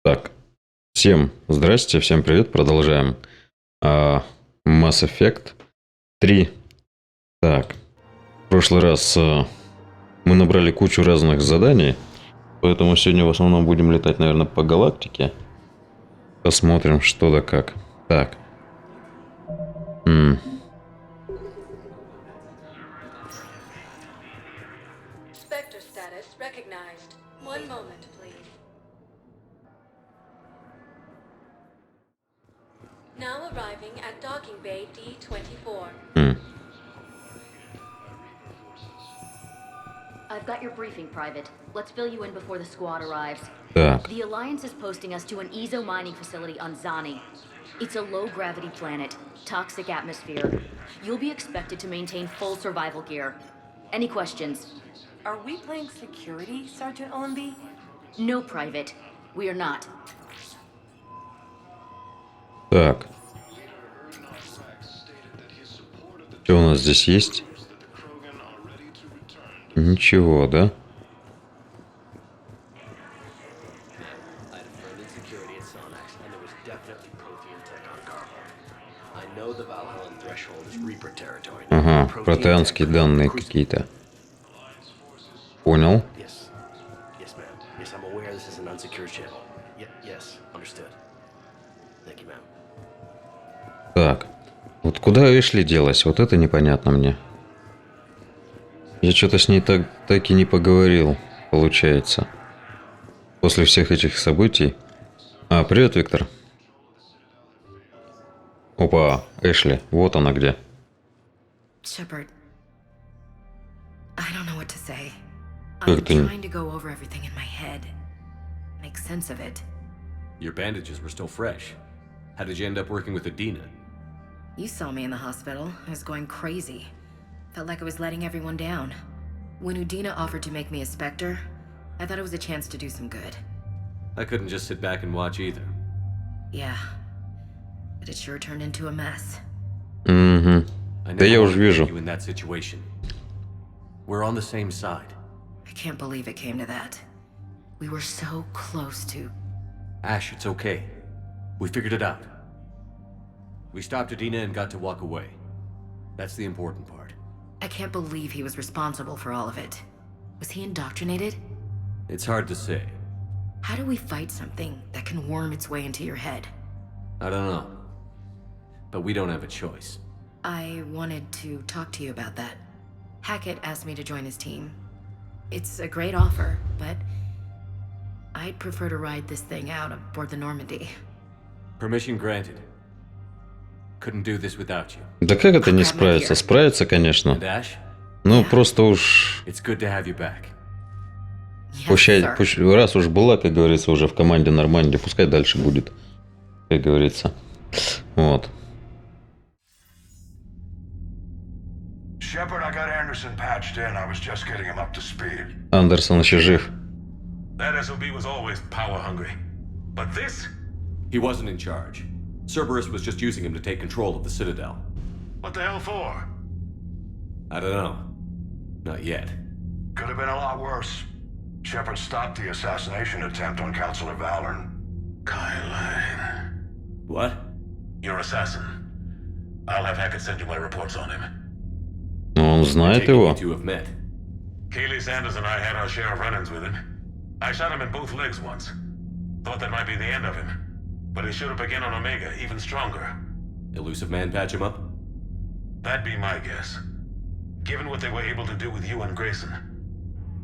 Так, всем здрасте, всем привет, продолжаем. Mass Effect 3. Так, в прошлый раз мы набрали кучу разных заданий, поэтому сегодня в основном будем летать, наверное, по галактике. Посмотрим, что да как. Так. Spectre status recognized. One moment, please. Now arriving at docking bay D-24. I've got your briefing, Private. Let's fill you in before the squad arrives. Так. The Alliance is posting us to an EZO mining facility on Zani. It's a low-gravity planet, toxic atmosphere. You'll be expected to maintain full survival gear. Any questions? Are we playing security, Sergeant Allenby? No, Private. We are not. Так. Что у нас здесь есть? Ничего, да? Ага, протеанские данные какие-то. Понял. Так, вот куда Эшли делась? Вот это непонятно мне. Я что-то с ней так и не поговорил, получается. После всех этих событий. Привет, Виктор. Опа, Эшли, вот она где. Shepard, I don't know what to say. Как I'm ты? trying to go over everything in my head. Make sense of it. Your bandages were still fresh. How did you end up working with Adina? You saw me in the hospital. I was going crazy. Felt like I was letting everyone down. When Udina offered to make me a Spectre, I thought it was a chance to do some good. I couldn't just sit back and watch either. Yeah. But it sure turned into a mess. Угу. I Да я never уже wanted to вижу. put you in that situation. We're on the same side. I can't believe it came to that. We were so close to... Ash, it's okay. We figured it out. We stopped Adina and got to walk away. That's the important part. I can't believe he was responsible for all of it. Was he indoctrinated? It's hard to say. How do we fight something that can worm its way into your head? I don't know. But we don't have a choice. I wanted to talk to you about that. Hackett asked me to join his team. It's a great offer, but I'd prefer to ride this thing out aboard the Normandy. Permission granted. Couldn't do this without you. Да как это не справиться? Справиться, And конечно. Ash, Ну, просто уж... it's good to have you back. Пущай, sir. раз уж была, как говорится, уже в команде Нормандии, пускай дальше будет, как говорится. Вот. Shepard, I got Anderson patched in. I was just getting him up to speed. Андерсон еще жив. That SOB was always power hungry. But this? He wasn't in charge. Cerberus was just using him to take control of the Citadel. What the hell for? I don't know. Not yet. Could have been a lot worse. Shepard stopped the assassination attempt on Counselor Valorn. Kyle, What? your assassin. I'll have Hackett send you my reports on him. Но он знает Taking его. you two have met. Keeley Sanders and I had our share of run-ins with him. I shot him in both legs once. Thought that might be the end of him. But he showed up again on Omega, even stronger. Elusive man patch him up? That'd be my guess. Given what they were able to do with you and Grayson.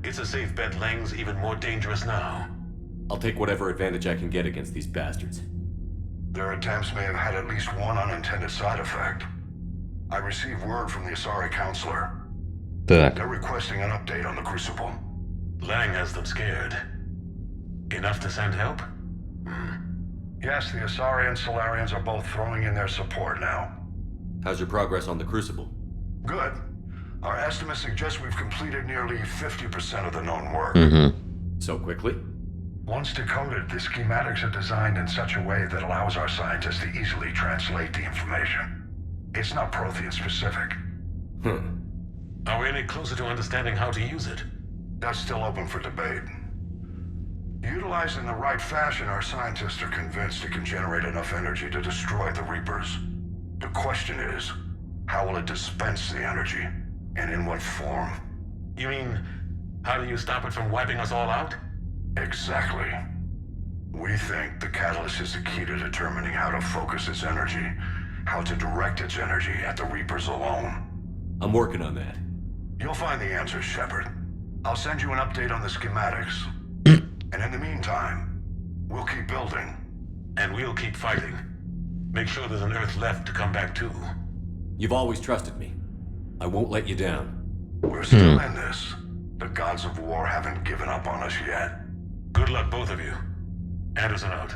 It's a safe bet Lang's even more dangerous now. I'll take whatever advantage I can get against these bastards. Their attempts may have had at least one unintended side effect. I received word from the Asari counselor. Так, They're requesting an update on the Crucible. Lang has them scared. Enough to send help? Yes, the Asari and Solarians are both throwing in their support now. How's your progress on the Crucible? Good. Our estimates suggest we've completed nearly 50% of the known work. So quickly? Once decoded, the schematics are designed in such a way that allows our scientists to easily translate the information. It's not Prothean specific. Are we any closer to understanding how to use it? That's still open for debate. Utilized in the right fashion, our scientists are convinced it can generate enough energy to destroy the Reapers. The question is, how will it dispense the energy? And in what form? You mean, how do you stop it from wiping us all out? Exactly. We think the catalyst is the key to determining how to focus its energy, how to direct its energy at the Reapers alone. I'm working on that. You'll find the answers, Shepard. I'll send you an update on the schematics. And in the meantime, we'll keep building. And we'll keep fighting. Make sure there's an Earth left to come back to. You've always trusted me. I won't let you down. We're still in this. The gods of war haven't given up on us yet. Good luck, both of you. Anderson out.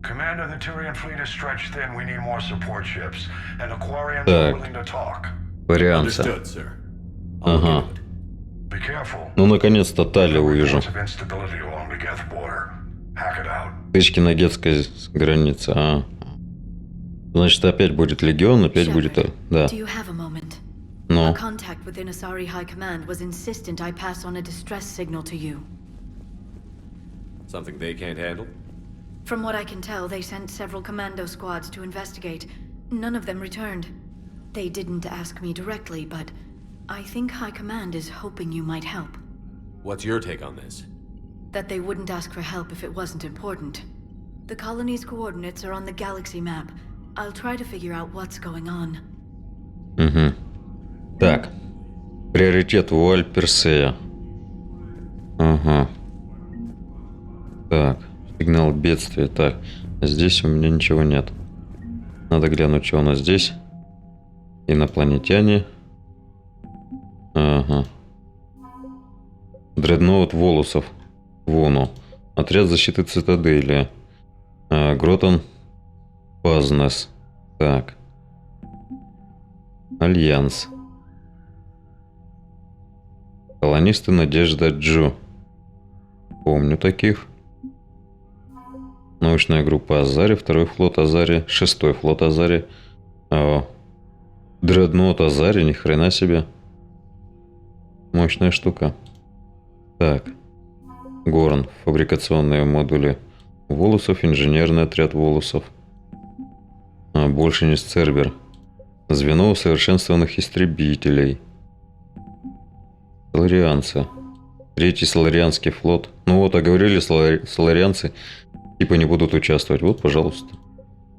Commander, the Tyrian fleet is stretched thin. We need more support ships. And Aquarians Так. are willing to talk. Варианты. Understood, sir. I'll Ага. look into it. Be careful. Ну, наконец-то Тали увижу. Reports of instability along the Geth border. Hack it out. Стычки на детской границе. А. Значит, опять будет Легион, опять будет... Да. Do you have a moment? Ну. A contact within Asari High Command was insistent I pass on a distress signal to you. Something they can't handle? From what I can tell, they sent several commando squads to investigate. None of them returned. They didn't ask me directly, but I think High Command is hoping you might help. What's your take on this? That they wouldn't ask for help if it wasn't important. The colony's coordinates are on the galaxy map. I'll try to figure out what's going on. Угу. Так. Приоритет Вуаль Персея. Ага. Так. Сигнал бедствия. Так. Здесь у меня ничего нет. Надо глянуть, что у нас здесь. Инопланетяне. Ага. Дредноут Волосов. Вону. Отряд защиты цитадели. Гротон Пазнес. Так. Альянс. Колонисты Надежда Джу. Помню таких. Научная группа Азари. Второй флот Азари. Шестой флот Азари. Дредноут Азари. Ни хрена себе. Мощная штука. Так. Горн. Фабрикационные модули Волосов. Инженерный отряд Волосов. Больше не Цербер. Звено усовершенствованных истребителей. Соларианцы. Третий Соларианский флот. Ну вот, а говорили, соларианцы типа не будут участвовать. Вот, пожалуйста.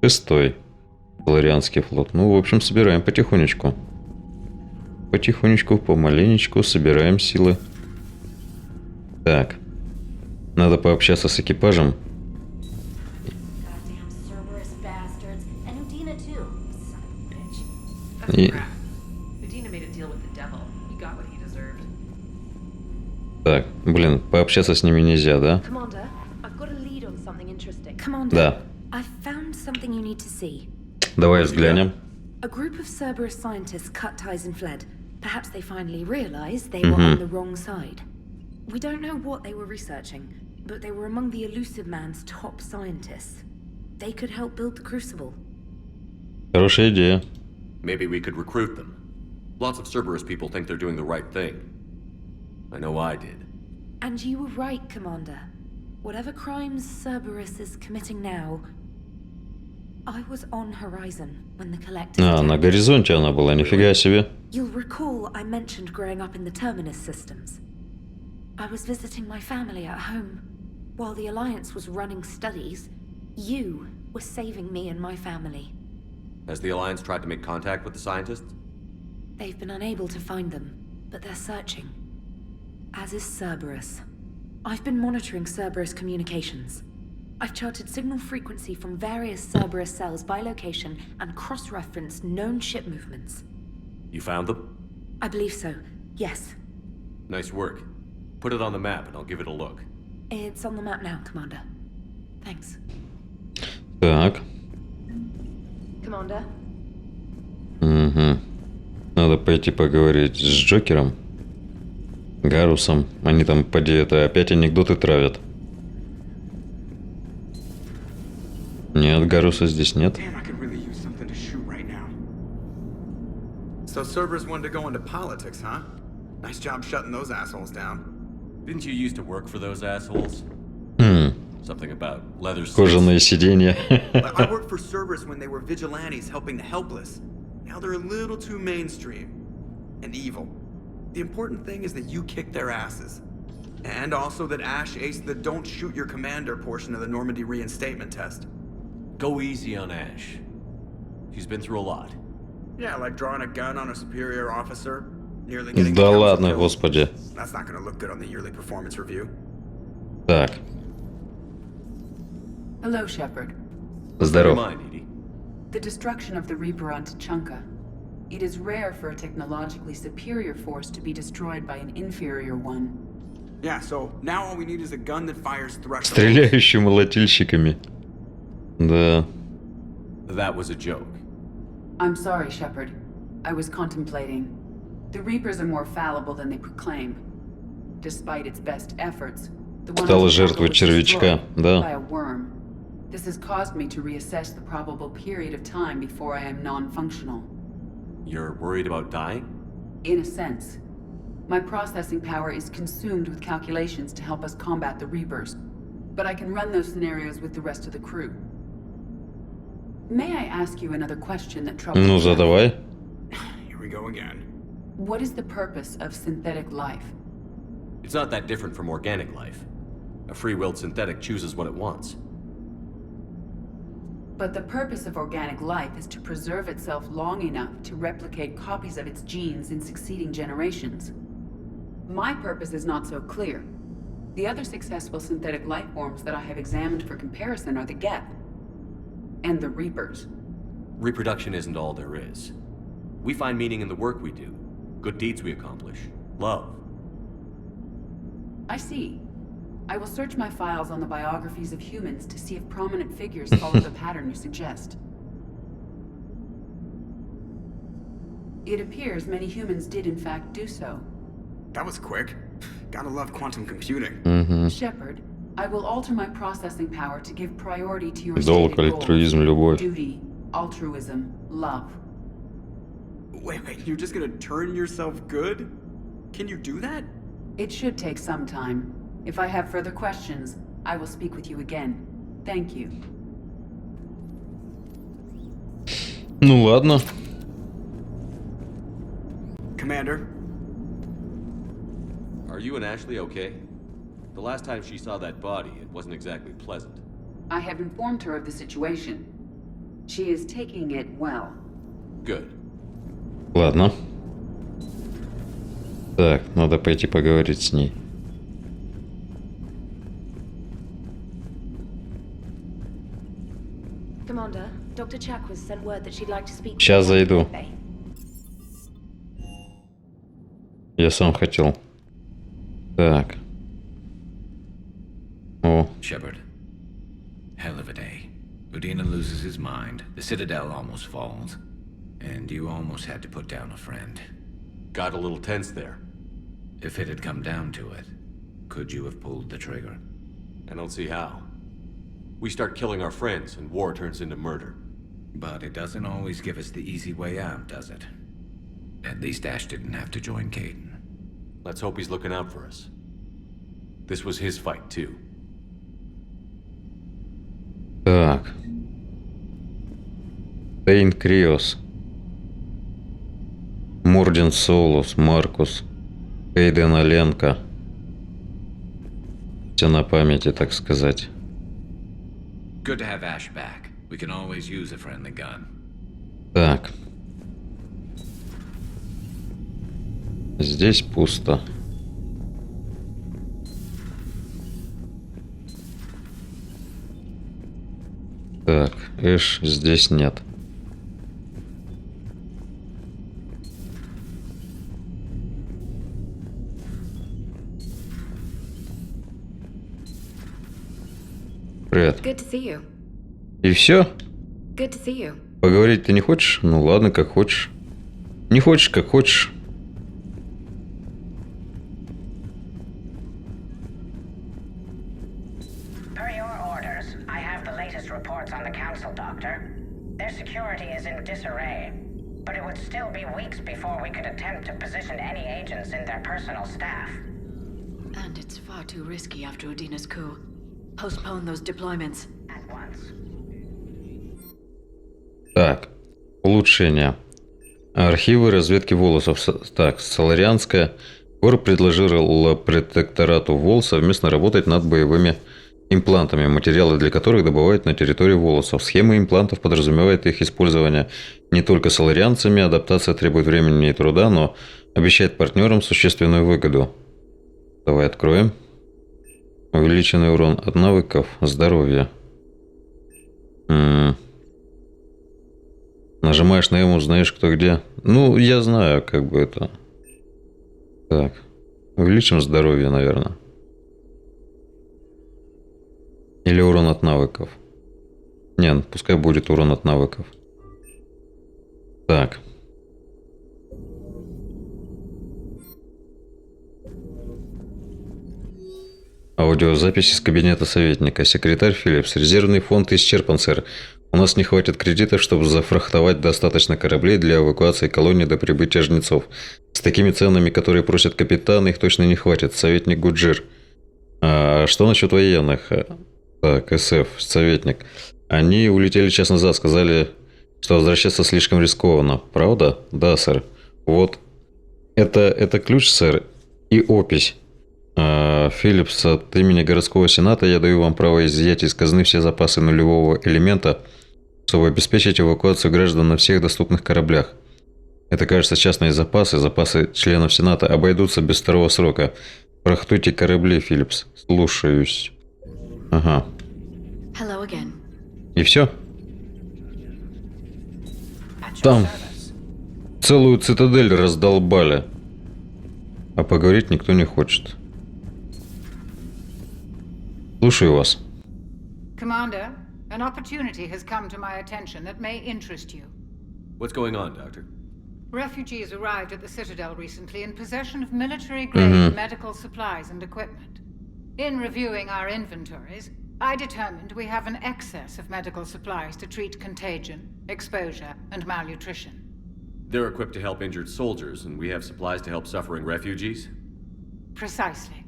Шестой Соларианский флот. Ну, в общем, собираем потихонечку. Потихонечку, помаленечку собираем силы. Так. Надо пообщаться с экипажем. Goddamn Cerberus bastards. And Udina too. Son of a bitch. That's И- crap. Medina made a deal with the devil. He got what he deserved. Так, блин, пообщаться с ними нельзя, да? Commander, I've got a lead on something interesting. Commander, Да. I've found something you need to see. Давай взглянем. A group of Cerberus scientists cut ties and fled. Perhaps they finally realized they were on the wrong side. We don't know what they were researching, but they were among the Elusive Man's top scientists. They could help build the Crucible. Хорошая идея. Maybe we could recruit them. Lots of Cerberus people think they're doing the right thing. I know I did. And you were right, Commander. Whatever crimes Cerberus is committing now, I was on Horizon when the Collectors На attacked. горизонте она была, нифига себе. You'll recall I mentioned growing up in the Terminus systems. I was visiting my family at home. While the Alliance was running studies, you were saving me and my family. Has the Alliance tried to make contact with the scientists? They've been unable to find them, but they're searching. As is Cerberus. I've been monitoring Cerberus communications. I've charted signal frequency from various Cerberus cells by location and cross-referenced known ship movements. You found them? I believe so, yes. Nice work. Put it on the map and I'll give it a look. It's on the map now, Commander. Thanks. Так. Commander, Угу. Надо пойти поговорить с Джокером. Гарусом. Они там, поди, это опять анекдоты травят. Нет, Гаруса здесь нет. Damn, I could really use something to shoot right now. So Cerberus wanted to go into politics, huh? Nice job shutting those assholes down. Didn't you used to work for those assholes? Something about leather seats. Кожаные сиденья. I worked for Cerberus when they were vigilantes helping the helpless. Now they're a little too mainstream. And evil. The important thing is that you kick their asses. And also that Ash aced the don't shoot your commander portion of the Normandy reinstatement test. Go easy on Ash. She's been through a lot. Yeah, like drawing a gun on a superior officer. Nearly getting Да council ладно, killed. господи. That's not gonna look good on the yearly performance review. Так, Hello, Shepard. здоров. Mind, Edie. The destruction of the Reaper on Tuchanka. It is rare for a technologically superior force to be destroyed by an inferior one. Yeah, so now all we need is a gun that fires threshold. Стреляющий молотильщиками. Да. That was a joke. I'm sorry, Shepard. I was contemplating. The Reapers are more fallible than they proclaim. Despite its best efforts, the one Стала on Tuchanka жертвой was червячка, destroyed by да. a worm. This has caused me to reassess the probable period of time before I am non-functional. You're worried about dying? In a sense. My processing power is consumed with calculations to help us combat the Reapers, but I can run those scenarios with the rest of the crew. May I ask you another question that troubles Ну, you? задавай. Here we go again. What is the purpose of synthetic life? It's not that different from organic life. A free-willed synthetic chooses what it wants. But the purpose of organic life is to preserve itself long enough to replicate copies of its genes in succeeding generations. My purpose is not so clear. The other successful synthetic life forms that I have examined for comparison are the Geth and the Reapers. Reproduction isn't all there is. We find meaning in the work we do, good deeds we accomplish, love. I see. I will search my files on the biographies of humans to see if prominent figures follow the pattern you suggest. It appears many humans did in fact do so. That was quick. Gotta love quantum computing. Угу. Shepard, I will alter my processing power to give priority to your Долг, stated goals. альтруизм, любовь. Duty, altruism, love. Wait, you're just gonna turn yourself good? Can you do that? It should take some time. If I have further questions, I will speak with you again. Thank you. Ну ладно. Commander, Are you and Ashley okay? The last time she saw that body, it wasn't exactly pleasant. I have informed her of the situation. She is taking it well. Good. Ладно. Так, надо пойти поговорить с ней. Commander, Dr. Chakwas sent word that she'd like to speak. Сейчас зайду. Я сам хотел. Так. О, Shepard. Hell of a day. Udina loses his mind, the Citadel almost falls, and you almost had to put down a friend. Got a little tense there. If it had come down to it, could you have pulled the trigger? I don't see how. We start killing our friends, and war turns into murder. But it doesn't always give us the easy way out, does it? At least Ash didn't have to join Caden. Let's hope he's looking out for us. This was his fight, too. так. Тейн Криос. Морден Солус, Маркус. Кейден Оленко. Все на памяти, так сказать. Good to have Ash back. We can always use a friendly gun. Так. Здесь пусто. Так, Эш здесь нет. Привет. Good to see you. И все? Good to see you. Поговорить ты не хочешь? Ну ладно, как хочешь. Не хочешь, как хочешь. Per your orders, I have the latest reports on the Council, Doctor. Their security is in disarray, but it would still be weeks before we could attempt to position any agents in their personal staff. And it's far too risky after Udina's coup. Postpone those deployments. Так, улучшение. Архивы разведки волосов. Так, Соларианская. Кор предложила протекторату ВОЛ совместно работать над боевыми имплантами, материалы для которых добывают на территории волосов. Схема имплантов подразумевает их использование не только соларианцами, адаптация требует времени и труда, но обещает партнерам существенную выгоду. Давай откроем. Увеличенный урон от навыков, здоровья. Нажимаешь на М, узнаешь, кто где. Ну, я знаю, как бы это. Так. Увеличим здоровье, наверное. Или урон от навыков. Не, пускай будет урон от навыков. Так. Аудиозапись из кабинета советника. Секретарь Филлипс. Резервный фонд исчерпан, сэр. У нас не хватит кредитов, чтобы зафрахтовать достаточно кораблей для эвакуации колонии до прибытия жнецов. С такими ценами, которые просят капитан, их точно не хватит. Советник Гуджир. А что насчет военных? Так, СФ, советник. Они улетели час назад, сказали, что возвращаться слишком рискованно. Правда? Да, сэр. Вот. Это ключ, сэр, и опись. Филлипс, от имени городского сената я даю вам право изъять из казны все запасы нулевого элемента, чтобы обеспечить эвакуацию граждан на всех доступных кораблях. Это, кажется, частные запасы, запасы членов сената обойдутся без второго срока. Прохтуйте корабли, Филлипс. Слушаюсь. Ага. И все? Там целую цитадель раздолбали. А поговорить никто не хочет. Слушаю вас. Commander, an opportunity has come to my attention that may interest you. What's going on, Doctor? Refugees arrived at the Citadel recently in possession of military-grade medical supplies and equipment. In reviewing our inventories, I determined we have an excess of medical supplies to treat contagion, exposure, and malnutrition. They're equipped to help injured soldiers, and we have supplies to help suffering refugees? Precisely.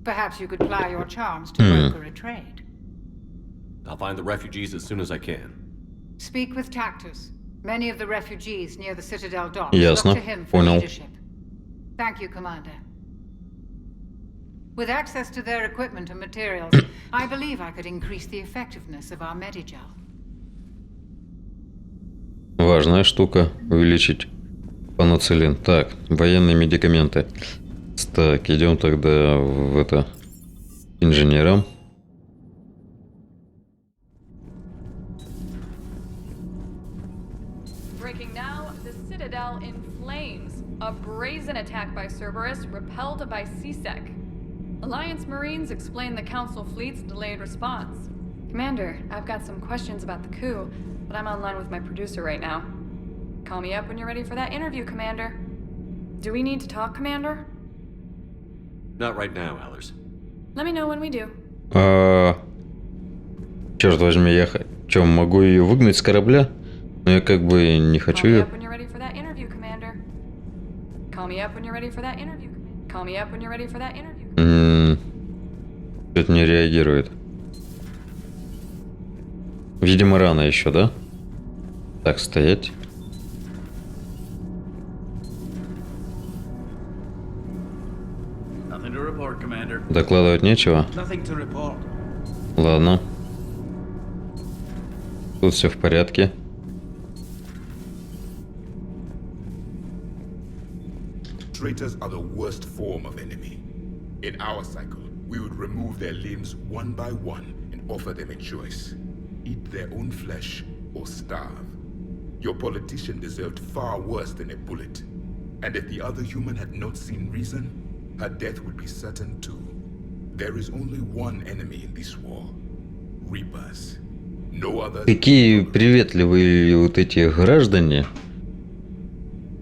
Perhaps you could ply your charms to broker a trade. I'll find the refugees as soon as I can. Speak with Tactus. Many of the refugees near the Citadel docks Ясно. look to him for Понял. leadership. Thank you, Commander. With access to their equipment and materials, I believe I could increase the effectiveness of our Medigel. Важная штука. Увеличить паноцилин. Так, военные медикаменты. Так, идем тогда в это... инженерам. Breaking now, the Citadel in flames. A brazen attack by Cerberus repelled by CSEC. Alliance Marines explain the Council fleet's delayed response. Commander, I've got some questions about the coup, but I'm online with my producer right now. Call me up when you're ready for that interview, Commander. Do we need to talk, Commander? Not right now, Allers. Let me know when we do. Черт возьми, я что, могу ее выгнать с корабля? Но я как бы не хочу ее. Call me up when you're ready for that interview. Call me up when you're ready for that interview. Это не реагирует. Видимо, рано еще, да? Так, стоять. Докладывать нечего. Ладно. Тут все в порядке. Traitors are the worst form of enemy. In our cycle, we would remove their limbs one by one and offer them a choice. Eat their own flesh or starve. Your politician deserved far worse than a bullet. And if the other human had not seen reason, her death would be certain too. There is only one enemy in this war. Reapers. No other... Какие приветливые вот эти граждане.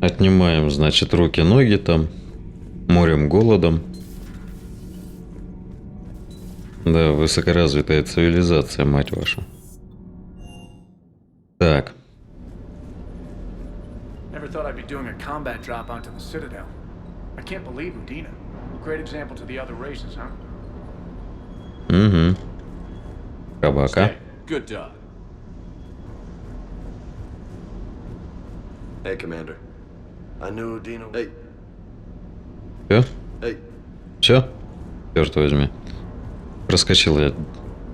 Отнимаем, значит, руки-ноги там. Морем голодом. Да, высокоразвитая цивилизация, мать вашу. Так. Never thought I'd be doing a combat drop onto the Citadel. I can't believe Udina. Great example to the other races, huh? Угу. Кабака. Good dog. Hey, Commander. I knew Dino. Hey. Все? Hey. Все? Черт возьми. Проскочил я.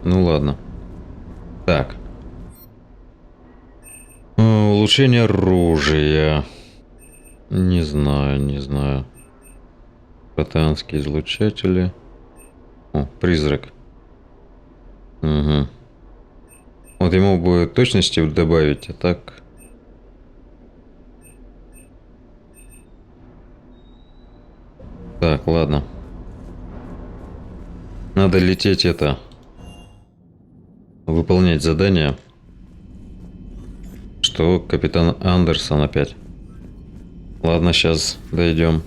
Ну ладно. Так. Улучшение оружия. Не знаю. Протеанские излучатели. О, призрак. Угу. Вот ему бы точности добавить, а так... Так, ладно. Надо лететь выполнять задание. Что, капитан Андерсон опять? Ладно, сейчас дойдем.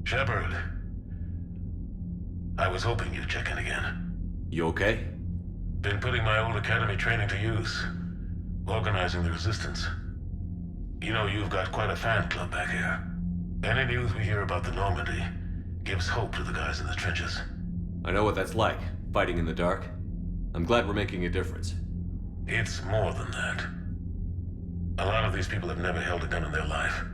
Shepard. I was hoping you'd check in again. You okay? Been putting my old academy training to use. Organizing the resistance. You know, you've got quite a fan club back here. Any news we hear about the Normandy gives hope to the guys in the trenches. I know what that's like, fighting in the dark. I'm glad we're making a difference. It's more than that. A lot of these people have never held a gun in their life.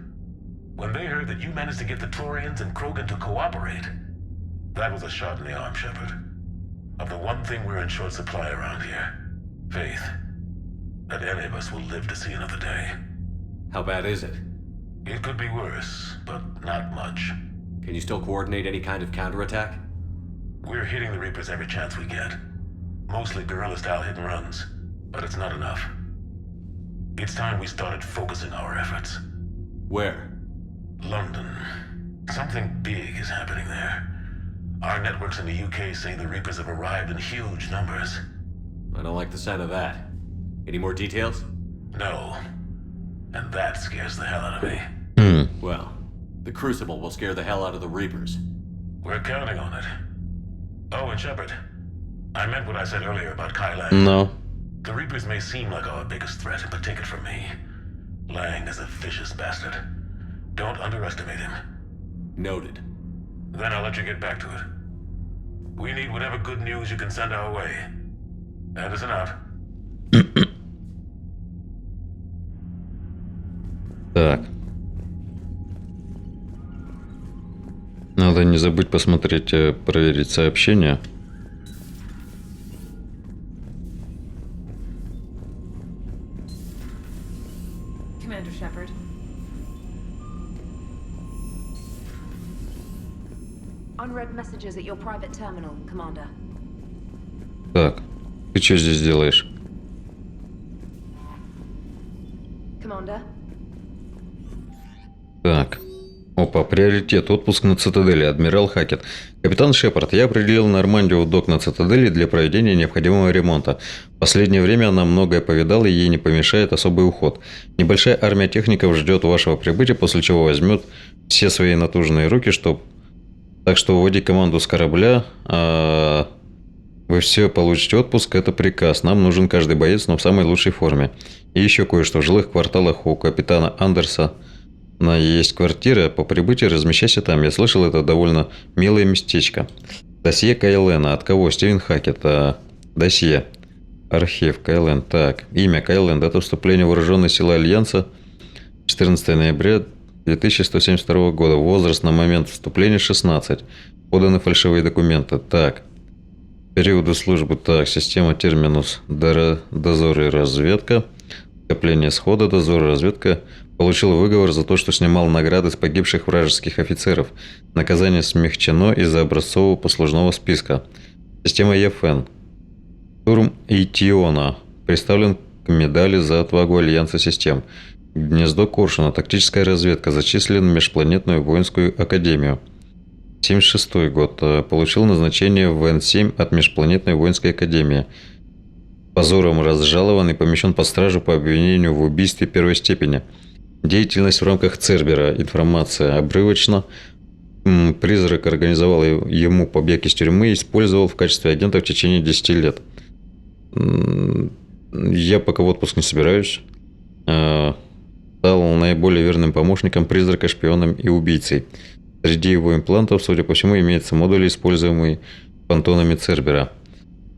When they heard that you managed to get the Turians and Krogan to cooperate, that was a shot in the arm, Shepard. Of the one thing we're in short supply around here. Faith. That any of us will live to see another day. How bad is it? It could be worse, but not much. Can you still coordinate any kind of counterattack? We're hitting the Reapers every chance we get. Mostly guerrilla-style hit and runs, but it's not enough. It's time we started focusing our efforts. Where? London. Something big is happening there. Our networks in the UK say the Reapers have arrived in huge numbers. I don't like the sound of that. Any more details? No. And that scares the hell out of me. Well, the Crucible will scare the hell out of the Reapers. We're counting on it. Oh, and Shepard, I meant what I said earlier about Kai Lang. No. The Reapers may seem like our biggest threat, but take it from me. Lang is a vicious bastard. Don't underestimate him. Noted. Then I'll let you get back to it. We need whatever good news you can send our way. Anderson out. Так. Надо не забыть посмотреть, проверить сообщения. Commander Shepard. Unread messages at your private terminal, Commander. Так, ты что здесь делаешь? Commander. Так. Опа, приоритет. Отпуск на Цитадели. Адмирал Хакет. Капитан Шепард, я определил Нормандию док на Цитадели для проведения необходимого ремонта. В последнее время она многое повидала, и ей не помешает особый уход. Небольшая армия техников ждет вашего прибытия, после чего возьмет все свои натужные руки, Так что уводи команду с корабля, вы все получите отпуск, это приказ. Нам нужен каждый боец, но в самой лучшей форме. И еще кое-что. В жилых кварталах у капитана Андерса есть квартира, по прибытии размещайся там. Я слышал, это довольно милое местечко. Досье Кайлена. От кого? Стивен Хакет. Досье. Архив. Кайлен. Так. Имя Кайлен. Дата вступления в вооруженные силы Альянса. 14 ноября 2172 года. Возраст на момент вступления 16. Поданы фальшивые документы. Так. Периоды службы. Так. Система терминус. Дозор и разведка. Скопление схода. Дозор и разведка. Получил выговор за то, что снимал награды с погибших вражеских офицеров. Наказание смягчено из-за образцового послужного списка. Система ЕФН. Штурм Итиона. Представлен к медали за отвагу Альянса систем. Гнездо Коршуна. Тактическая разведка. Зачислен в Межпланетную воинскую академию. 76 год. Получил назначение в Н-7 от Межпланетной воинской академии. Позором разжалован и помещен под стражу по обвинению в убийстве первой степени. Деятельность в рамках Цербера. Информация обрывочна. Призрак организовал ему побег из тюрьмы и использовал в качестве агента в течение 10 лет. Я пока в отпуск не собираюсь. Стал наиболее верным помощником призрака, шпионом и убийцей. Среди его имплантов, судя по всему, имеются модули, используемые фантонами Цербера.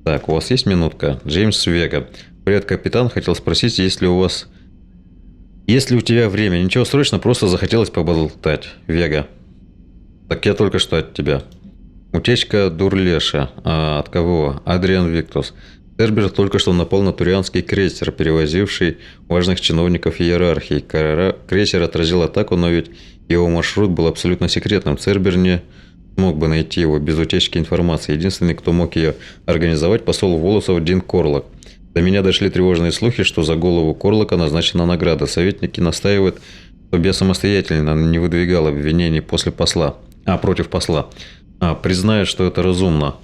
Так, у вас есть минутка? Джеймс Вега. Привет, капитан. Хотел спросить, есть ли у тебя время? Ничего срочно, просто захотелось поболтать. Вега. Так я только что от тебя. Утечка Дурлеша. А от кого? Адриан Виктус. Цербер только что напал на турианский крейсер, перевозивший важных чиновников иерархии. Крейсер отразил атаку, но ведь его маршрут был абсолютно секретным. Цербер не смог бы найти его без утечки информации. Единственный, кто мог ее организовать, посол Волосов Дин Корлок. До меня дошли тревожные слухи, что за голову Корлока назначена награда. Советники настаивают, чтобы я самостоятельно не выдвигал обвинений против посла. Признают, что это разумно.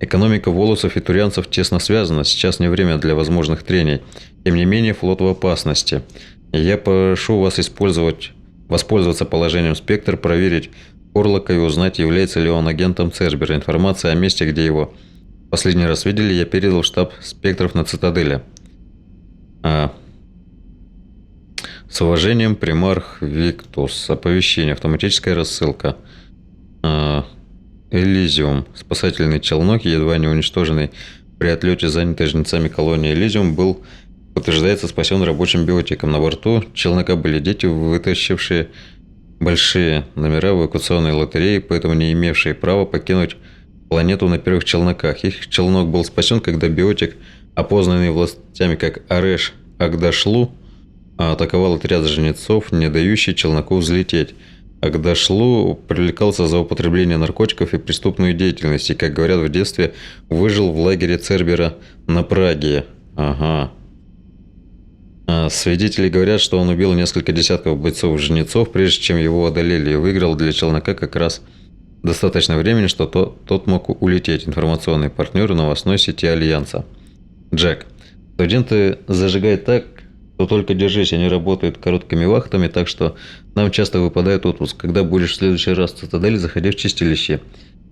Экономика волосов и турианцев тесно связана. Сейчас не время для возможных трений. Тем не менее, флот в опасности. Я прошу вас воспользоваться положением «Спектр», проверить Корлока и узнать, является ли он агентом Цербера. Информация о месте, где его последний раз видели, я передал в штаб «Спектров» на Цитадели. С уважением, примарх Виктус. Оповещение. Автоматическая рассылка. Элизиум. Спасательный челнок, едва не уничтоженный при отлете занятой жнецами колонии Элизиум, был, подтверждается, спасен рабочим биотиком. На борту челнока были дети, вытащившие большие номера в эвакуационной лотереи, поэтому не имевшие права покинуть планету на первых челноках. Их челнок был спасен, когда биотик, опознанный властями как Ареш Агдашлу, атаковал отряд жнецов, не дающий челноку взлететь. Агдашлу привлекался за употребление наркотиков и преступную деятельность, и, как говорят, в детстве выжил в лагере Цербера на Праге. Ага. Свидетели говорят, что он убил несколько десятков бойцов-жнецов, прежде чем его одолели, и выиграл для челнока как раз достаточно времени, что тот мог улететь. Информационный партнер новостной сети Альянса. Джек. Студенты зажигают так, то только держись, они работают короткими вахтами, так что нам часто выпадает отпуск. Когда будешь в следующий раз в Цитадели, заходи в чистилище.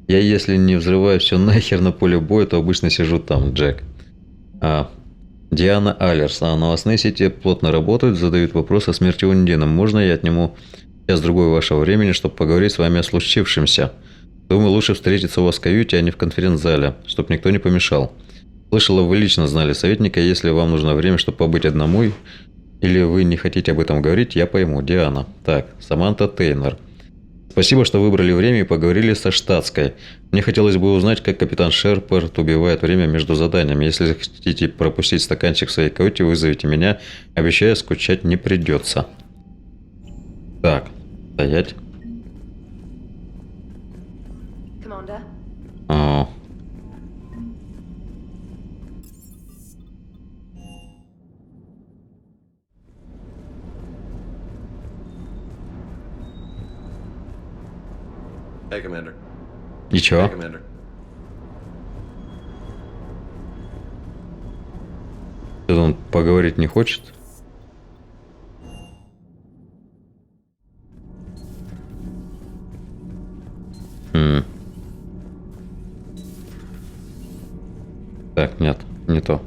Я, если не взрываю все нахер на поле боя, то обычно сижу там, Джек. Диана Алерс. Новостные сети плотно работают, задают вопрос о смерти Ундина. Можно я отниму час-другой вашего времени, чтобы поговорить с вами о случившемся? Думаю, лучше встретиться у вас в каюте, а не в конференц-зале, чтобы никто не помешал. Слышала, вы лично знали советника. Если вам нужно время, чтобы побыть одному, или вы не хотите об этом говорить, я пойму. Диана. Так, Саманта Тейнер. Спасибо, что выбрали время и поговорили со штатской. Мне хотелось бы узнать, как капитан Шерпард убивает время между заданиями. Если хотите пропустить стаканчик в своей каюте, вызовите меня. Обещаю, скучать не придется. Так, стоять. Commander? Hey, Commander. Ничего. Hey, Commander. Он поговорить не хочет? Так, нет, не то.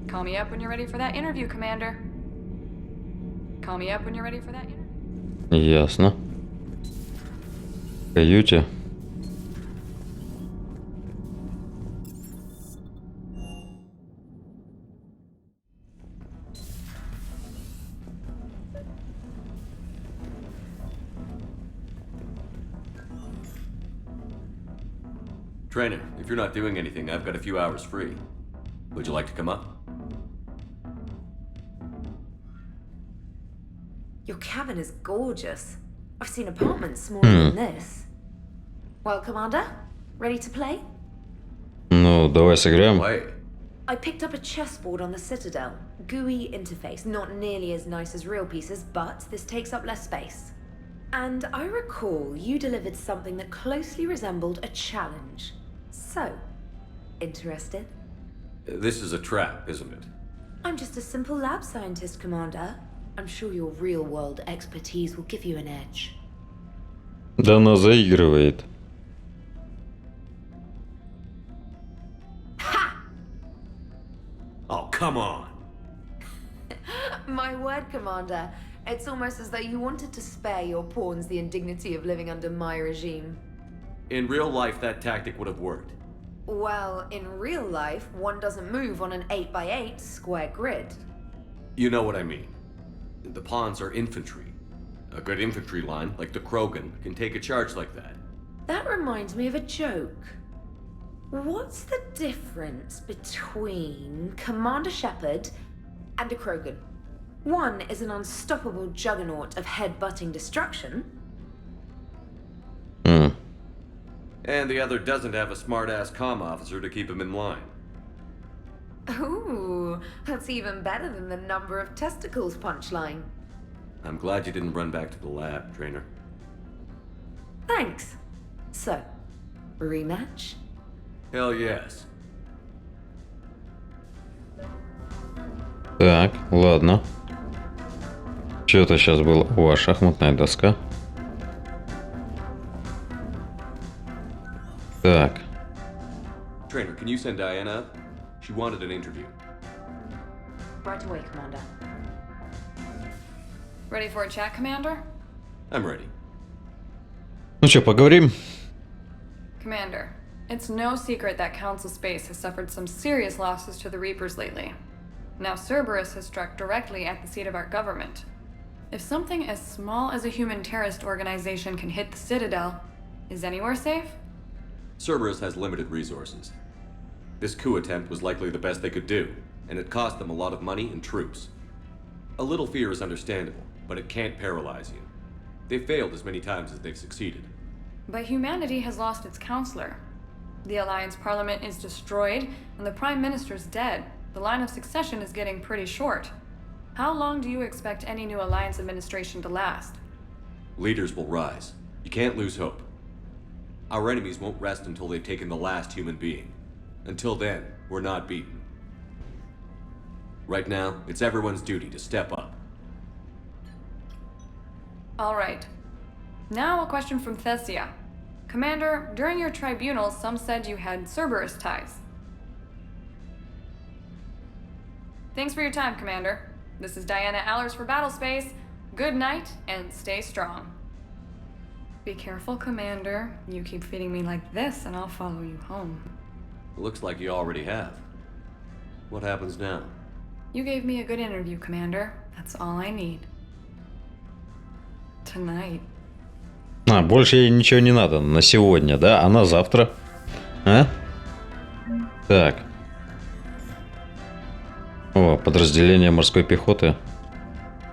Call me up when you're ready for that interview, Commander. Call me up when you're ready for that interview. Ясно. В каюте. Trainer, if you're not doing anything, I've got a few hours free. Would you like to come up? Your cabin is gorgeous. I've seen apartments smaller than this. Well, Commander, ready to play? Ну, давай сыграем. I picked up a chessboard on the Citadel. GUI interface, not nearly as nice as real pieces, but this takes up less space. And I recall you delivered something that closely resembled a challenge. So, Interested? This is a trap, isn't it? I'm just a simple lab scientist, Commander. I'm sure your real-world expertise will give you an edge. Да она заигрывает. Oh, come on. My word, Commander. It's almost as though you wanted to spare your pawns the indignity of living under my regime. In real life, that tactic would have worked. Well, in real life, one doesn't move on an 8x8 square grid. You know what I mean. The pawns are infantry. A good infantry line, like the Krogan, can take a charge like that. That reminds me of a joke. What's the difference between Commander Shepard and a Krogan? One is an unstoppable juggernaut of head-butting destruction. And the other doesn't have a smart-ass comm officer to keep him in line. Ooh, that's even better than the number of testicles punchline. I'm glad you didn't run back to the lab, Trainer. Thanks. So, rematch? Hell yes. Так, ладно. Что-то сейчас было. О, шахматная доска. Так. Trainer, can you send Diana up? She wanted an interview. Right away, Commander. Ready for a chat, Commander? I'm ready. Ну что, поговорим? Commander, it's no secret that Council Space has suffered some serious losses to the Reapers lately. Now Cerberus has struck directly at the seat of our government. If something as small as a human terrorist organization can hit the Citadel, is anywhere safe? Cerberus has limited resources. This coup attempt was likely the best they could do, and it cost them a lot of money and troops. A little fear is understandable, but it can't paralyze you. They've failed as many times as they've succeeded. But humanity has lost its counselor. The Alliance Parliament is destroyed, and the Prime Minister's dead. The line of succession is getting pretty short. How long do you expect any new Alliance administration to last? Leaders will rise. You can't lose hope. Our enemies won't rest until they've taken the last human being. Until then, we're not beaten. Right now, it's everyone's duty to step up. All right. Now a question from Thessia. Commander, during your tribunal, some said you had Cerberus ties. Thanks for your time, Commander. This is Diana Allers for Battlespace. Good night, and stay strong. Be careful, Commander. You keep feeding me like this, and I'll follow you home. Looks like you already have. What happens now? You gave me a good interview, Commander. That's all I need. Tonight. А, больше ей ничего не надо на сегодня, да? А на завтра? А? Так. О, подразделение морской пехоты.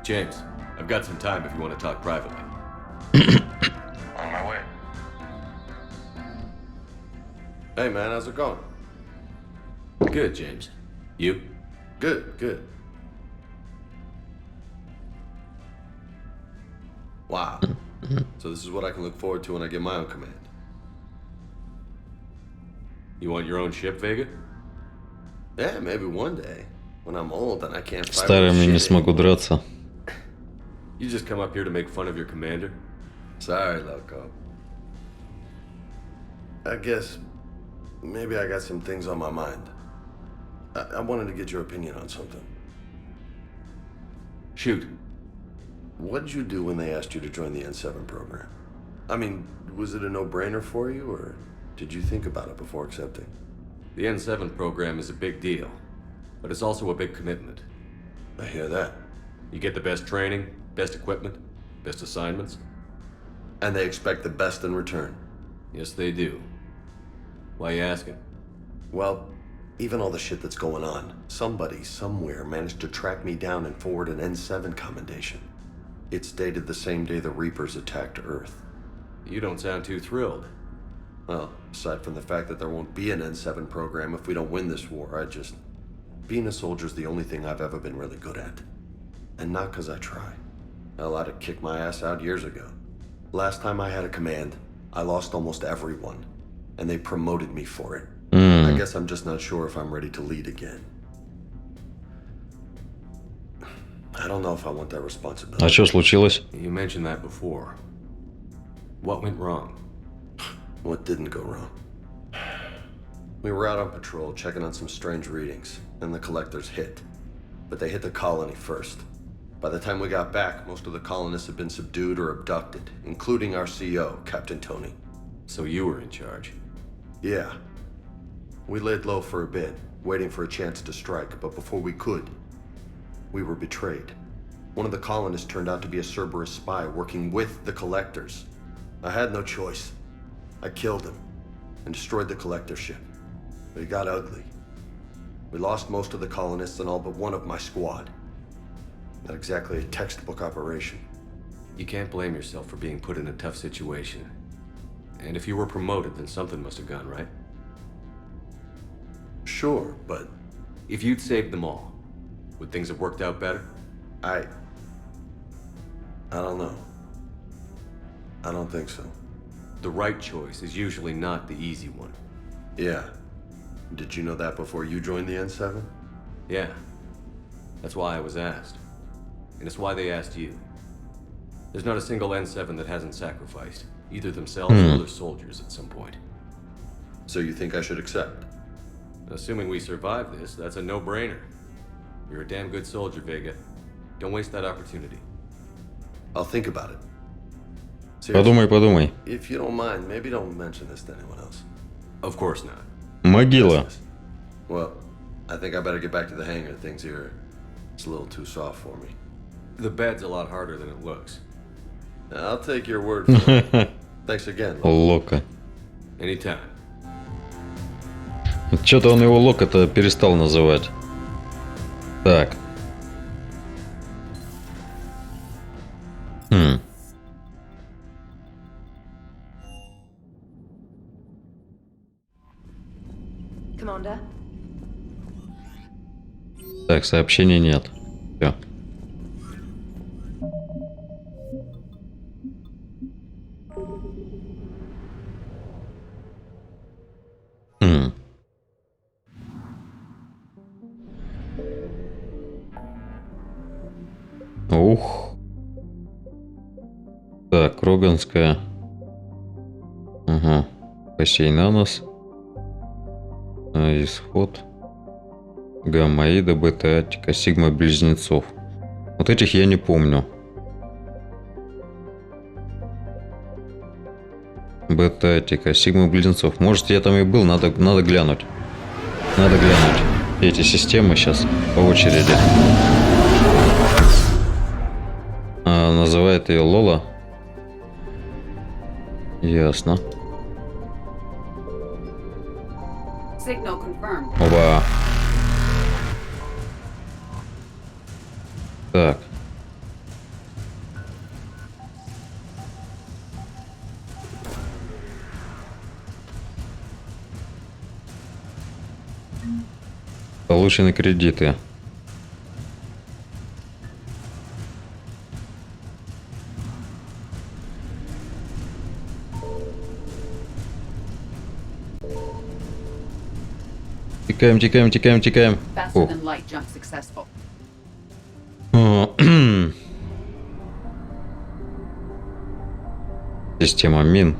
James, I've got some time if you want to talk privately. On my way. Hey man, how's it going? Good, James. You? Good, good. Wow. So this is what I can look forward to when I get my own command. You want your own ship, Vega? Yeah, maybe one day. When I'm old and I can't fight Старыми не смогу драться. You just come up here to make fun of your commander? Sorry, loco. I guess maybe I got some things on my mind. I wanted to get your opinion on something. Shoot. What did you do when they asked you to join the N7 program? I mean, was it a no-brainer for you, or did you think about it before accepting? The N7 program is a big deal, but it's also a big commitment. I hear that. You get the best training, best equipment, best assignments. And they expect the best in return. Yes, they do. Why are you asking? Well, even all the shit that's going on, somebody somewhere managed to track me down and forward an N7 commendation. It's dated the same day the Reapers attacked Earth. You don't sound too thrilled. Well, aside from the fact that there won't be an N7 program if we don't win this war, being a soldier's the only thing I've ever been really good at. And not because I try. Hell, I'd have kicked my ass out years ago. Last time I had a command, I lost almost everyone. And they promoted me for it. I guess I'm just not sure if I'm ready to lead again. I don't know if I want that responsibility. А что случилось? You mentioned that before. What went wrong? What didn't go wrong? We were out on patrol, checking on some strange readings, and the collectors hit. But they hit the colony first. By the time we got back, most of the colonists had been subdued or abducted, including our CO, Captain Tony. So you were in charge? Yeah. We laid low for a bit, waiting for a chance to strike, but before we could, we were betrayed. One of the colonists turned out to be a Cerberus spy working with the collectors. I had no choice. I killed him and destroyed the collector ship. But it got ugly. We lost most of the colonists and all but one of my squad. Not exactly a textbook operation. You can't blame yourself for being put in a tough situation. And if you were promoted, then something must have gone right. Sure, but... If you'd saved them all, would things have worked out better? I don't know. I don't think so. The right choice is usually not the easy one. Yeah. Did you know that before you joined the N7? Yeah. That's why I was asked. And it's why they asked you. There's not a single N7 that hasn't sacrificed, either themselves or other soldiers at some point. So you think I should accept? Assuming we survive this, that's a no-brainer. You're a damn good soldier, Vega. Don't waste that opportunity. I'll think about it. Подумай. If you don't mind, maybe don't mention this to anyone else. Of course not. Могила. Well, I think I better get back to the hangar. Things here, it's a little too soft for me. The bed's a lot harder than it looks. I'll take your word for it. Thanks again. Лока. Anytime. Что-то он его Лока-то перестал называть. Так. Commander? Так, сообщений нет. Все. Ух. Так, Роганская. Ага. Кощей на нос. Исход. Гамма-Ида, Бета-Аттика, Сигма-Близнецов. Вот этих я не помню. Бета-Аттика, Сигма-Близнецов. Может, я там и был, надо глянуть. Надо глянуть. Эти системы сейчас по очереди. Называет ее Лола. Ясно. Оба. Так. Получены кредиты. Текаем. Система мин.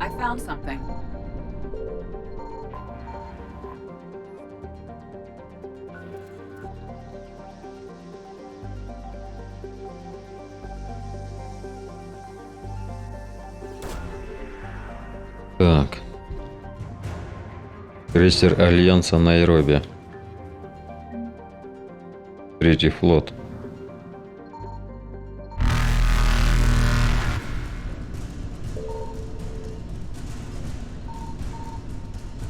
I found something. Так. Крейсер Альянса Найроби. Третий флот.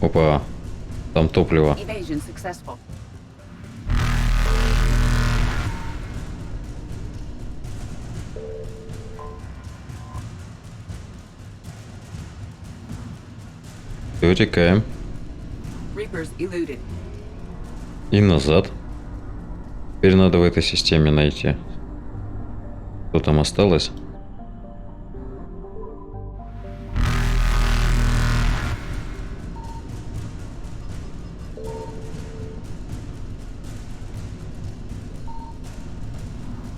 Опа. Там топливо. Evasion successful. Утекаем. Reapers eluded. И назад. Теперь надо в этой системе найти. Что там осталось?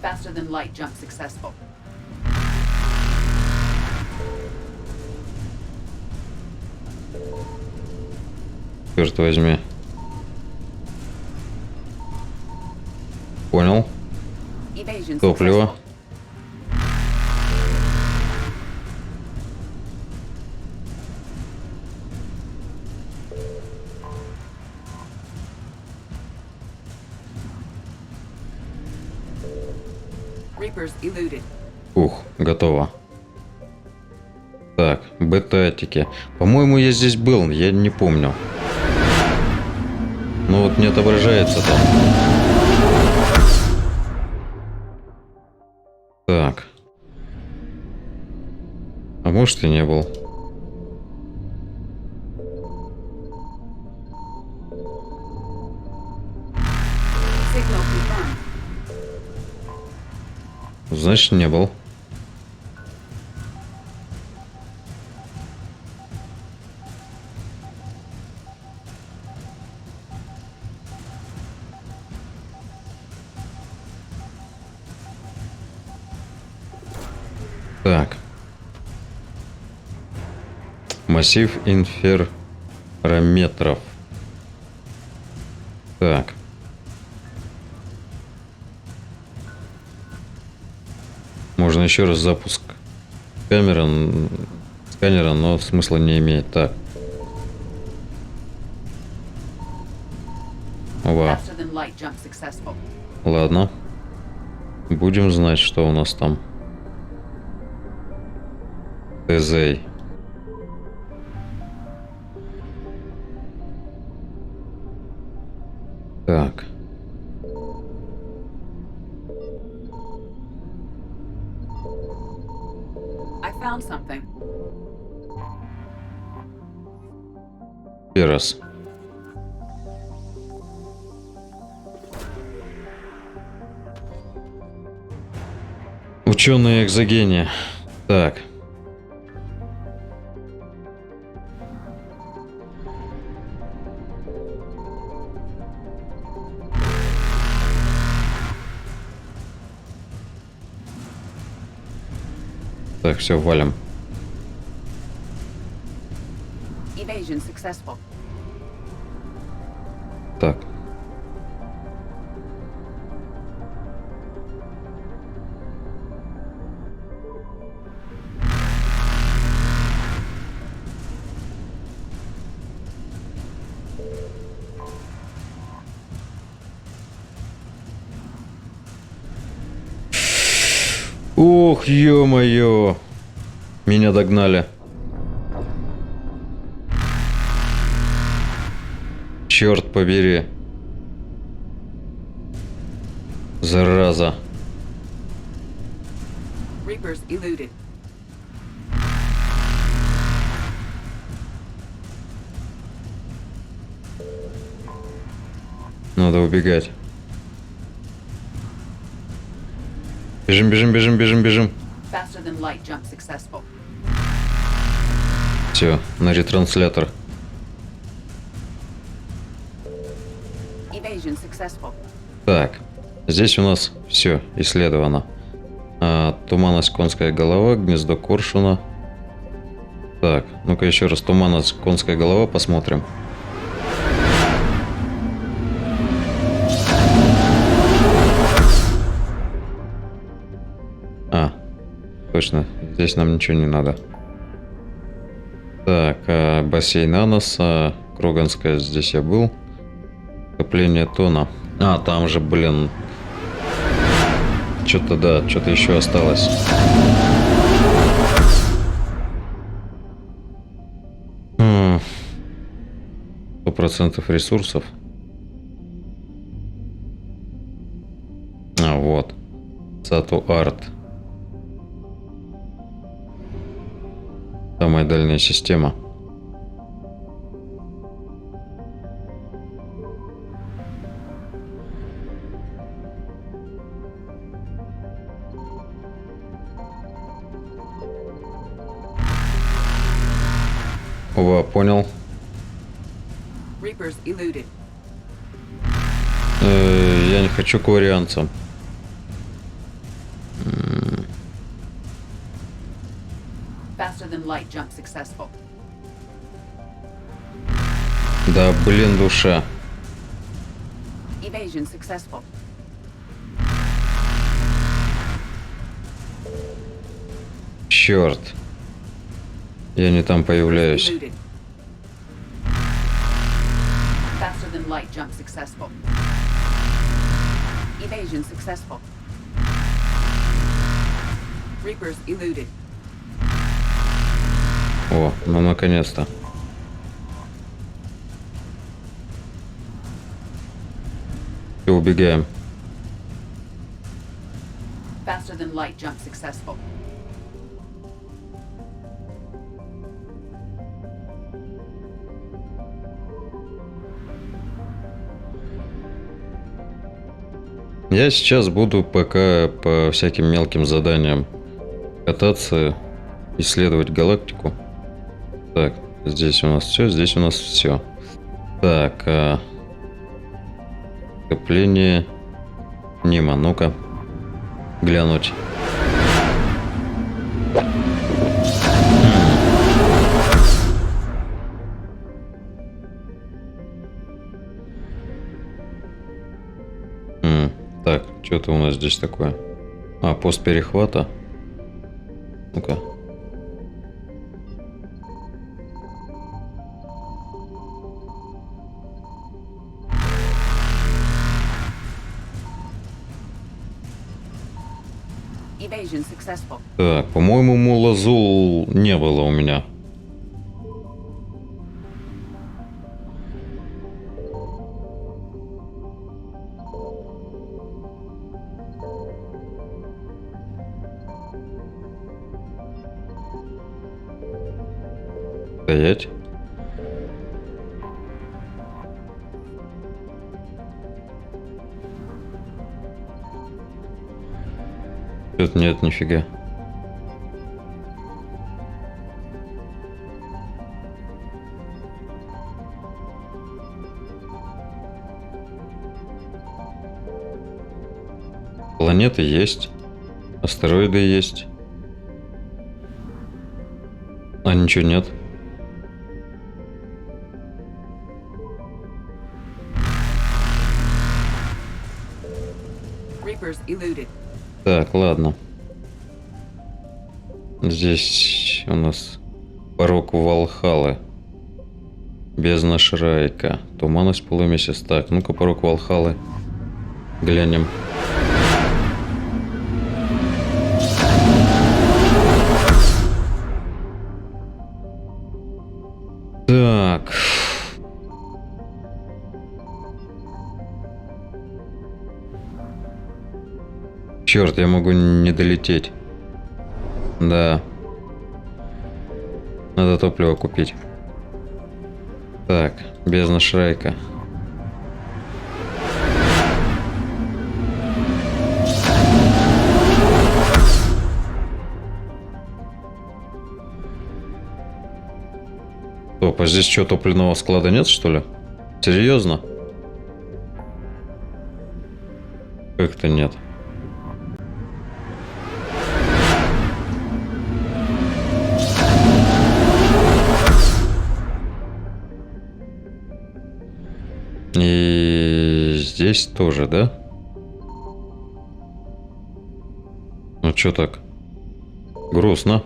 Faster than light jump successful. Черт возьми. Понял. Evasion Топливо. successful. Reapers eluded. Ух, готово. Так, бета-атики. По-моему, я здесь был, я не помню. Ну вот не отображается там. Так. А может и не был. Signal confirmed. Значит, не был. Так. Массив инферометров. Так. Можно еще раз запуск сканера, но смысла не имеет. Так. Ва. Faster than light jump successful. Ладно. Будем знать, что у нас там. ТЗ. Так. I found something. Раз. Ученые экзогения. Так. Так, все, валим. Evasion successful. Так. Ох, ё-моё. Меня догнали. Черт побери. Зараза. Reapers eluded. Надо убегать. Бежим, бежим, бежим, бежим, бежим. Faster than light jump successful. Все, на ретранслятор. Evasion successful. Так, здесь у нас все исследовано. Туманность, конская голова, гнездо коршуна. Так, ну-ка еще раз туманность, конская голова посмотрим. Точно, здесь нам ничего не надо. Так, бассейн Аноса, Кроганская, здесь я был. Копление тона. Там же, блин. Что-то, да, что-то еще осталось. %% ресурсов. Вот. Сату Арт. Самая дальняя система. Ова, понял. Reapers eluded. Я не хочу к вариантам. Faster than light jump successful. Да, блин, душа. Evasion successful. Черт. Я не там появляюсь. Eluded. Faster than light jump successful. Evasion successful. Reapers eluded. О, ну наконец-то. И убегаем. Faster than light jump successful. Я сейчас буду пока по всяким мелким заданиям кататься, исследовать галактику. Так, здесь у нас все, здесь у нас все. Так, скопление Нима, ну-ка, глянуть. Так, что-то у нас здесь такое. А, пост перехвата. Ну-ка. Evasion successful. Так, по-моему, Мулазул не было у меня. Стоять. Тут нет, нифига. Планеты есть. Астероиды есть. А ничего нет. Reapers eluded. Так, ладно. Здесь у нас порог Валхалы. Бездна Шрайка. Туманность полумесяц. Так, ну-ка, порог Валхалы. Глянем. Так. Черт, я могу не долететь. Да. Надо топливо купить. Так, бездна Шрайка. Стоп, а здесь что, топливного склада нет, что ли? Серьезно? Как-то нет. И здесь тоже, да? Ну чё так? Грустно.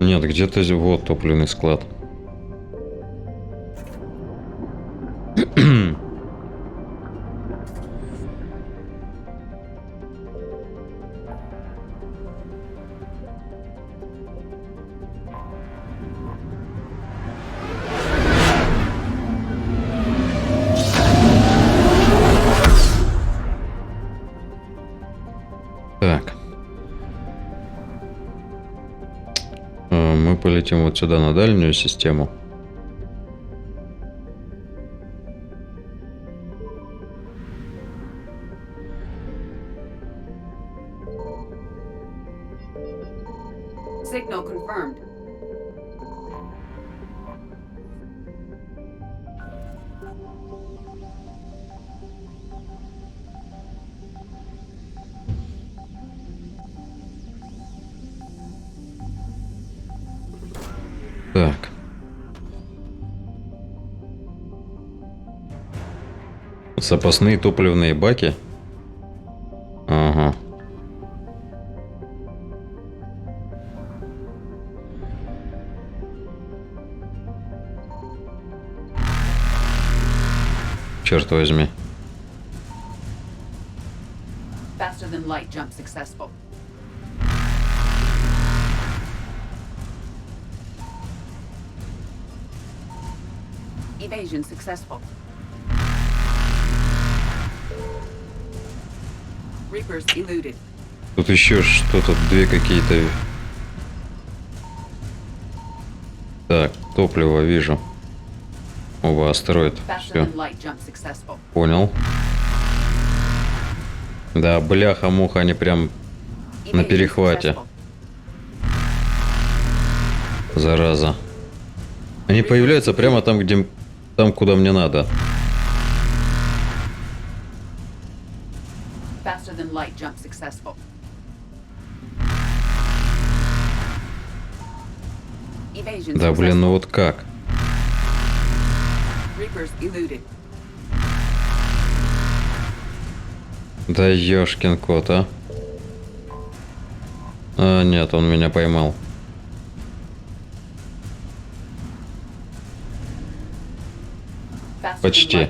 Нет, где-то вот топливный склад. Так. Мы полетим вот сюда, на дальнюю систему. Signal confirmed. Так. Запасные топливные баки. Ага. Черт возьми. Faster than light jump successful. Evasion successful. Reapers eluded. Тут еще что-то, две какие-то. Так, топливо вижу. Оба, астероид. Все. Понял. Да, бляха-муха, они прям на перехвате. Зараза. Они появляются прямо там, где... Там, куда мне надо. Faster than light jump successful. Evasion Да, блин, ну вот как? Reapers eluded. Да ёшкин кот, а? А, нет, он меня поймал. Почти.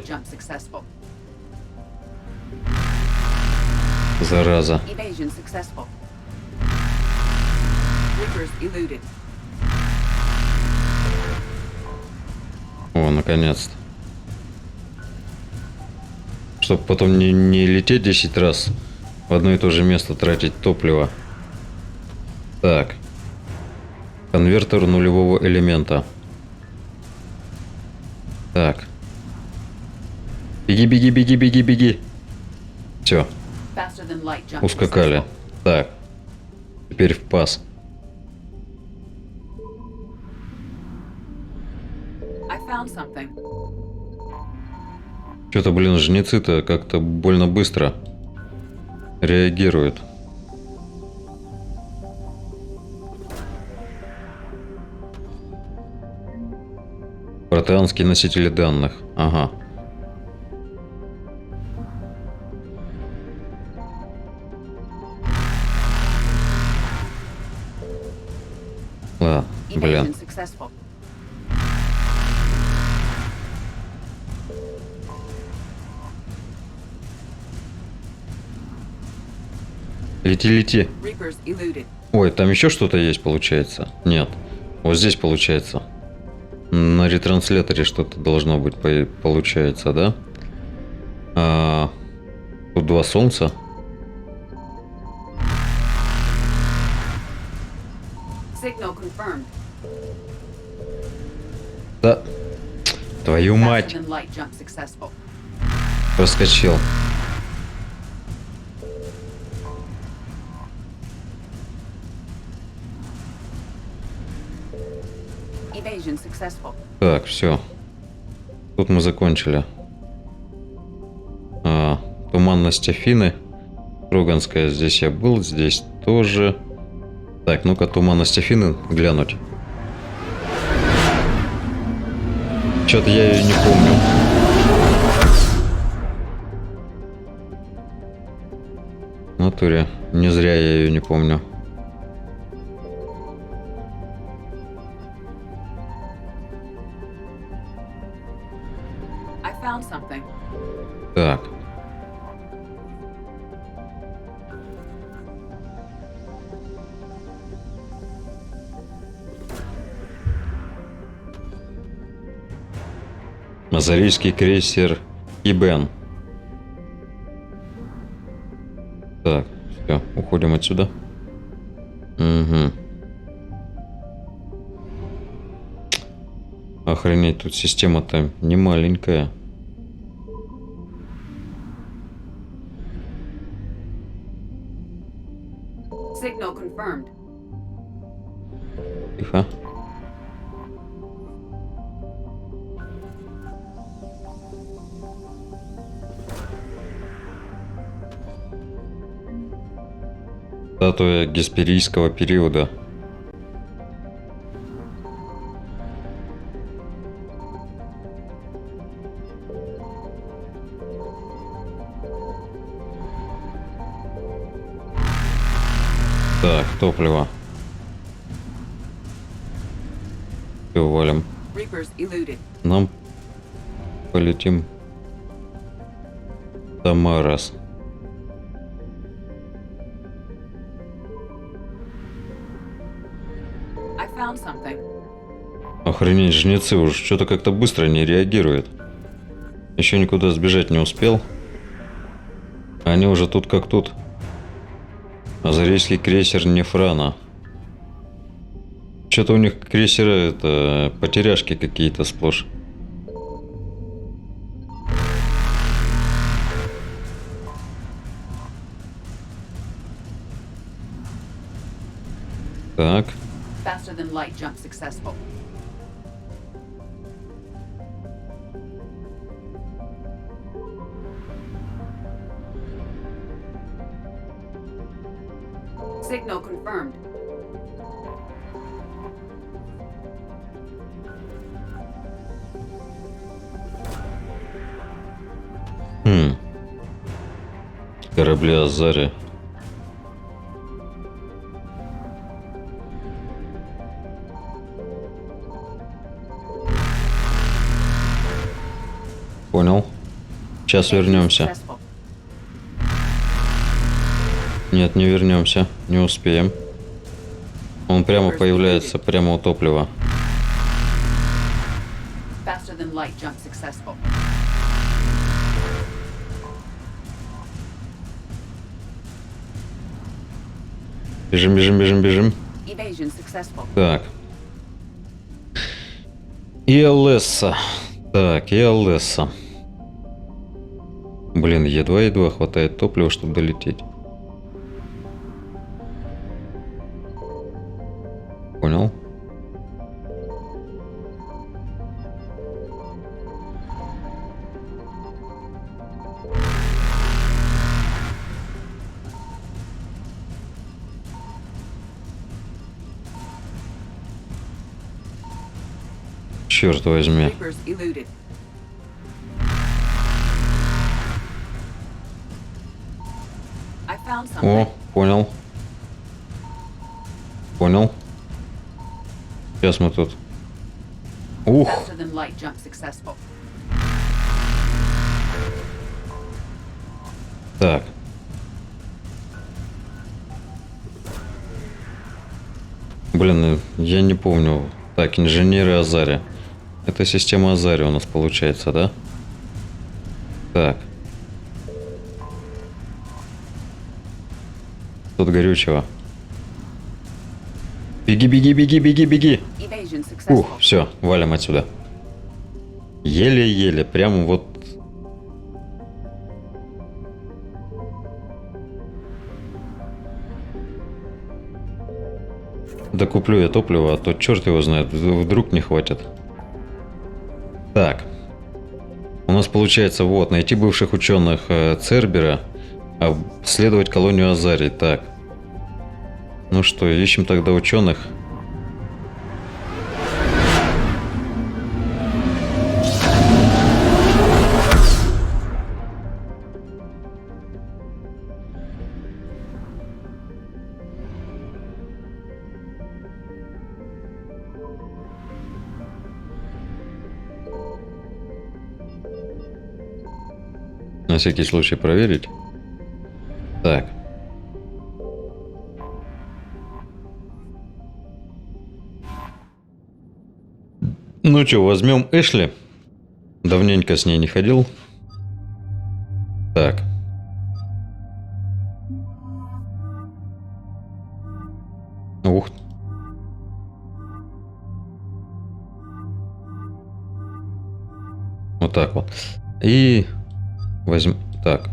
Зараза. О, наконец-то. Чтобы потом не лететь 10 раз в одно и то же место, тратить топливо. Так. Конвертер нулевого элемента. Так. Беги, беги, беги, беги, беги. Все. Ускакали. Так. Теперь в пас. Что-то, блин, жнецы-то как-то больно быстро реагируют. Протеанские носители данных. Ага. А, блин. Лети, лети. Ой, там еще что-то есть, получается? Нет. Вот здесь получается. На ретрансляторе что-то должно быть, получается, да? Тут два солнца. Да. Твою мать. Проскочил. Так, все. Тут мы закончили. Туманность Афины. Роганская. Здесь я был, здесь тоже. Так, ну-ка, туманность Афины глянуть. Что-то я ее не помню. В натуре. Не зря я ее не помню. Так. Мазарийский крейсер Ибен. Так, все, уходим отсюда. Угу. Охренеть, тут система-то не маленькая. Signal confirmed. Тихо. Статуя гесперийского периода. Так, топливо. Все, валим. Нам полетим. Тамарас. Охренеть, жнецы уж что-то как-то быстро не реагируют. Еще никуда сбежать не успел. Они уже тут как тут. Азарийский крейсер Нефрана. Что-то у них крейсеры это потеряшки какие-то сплошь. Так. Faster than light jump successful. Signal confirmed. Корабли Азари. Понял. Сейчас вернемся. Нет, не вернемся. Не успеем. Он прямо появляется прямо у топлива. Faster than light jump successful. Бежим, бежим, бежим, бежим. Evasion successful. Так. ИЛСа. Так, ИЛСа. Блин, едва-едва хватает топлива, чтобы долететь. Понял. Черт возьми. О, понял. Понял. Сейчас мы тут. Ух. Так. Блин, я не помню. Так, инженеры Азари. Это система Азари у нас получается, да? Так. Тут горючего. Беги, беги, беги, беги, беги. Ух, все, валим отсюда. Еле-еле, прям вот. Докуплю я топливо, а то черт его знает, вдруг не хватит. Так. У нас получается вот, найти бывших ученых Цербера, обследовать колонию Азари. Так. Ну что, ищем тогда ученых. На всякий случай проверить. Так. Ну что, возьмем Эшли. Давненько с ней не ходил. Так. Ух. Вот так вот. И возьму... Так.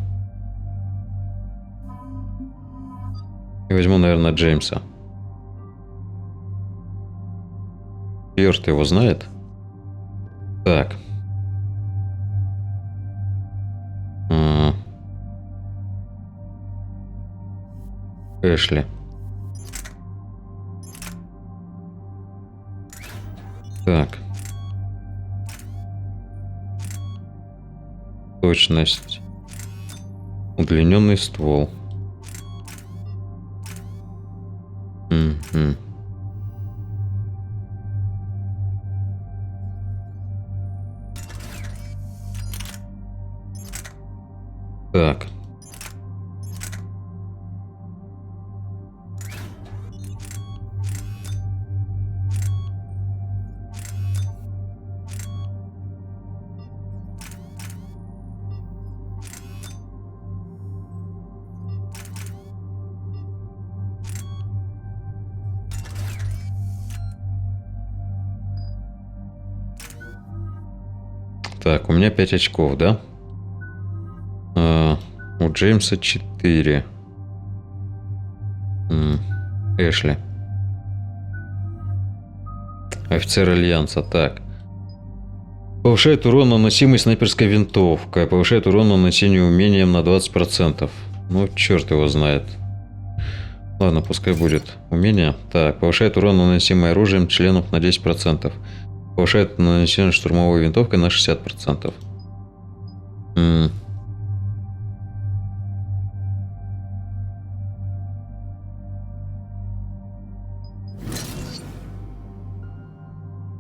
И возьму, наверное, Джеймса. Черт его знает. Так. Эшли. Так. Точность. Удлиненный ствол. Угу. Так. Так, у меня 5 очков, да? У Джеймса 4. Эшли. Офицер Альянса. Так. Повышает урон, наносимый снайперской винтовкой. Повышает урон, наносимый умением на 20%. Ну, черт его знает. Ладно, пускай будет умение. Так, повышает урон, наносимый оружием членов на 10%. Повышает нанесение штурмовой винтовкой на 60%.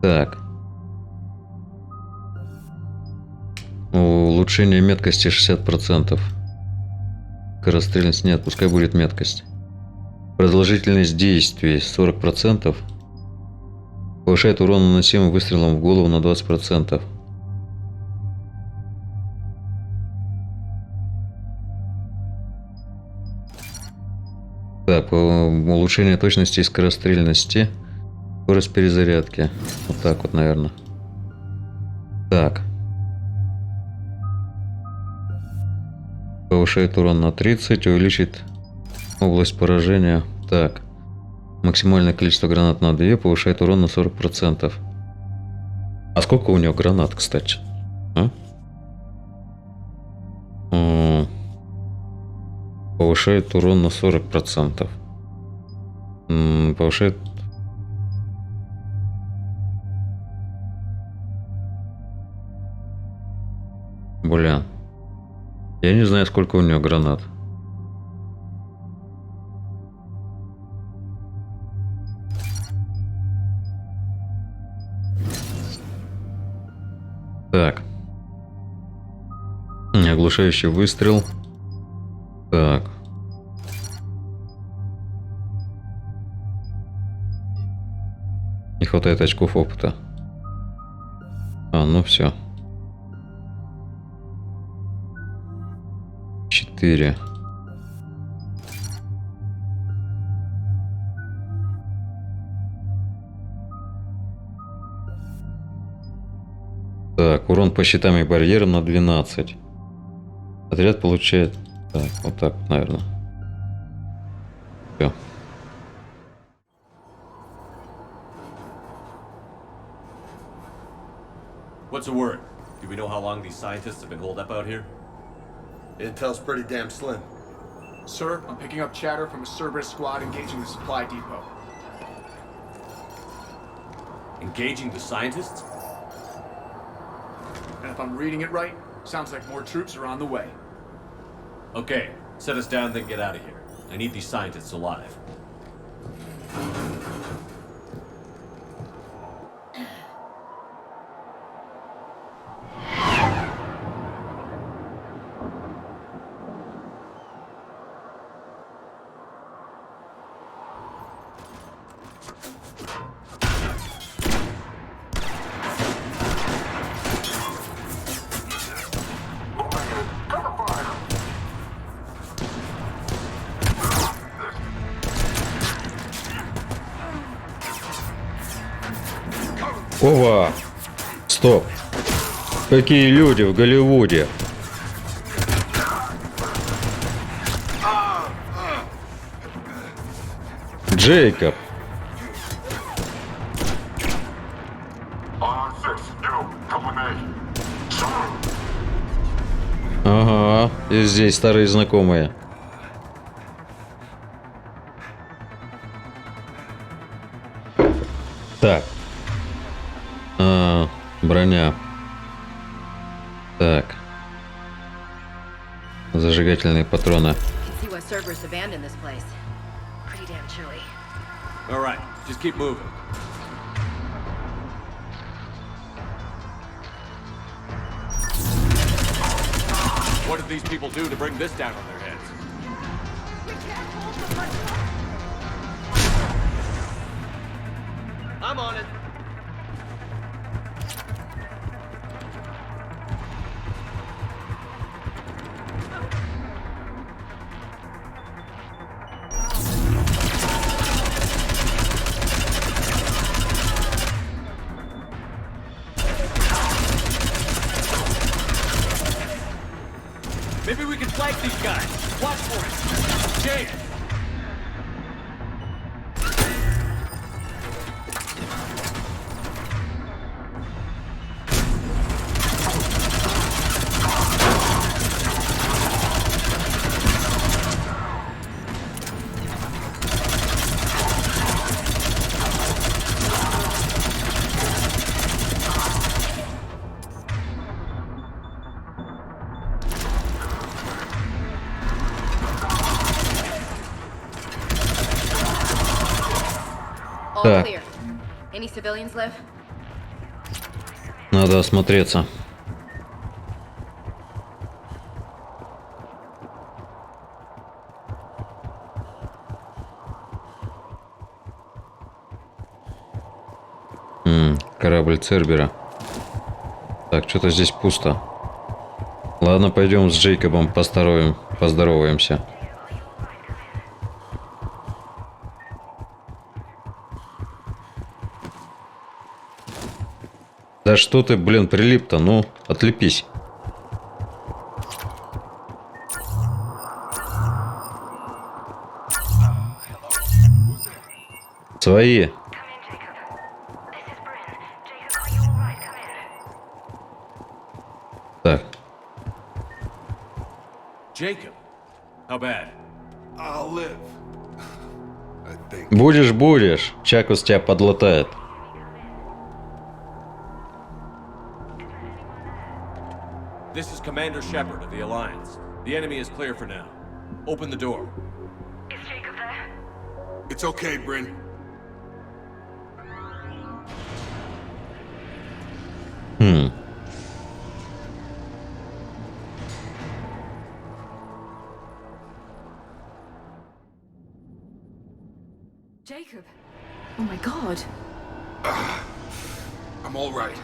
Так. Улучшение меткости 60%. Скорострельность нет, пускай будет меткость. Продолжительность действий 40%. Повышает урон, наносимый выстрелом в голову на 20%. Так, улучшение точности и скорострельности. Скорость перезарядки. Вот так вот, наверное. Так. Повышает урон на 30, увеличит область поражения. Так. Максимальное количество гранат на 2, повышает урон на 40%. А сколько у него гранат, кстати? Повышает урон на 40%. Повышает... Бля. Я не знаю, сколько у него гранат. Так. Оглушающий выстрел. Так. Не хватает очков опыта. Ну все. 4. Так, урон по щитам и барьерам на 12. Отряд получает... Так, вот так, наверное. Все. What's the word? Do we know how long these scientists have been holed up out here? Intel's pretty damn slim. Sir, I'm picking up chatter from a Cerberus squad engaging the supply depot. Engaging the scientists? And if I'm reading it right, sounds like more troops are on the way. Okay, set us down, then get out of here. I need these scientists alive. Ова! Стоп! Какие люди в Голливуде! Джейкоб! И здесь старые знакомые. Так. Броня. Так. Зажигательные патроны. All right, just keep moving. What did these people do to bring this down on their heads? I'm on it. Maybe we can flank these guys. Watch for it. Jade! Так. Any civilians live? Надо осмотреться. Корабль Цербера. Так, что-то здесь пусто. Ладно, пойдем с Джейкобом поздороваемся. Да что ты, блин, прилип-то? Ну, отлепись. Свои. Так. Jacob, how bad? I'll live. I think. Будешь. Чакус тебя подлатает. This is Commander Shepard of the Alliance. The enemy is clear for now. Open the door. Is Jacob there? It's okay, Bryn. Jacob. Oh my god. I'm all right.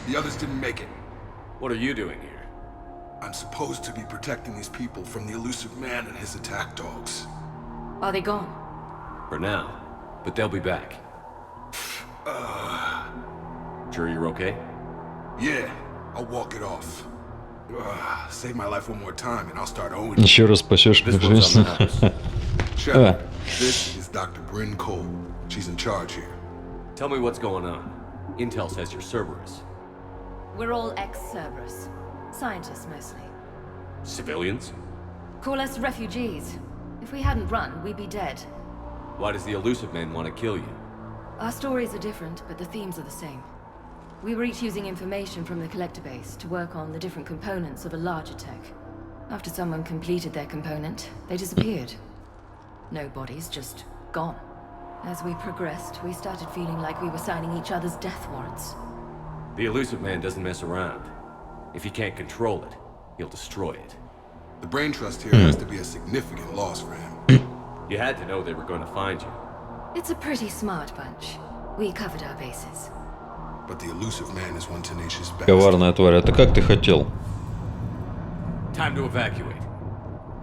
The others didn't make it. What are you doing here? I'm supposed to be protecting these people from the elusive man and his attack dogs. Are they gone? For now. But they'll be back. Sure you're okay? Yeah, I'll walk it off. Save my life one more time and I'll start owing. Еще раз спасешь мне жизнь. Shepard, this is Dr. Bryn Cole. She's in charge here. Tell me what's going on. Intel says you're Cerberus. We're all ex-Cerberus. Scientists, mostly. Civilians? Call us refugees. If we hadn't run, we'd be dead. Why does the elusive man want to kill you? Our stories are different, but the themes are the same. We were each using information from the collector base to work on the different components of a larger tech. After someone completed their component, they disappeared. No bodies, just gone. As we progressed, we started feeling like we were signing each other's death warrants. The elusive man doesn't mess around. If he can't control it, he'll destroy it. The brain trust here has to be a significant loss for him. You had to know they were going to find you. It's a pretty smart bunch. We covered our bases. But the elusive man is one tenacious bastard. Коварная тварь, это как ты хотел? Time to evacuate.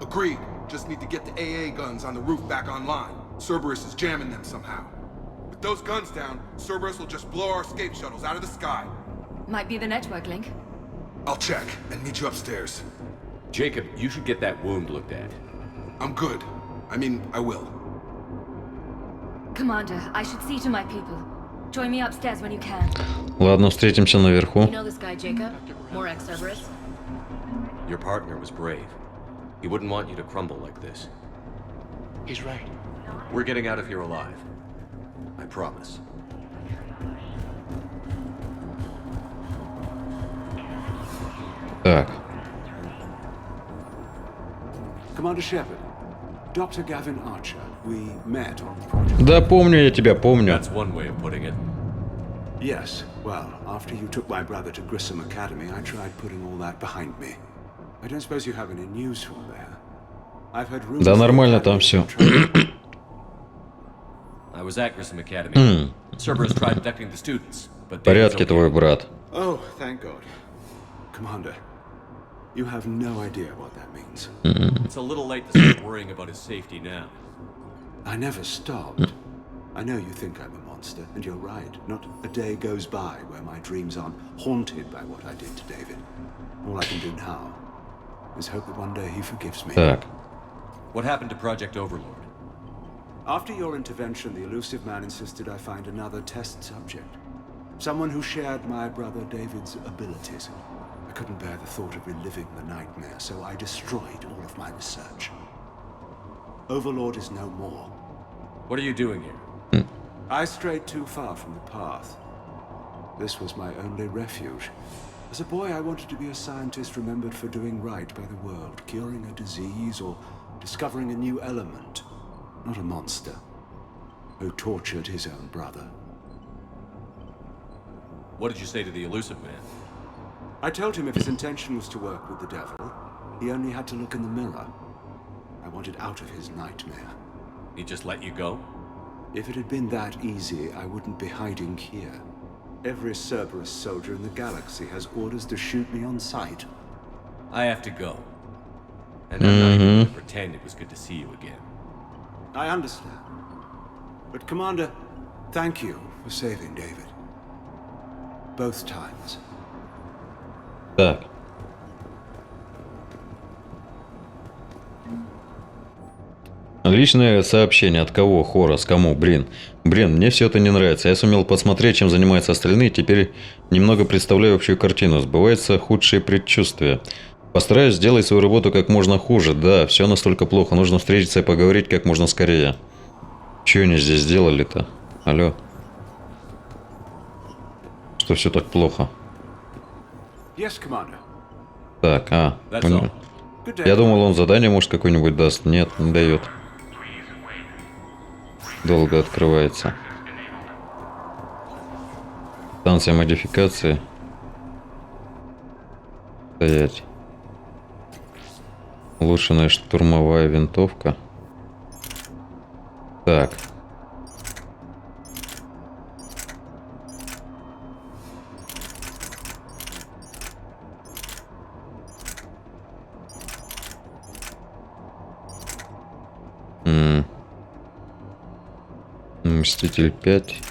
Agreed. Just need to get the AA guns on the roof back online. Cerberus is jamming them somehow. With those guns down, Cerberus will just blow our escape shuttles out of the sky. Might be the network link. I'll check and meet you upstairs. Jacob, you should get that wound looked at. I'm good. I mean, I will. Commander, I should see to my people. Join me upstairs when you can. Ладно, встретимся наверху. You know this guy, Jacob? More ex-Cerberus? Your partner was brave. He wouldn't want you to crumble like this. He's right. We're getting out of here alive. I promise. Так. Commander Shepard, Dr. Gavin Archer, we met on the project. Да помню я тебя, помню. That's one way of putting it. Yes, well, after you took my brother to Grissom Academy, I tried putting all that behind me. I don't suppose you have any news from there. I've heard rumors. Да нормально там все. I was at Grissom Academy. Cerberus tried abducting the students, but В порядке твой брат. Oh, thank God. Commander, you have no idea what that means. It's a little late to start worrying about his safety now. I never stopped. I know you think I'm a monster, and you're right. Not a day goes by where my dreams aren't haunted by what I did to David. All I can do now is hope that one day he forgives me. Так. What happened to Project Overlord? After your intervention, the elusive man insisted I find another test subject. Someone who shared my brother David's abilities. I couldn't bear the thought of reliving the nightmare, so I destroyed all of my research. Overlord is no more. What are you doing here? I strayed too far from the path. This was my only refuge. As a boy, I wanted to be a scientist remembered for doing right by the world, curing a disease or discovering a new element. Not a monster who tortured his own brother. What did you say to the elusive man? I told him if his intention was to work with the devil, he only had to look in the mirror. I wanted out of his nightmare. He just let you go? If it had been that easy, I wouldn't be hiding here. Every Cerberus soldier in the galaxy has orders to shoot me on sight. I have to go. And I'm not even going to pretend it was good to see you again. I understand. But Commander, thank you for saving David. Both times. Так. Личное сообщение от кого? Хорос, кому? Блин, мне все это не нравится. Я сумел посмотреть, чем занимаются остальные, теперь немного представляю общую картину. Сбываются худшие предчувствия. Постараюсь сделать свою работу как можно хуже. Да, все настолько плохо. Нужно встретиться и поговорить как можно скорее. Че они здесь сделали-то? Алло. Что все так плохо? Yes, Commander. Так, я думал, он задание, может, какое-нибудь даст. Нет, не дает. Долго открывается. Станция модификации. Стоять. Улучшенная штурмовая винтовка. Так. Мститель 5.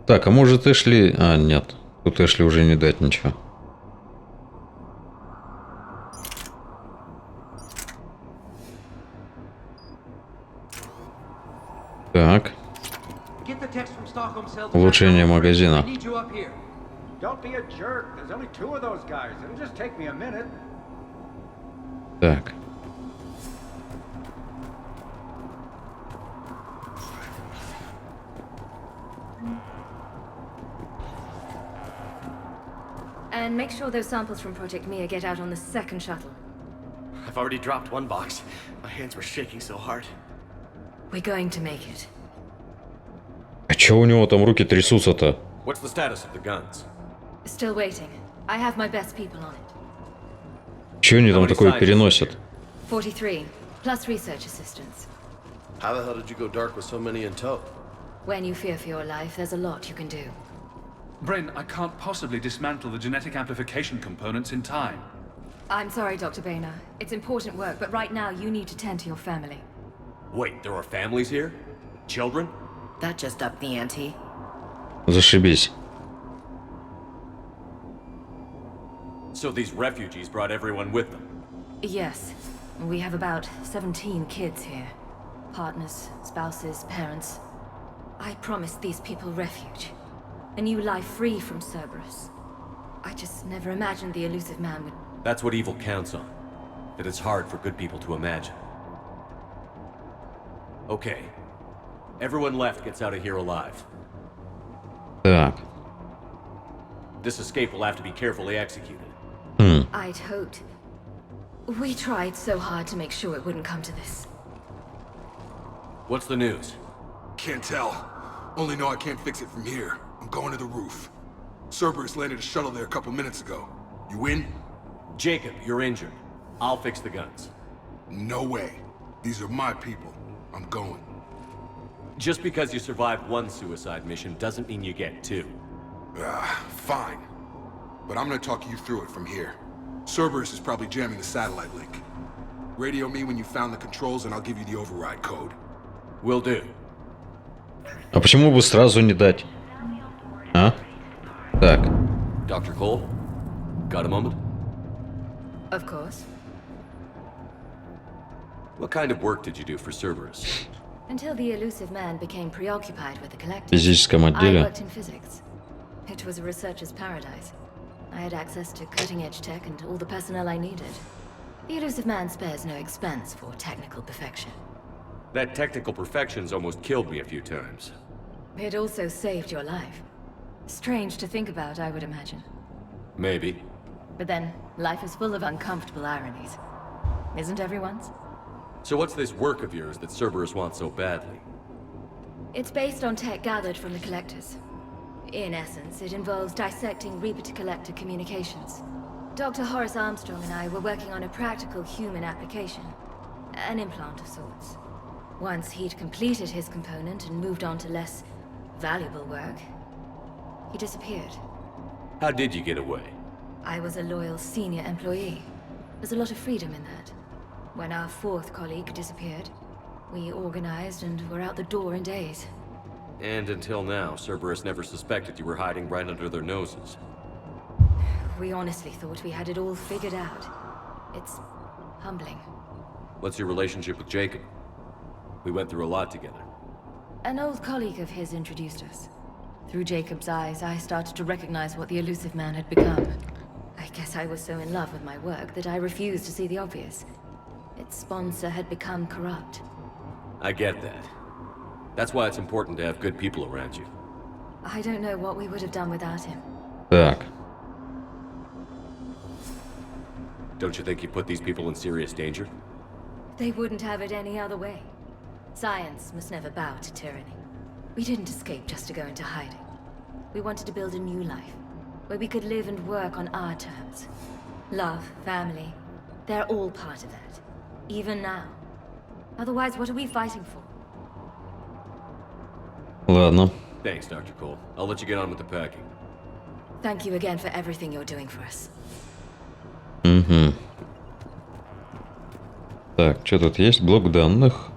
Так, а может Эшли... А, нет. Тут Эшли уже не дать ничего. Так. Улучшение магазина. Так. And make sure those samples from Project Mia get out on the second shuttle. I've already dropped one box. My hands were shaking so hard. We're going to make it. А чё у него там руки трясутся-то? What's the status of the guns? Still waiting. I have my best people on it. Чё они там такое переносят? 43, plus research assistants. How the hell did you go dark with so many in tow? When you fear for your life, there's a lot you can do. Bryn, I can't possibly dismantle the genetic amplification components in time. I'm sorry, Dr. Boehner. It's important work, but right now you need to tend to your family. Wait, there are families here? Children? That just upped the ante. Зашибись. So these refugees brought everyone with them? Yes. We have about 17 kids here. Partners, spouses, parents. I promised these people refuge. A new life free from Cerberus. I just never imagined the elusive man would... That's what evil counts on. That it's hard for good people to imagine. Okay. Everyone left gets out of here alive. Так. This escape will have to be carefully executed. I'd hoped. We tried so hard to make sure it wouldn't come to this. What's the news? Can't tell. Only know I can't fix it from here. I'm going to the roof. Cerberus landed a shuttle there a couple minutes ago. You in? Jacob, you're injured. I'll fix the guns. No way. These are my people. I'm going. Just because you survived one suicide mission doesn't mean you get two. Fine. But I'm gonna talk you through it from here. Cerberus is probably jamming the satellite link. Radio me when you found the controls and I'll give you the override code. Will do. А почему бы сразу не дать? А? Так. Dr. Cole? Got a moment? Of course. What kind of work did you do for Cerberus? Until the elusive man became preoccupied with the collective. В физическом I отделе. worked in physics. It was a researcher's paradise. I had access to cutting-edge tech and all the personnel I needed. The elusive man spares no expense for technical perfection. That technical perfection's almost killed me a few times. It also saved your life. Strange to think about, I would imagine. Maybe. But then, life is full of uncomfortable ironies. Isn't everyone's? So what's this work of yours that Cerberus wants so badly? It's based on tech gathered from the Collectors. In essence, it involves dissecting Reaper-to-Collector communications. Dr. Horace Armstrong and I were working on a practical human application. An implant of sorts. Once he'd completed his component and moved on to less valuable work, he disappeared. How did you get away? I was a loyal senior employee. There's a lot of freedom in that. When our fourth colleague disappeared, we organized and were out the door in days. And until now, Cerberus never suspected you were hiding right under their noses. We honestly thought we had it all figured out. It's humbling. What's your relationship with Jacob? We went through a lot together. An old colleague of his introduced us. Through Jacob's eyes, I started to recognize what the elusive man had become. I guess I was so in love with my work that I refused to see the obvious. Its sponsor had become corrupt. I get that. That's why it's important to have good people around you. I don't know what we would have done without him. Так. Don't you think you put these people in serious danger? They wouldn't have it any other way. Science must never bow to tyranny. We didn't escape just to go into hiding. We wanted to build a new life, where we could live and work on our terms. Love, family, they're all part of that. Even now. Otherwise, what are we fighting for? Ладно. Thanks, Dr. Cole. I'll let you get on with the packing. Thank you again for everything you're doing for us. Угу. Так, что тут есть? Блок данных.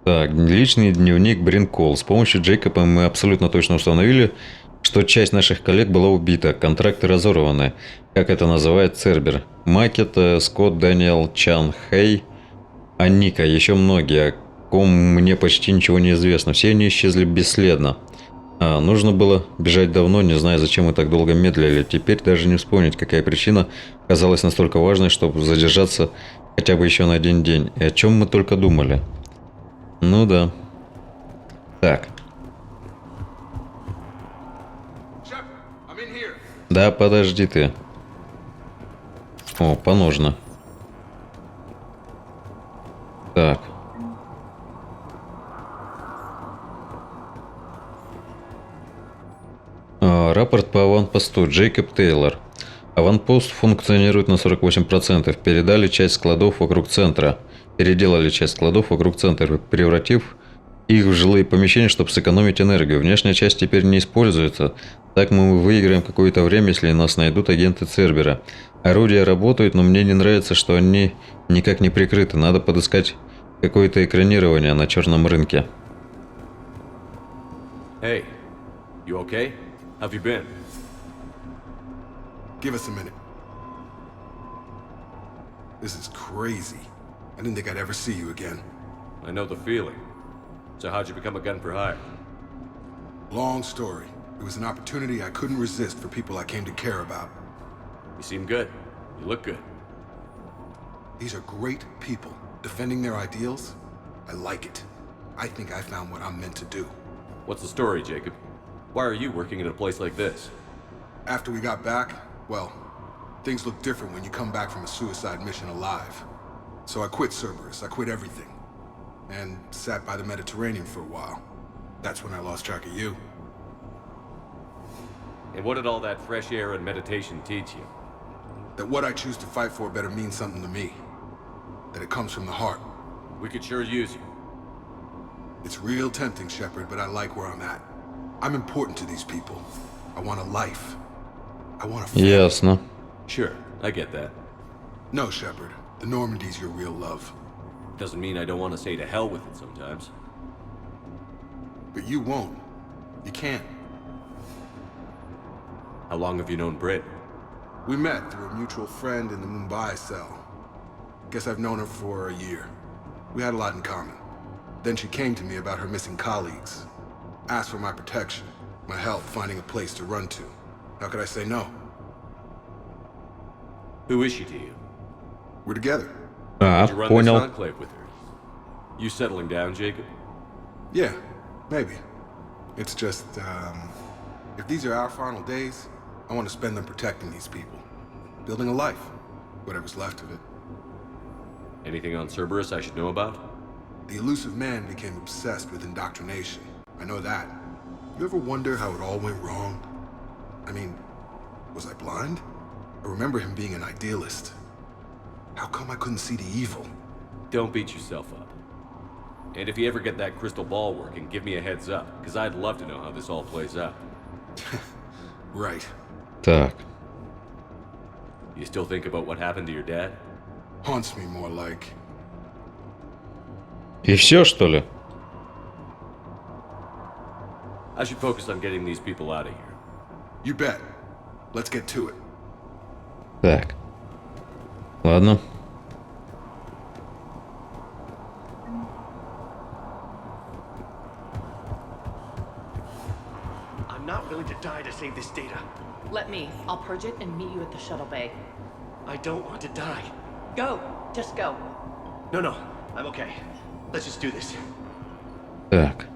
Так, личный дневник Бринкол. С помощью Джейкоба мы абсолютно точно установили, что часть наших коллег была убита, контракты разорваны, как это называет Цербер. Макет, Скотт, Дэниел, Чан, Хэй, Аника, еще многие, о ком мне почти ничего не известно. Все они исчезли бесследно. Нужно было бежать давно, не зная, зачем мы так долго медлили. Теперь даже не вспомнить, какая причина казалась настолько важной, чтобы задержаться хотя бы еще на один день. И о чем мы только думали. Ну да. Так. Да, подожди ты. О, поножно. Так. Рапорт по аванпосту. Джейкоб Тейлор. Аванпост функционирует на 48%. Передали часть складов вокруг центра. Переделали часть складов вокруг центра, превратив их в жилые помещения, чтобы сэкономить энергию. Внешняя часть теперь не используется. Так мы выиграем какое-то время, если нас найдут агенты Цербера. Орудия работают, но мне не нравится, что они никак не прикрыты. Надо подыскать какое-то экранирование на черном рынке. Hey, you okay? How have you been? Give us a minute. This is crazy. I didn't think I'd ever see you again. I know the feeling. So how'd you become a gun for hire? Long story. It was an opportunity I couldn't resist for people I came to care about. You seem good. You look good. These are great people, defending their ideals. I like it. I think I found what I'm meant to do. What's the story, Jacob? Why are you working in a place like this? After we got back, well, things look different when you come back from a suicide mission alive. So I quit Cerberus, I quit everything. And sat by the Mediterranean for a while. That's when I lost track of you. And what did all that fresh air and meditation teach you? That what I choose to fight for better mean something to me. That it comes from the heart. We could sure use you. It's real tempting, Shepard, but I like where I'm at. I'm important to these people. I want a life. I want a family. Ясно. Sure, I get that. No, Shepard. The Normandy's your real love. Doesn't mean I don't want to say to hell with it sometimes. But you won't. You can't. How long have you known Britt? We met through a mutual friend in the Mumbai cell. Guess I've known her for a year. We had a lot in common. Then she came to me about her missing colleagues. Asked for my protection, my help finding a place to run to. How could I say no? Who is she to you? We're together. Did you run this Понял. enclave with her? You settling down, Jacob? Yeah, maybe. It's just, if these are our final days, I want to spend them protecting these people. Building a life. Whatever's left of it. Anything on Cerberus I should know about? The elusive man became obsessed with indoctrination. I know that. You ever wonder how it all went wrong? I mean, was I blind? I remember him being an idealist. How come I couldn't see the evil? Don't beat yourself up. And if you ever get that crystal ball working, give me a heads up, because I'd love to know how this all plays out. Right. Так. You still think about what happened to your dad? Haunts me more like... И все, что ли? I should focus on getting these people out of here. You bet. Let's get to it. Так. Ладно. I'm not willing to die to save this data. Let me. I'll purge it and meet you at the shuttle bay. I don't want to die. Go. Just go. No, I'm okay. Let's just do this. Так.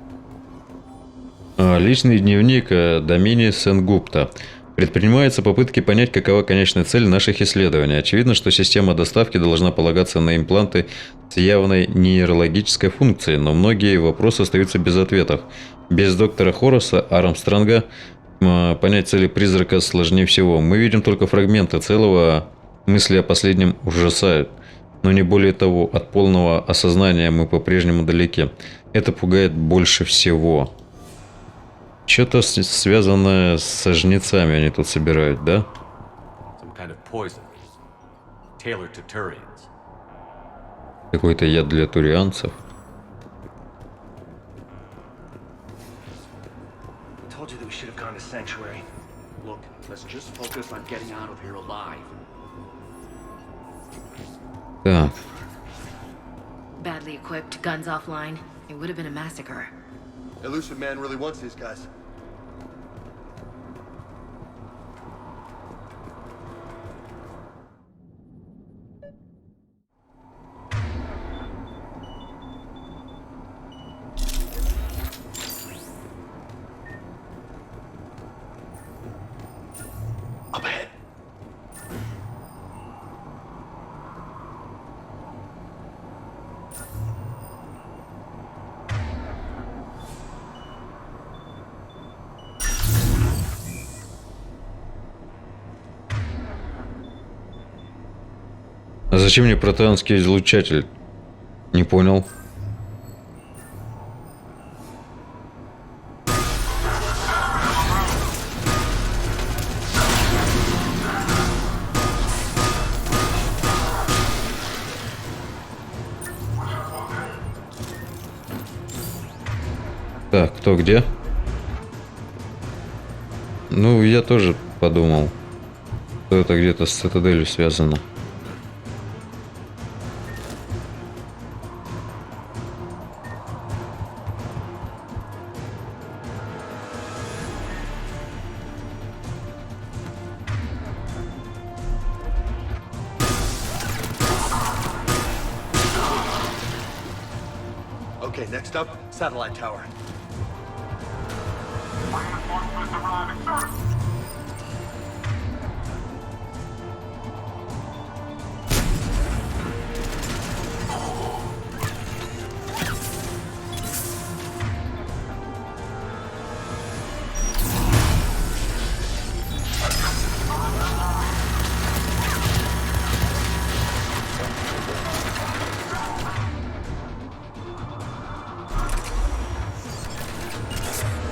Личный дневник Дамини Сенгупта. Предпринимаются попытки понять, какова конечная цель наших исследований. Очевидно, что система доставки должна полагаться на импланты с явной нейрологической функцией, но многие вопросы остаются без ответов. Без доктора Хораса Армстронга понять цели призрака сложнее всего. Мы видим только фрагменты целого, мысли о последнем ужасают. Но не более того, от полного осознания мы по-прежнему далеки. Это пугает больше всего. Что-то связанное со жнецами они тут собирают, да? Some kind of poison. Tailored to Turians. Какой-то яд для турианцев. Told you that we should have gone to Sanctuary. Look, let's just focus on getting out of here alive. Так. Badly equipped, guns offline. It would have been a massacre. Elusive man really wants these guys. Up ahead. А зачем мне протеанский излучатель? Не понял. Так, кто где? Ну, я тоже подумал, что это где-то с цитаделью связано. Okay, next up, satellite tower.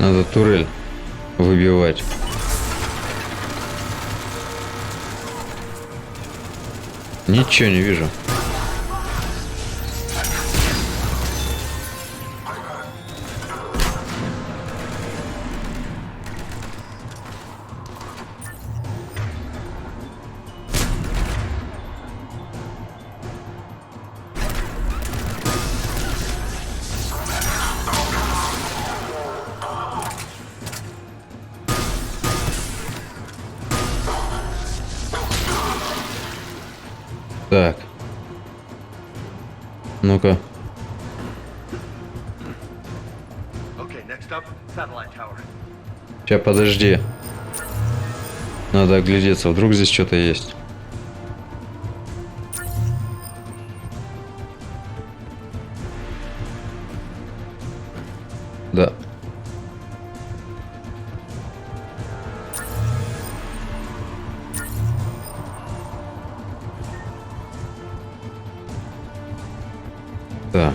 Надо турель выбивать. Ничего не вижу. Так. Ну-ка. Сейчас, подожди. Надо оглядеться, вдруг здесь что-то есть. Да. Так.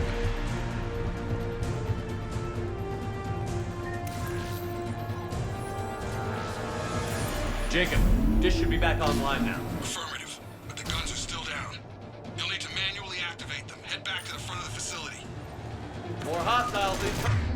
Jacob, dish should be back online now. Affirmative, but the guns are still down. You'll need to manually activate them. Head back to the front of the facility. More hostiles incoming.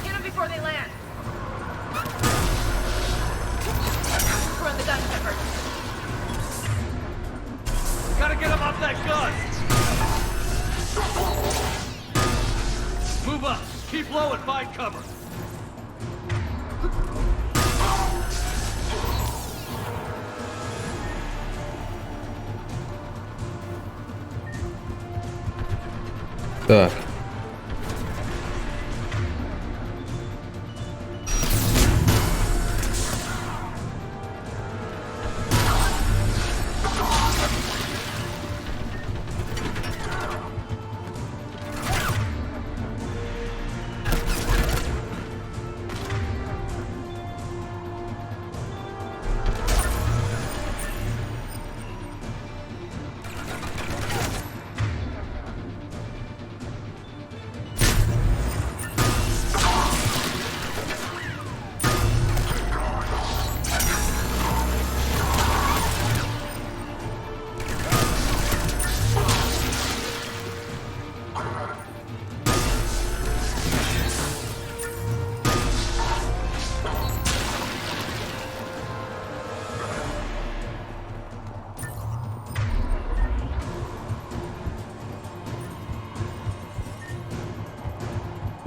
Get them before they land. Run the gun, Pepper. Gotta get him off that gun! Move up! Keep low and find cover! Так.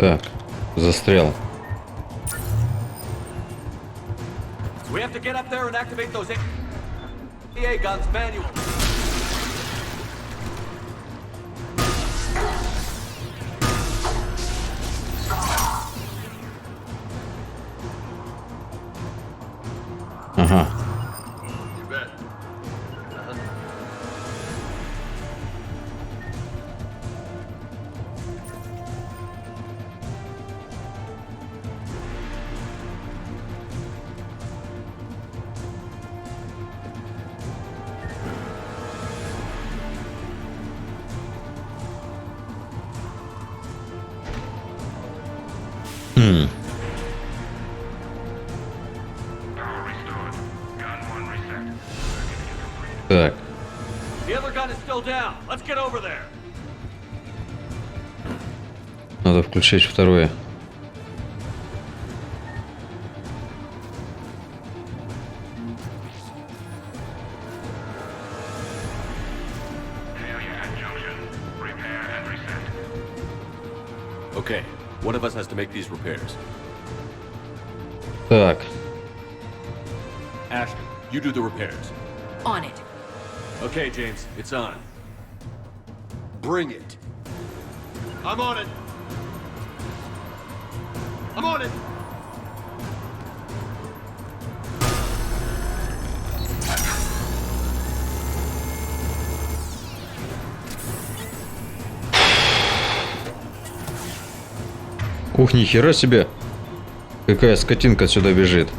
Так, застрял. We have to get up there and activate those AA guns manually. Ага. You bet. Так. The other gun is still down. Let's get over there. Надо включить второе. Okay, one of us has to make these repairs. Так. Ashton, you do the repairs. On it. Okay, James, it's on. Bring it. I'm on it. I'm on it. Ух, нихера себе. Какая скотинка сюда бежит.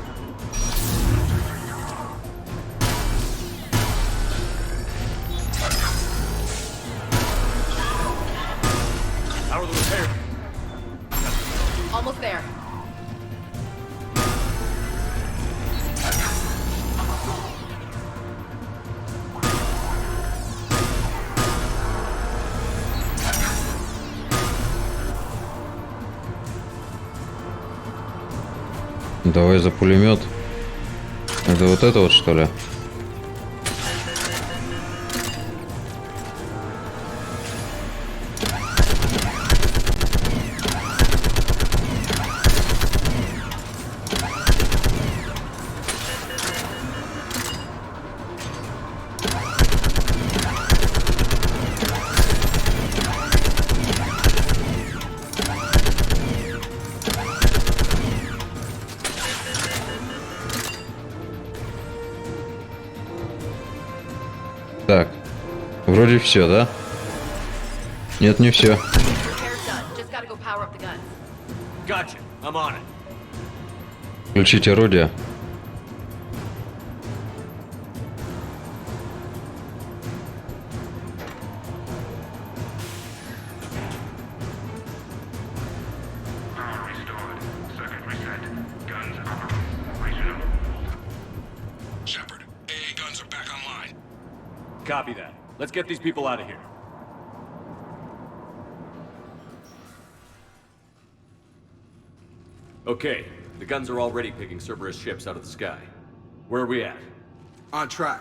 Almost there. Давай за пулемет. Это вот это вот, что ли? Так, вроде все, да? Нет, не все. Gotcha. I'm on it. Включить орудие. Shepard, AA guns are back online. Copy that. Let's get these people out of here. Okay, the guns are already picking Cerberus ships out of the sky. Where are we at? On track.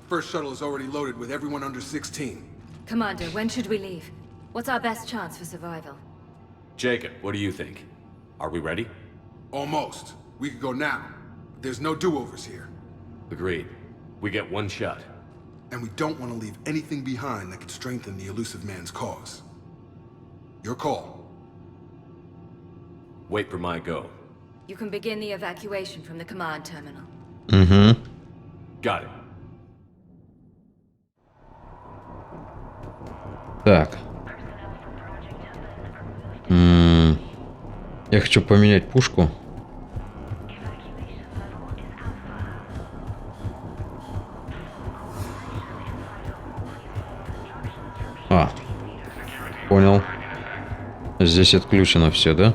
First shuttle is already loaded with everyone under 16. Commander, when should we leave? What's our best chance for survival? Jacob, what do you think? Are we ready? Almost. We could go now. There's no do-overs here. Agreed. We get one shot. And we don't want to leave anything behind that could strengthen the elusive man's cause. Your call. Wait for my go. You can begin the evacuation from the command terminal. Угу. Got it. Так. Я хочу поменять пушку. Понял. Здесь отключено все, да?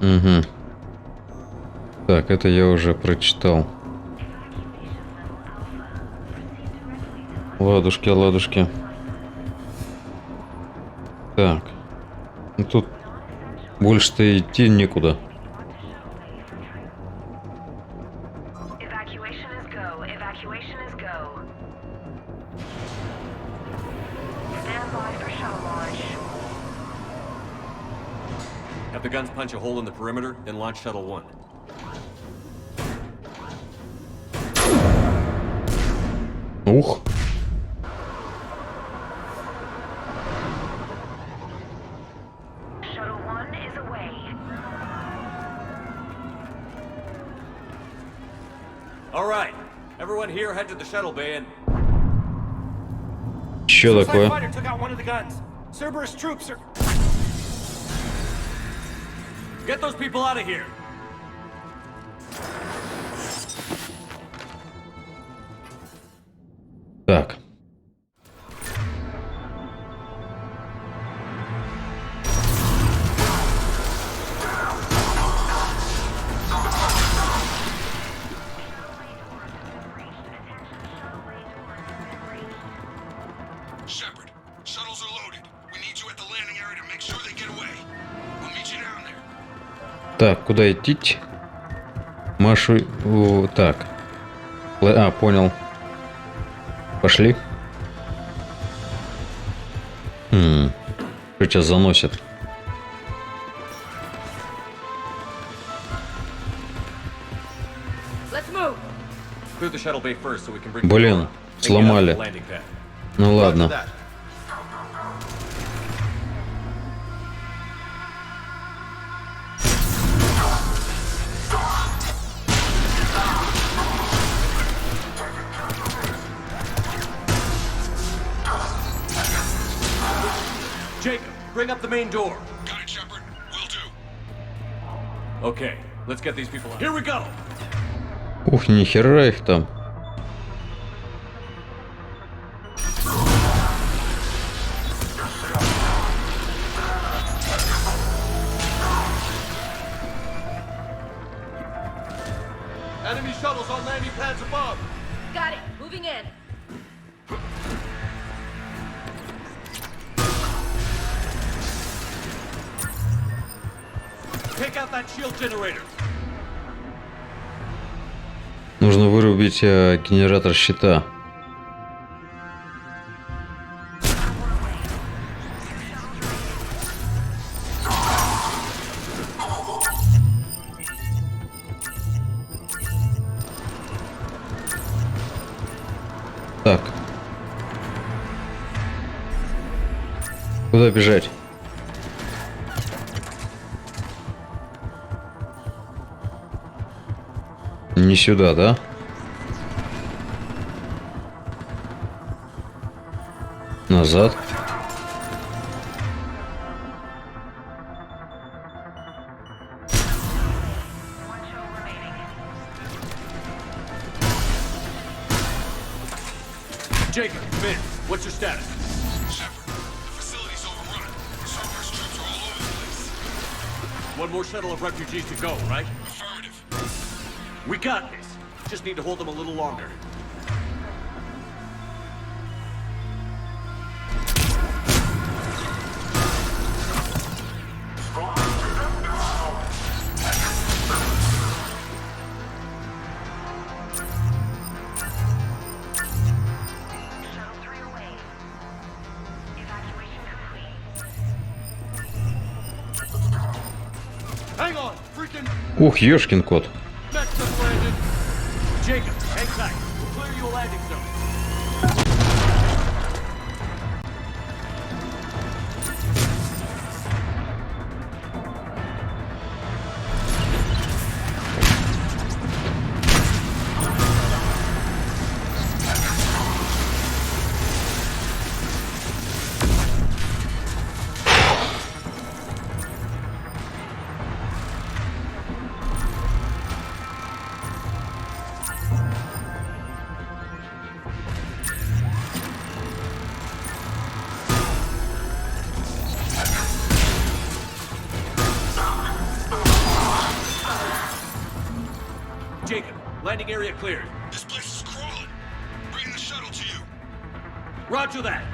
Угу. Так, это я уже прочитал. Ладушки, ладушки. Так. Ну тут больше-то идти некуда. Have the guns punch a hole in the perimeter, then launch Shuttle 1. Ух. Shuttle 1 is away. All right, everyone here head to the shuttle bay and... Что такое? Fighter took out one of the guns. Cerberus troops are... Get those people out of here! Так. Так, куда идти? Машу... так. А, понял. Пошли. Что сейчас заносит? Блин, сломали. Ну ладно. Jacob, bring up the main door. Got it, Shepard. Will do. Okay, let's get these people out. Here we go. Ух, нихера их там. Enemy shuttles on landing pads above. Got it. Moving in. Take out that shield generator. Нужно вырубить генератор щита. Так. Куда бежать? Не сюда, да? Назад. Jacob, come in. What's your status? Shepard, the facility's overrun. Cerberus troops are all over the place. One more shuttle of refugees to go, right? Affirmative. We got this. Just need to hold them a little longer. Hang on, freaking. Ух, ёшкин кот. Jacob, hang tight. We'll clear you a landing zone. Jacob, landing area cleared. This place is crawling. Bring the shuttle to you. Roger that.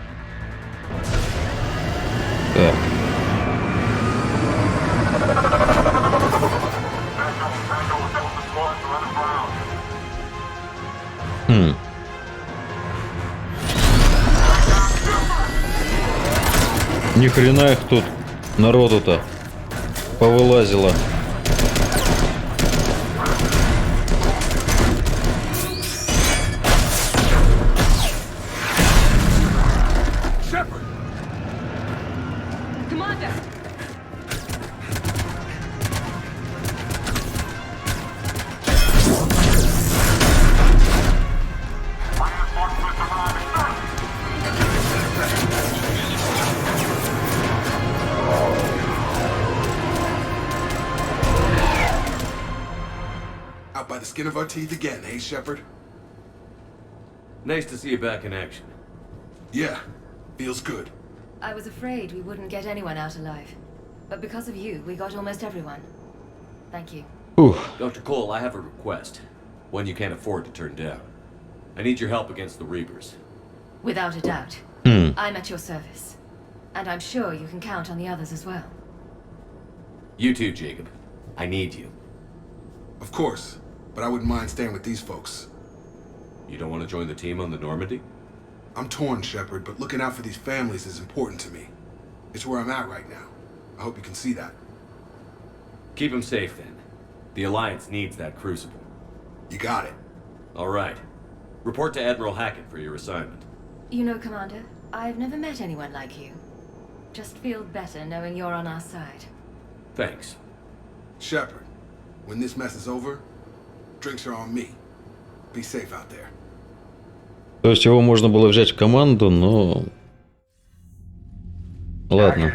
Ни хрена их тут народу-то повылазило. Out by the skin of our teeth again, hey, Shepard? Nice to see you back in action. Yeah, feels good. I was afraid we wouldn't get anyone out alive. But because of you, we got almost everyone. Thank you. Dr. Cole, I have a request. One you can't afford to turn down. I need your help against the Reapers. Without a doubt. I'm at your service. And I'm sure you can count on the others as well. You too, Jacob. I need you. Of course, but I wouldn't mind staying with these folks. You don't want to join the team on the Normandy? I'm torn, Shepard, but looking out for these families is important to me. It's where I'm at right now. I hope you can see that. Keep them safe, then. The Alliance needs that crucible. You got it. All right. Report to Admiral Hackett for your assignment. You know, Commander, I've never met anyone like you. Just feel better knowing you're on our side. Thanks. Shepard, when this mess is over, drinks are on me. Be safe out there. То есть его можно было взять в команду, но... Ладно.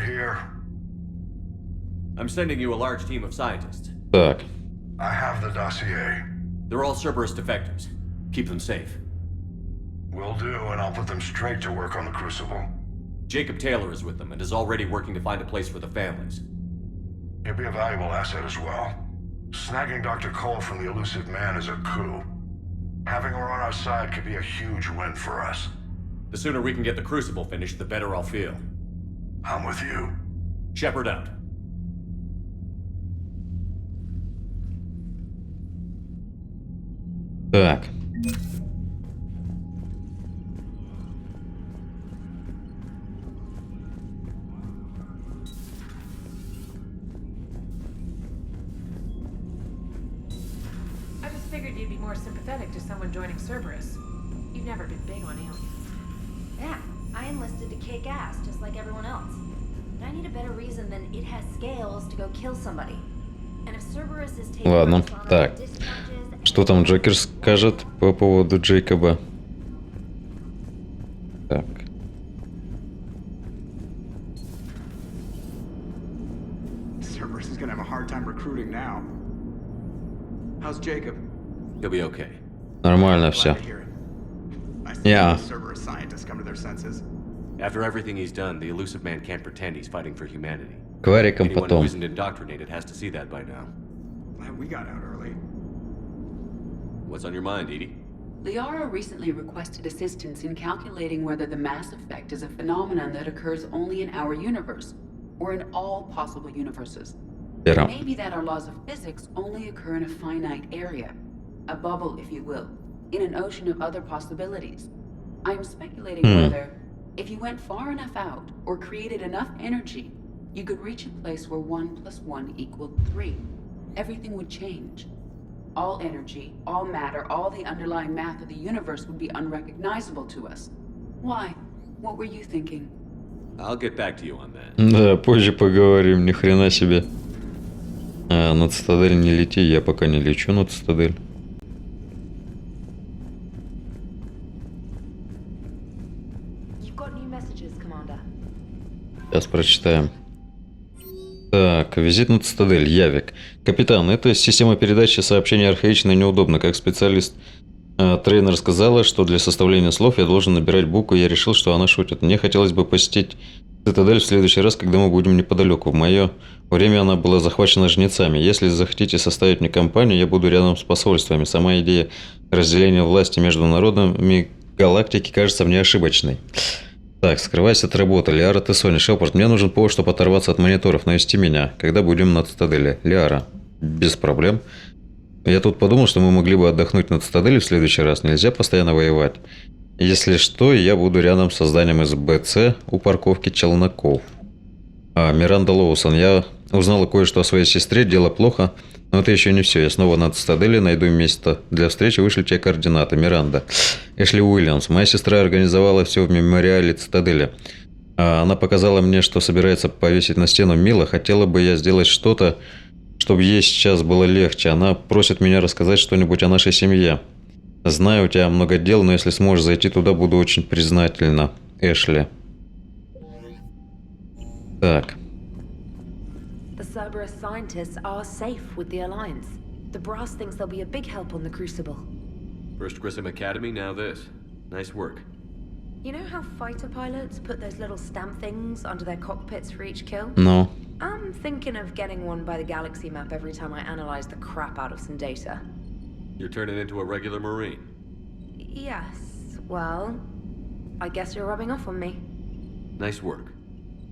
I'm sending you a large team of scientists. Так. I have the dossier. They're all Cerberus defectors. Keep them safe. Will do, and I'll put them straight to work on the Crucible. Jacob Taylor is with them and is already working to find a place for the families. He'll be a valuable asset as well. Snagging Dr. Cole from the Elusive Man is a coup. Having her on our side could be a huge win for us. The sooner we can get the Crucible finished, the better I'll feel. I'm with you. Shepard out. Так. I just figured you'd be more sympathetic to someone joining Cerberus. You've never been big on aliens. Yeah, I enlisted to kick ass, just like everyone else. But I need a better reason than it has scales to go kill somebody. And if Cerberus is taking Ладно, так. Что там Джокер скажет по поводу Джейкоба? Так. Cerberus is gonna have a hard time recruiting now. How's Jacob? He'll be okay. Нормально все. Yeah. Cerberus scientists come to their senses. After everything he's done, the Elusive Man can't pretend he's fighting for humanity. Квариком Anyone who потом. isn't indoctrinated has to see that by now. Glad we got out early. What's on your mind, Edie? Liara recently requested assistance in calculating whether the mass effect is a phenomenon that occurs only in our universe, or in all possible universes. Yeah. Maybe that our laws of physics only occur in a finite area, a bubble, if you will, in an ocean of other possibilities. I'm speculating whether, if you went far enough out, or created enough energy, you could reach a place where 1 + 1 = 3. Everything would change. All energy, all matter, all the underlying math of the universe would be unrecognizable to us. Why? What were you thinking? I'll get back to you on that. Да, позже поговорим, ни хрена себе. На Цитадель не лети, я пока не лечу на Цитадель. You've got new messages, Commander. Сейчас прочитаем. Так, визит на Цитадель, Явик. Капитан, эта система передачи сообщений архаична и неудобна. Как специалист, тренер сказала, что для составления слов я должен набирать буквы, я решил, что она шутит. Мне хотелось бы посетить Цитадель в следующий раз, когда мы будем неподалеку. В мое время она была захвачена жнецами. Если захотите составить мне компанию, я буду рядом с посольствами. Сама идея разделения власти между народами галактики кажется мне ошибочной. Так, скрывайся от работы. Лиара, ты Соня. Шепард, мне нужен повод, чтобы оторваться от мониторов. Навести меня, когда будем на Цитадели. Лиара, без проблем. Я тут подумал, что мы могли бы отдохнуть на Цитадели в следующий раз. Нельзя постоянно воевать. Если что, я буду рядом с созданием СБЦ у парковки челноков. Миранда Лоусон, я узнала кое-что о своей сестре. Дело плохо, но это еще не все. Я снова на Цитадели, найду место для встречи, вышлю тебе координаты. Миранда. Эшли Уильямс. Моя сестра организовала все в мемориале Цитадели. Она показала мне, что собирается повесить на стену. Мила, хотела бы я сделать что-то, чтобы ей сейчас было легче. Она просит меня рассказать что-нибудь о нашей семье. Знаю, у тебя много дел, но если сможешь зайти туда, буду очень признательна. Эшли. Так. The Cerberus scientists are safe with the Alliance. The brass thinks they'll be a big help on the Crucible. First Grissom Academy, now this. Nice work. You know how fighter pilots put those little stamp things under their cockpits for each kill? No. I'm thinking of getting one by the galaxy map every time I analyze the crap out of some data. You're turning into a regular Marine. Yes, well, I guess you're rubbing off on me. Nice work.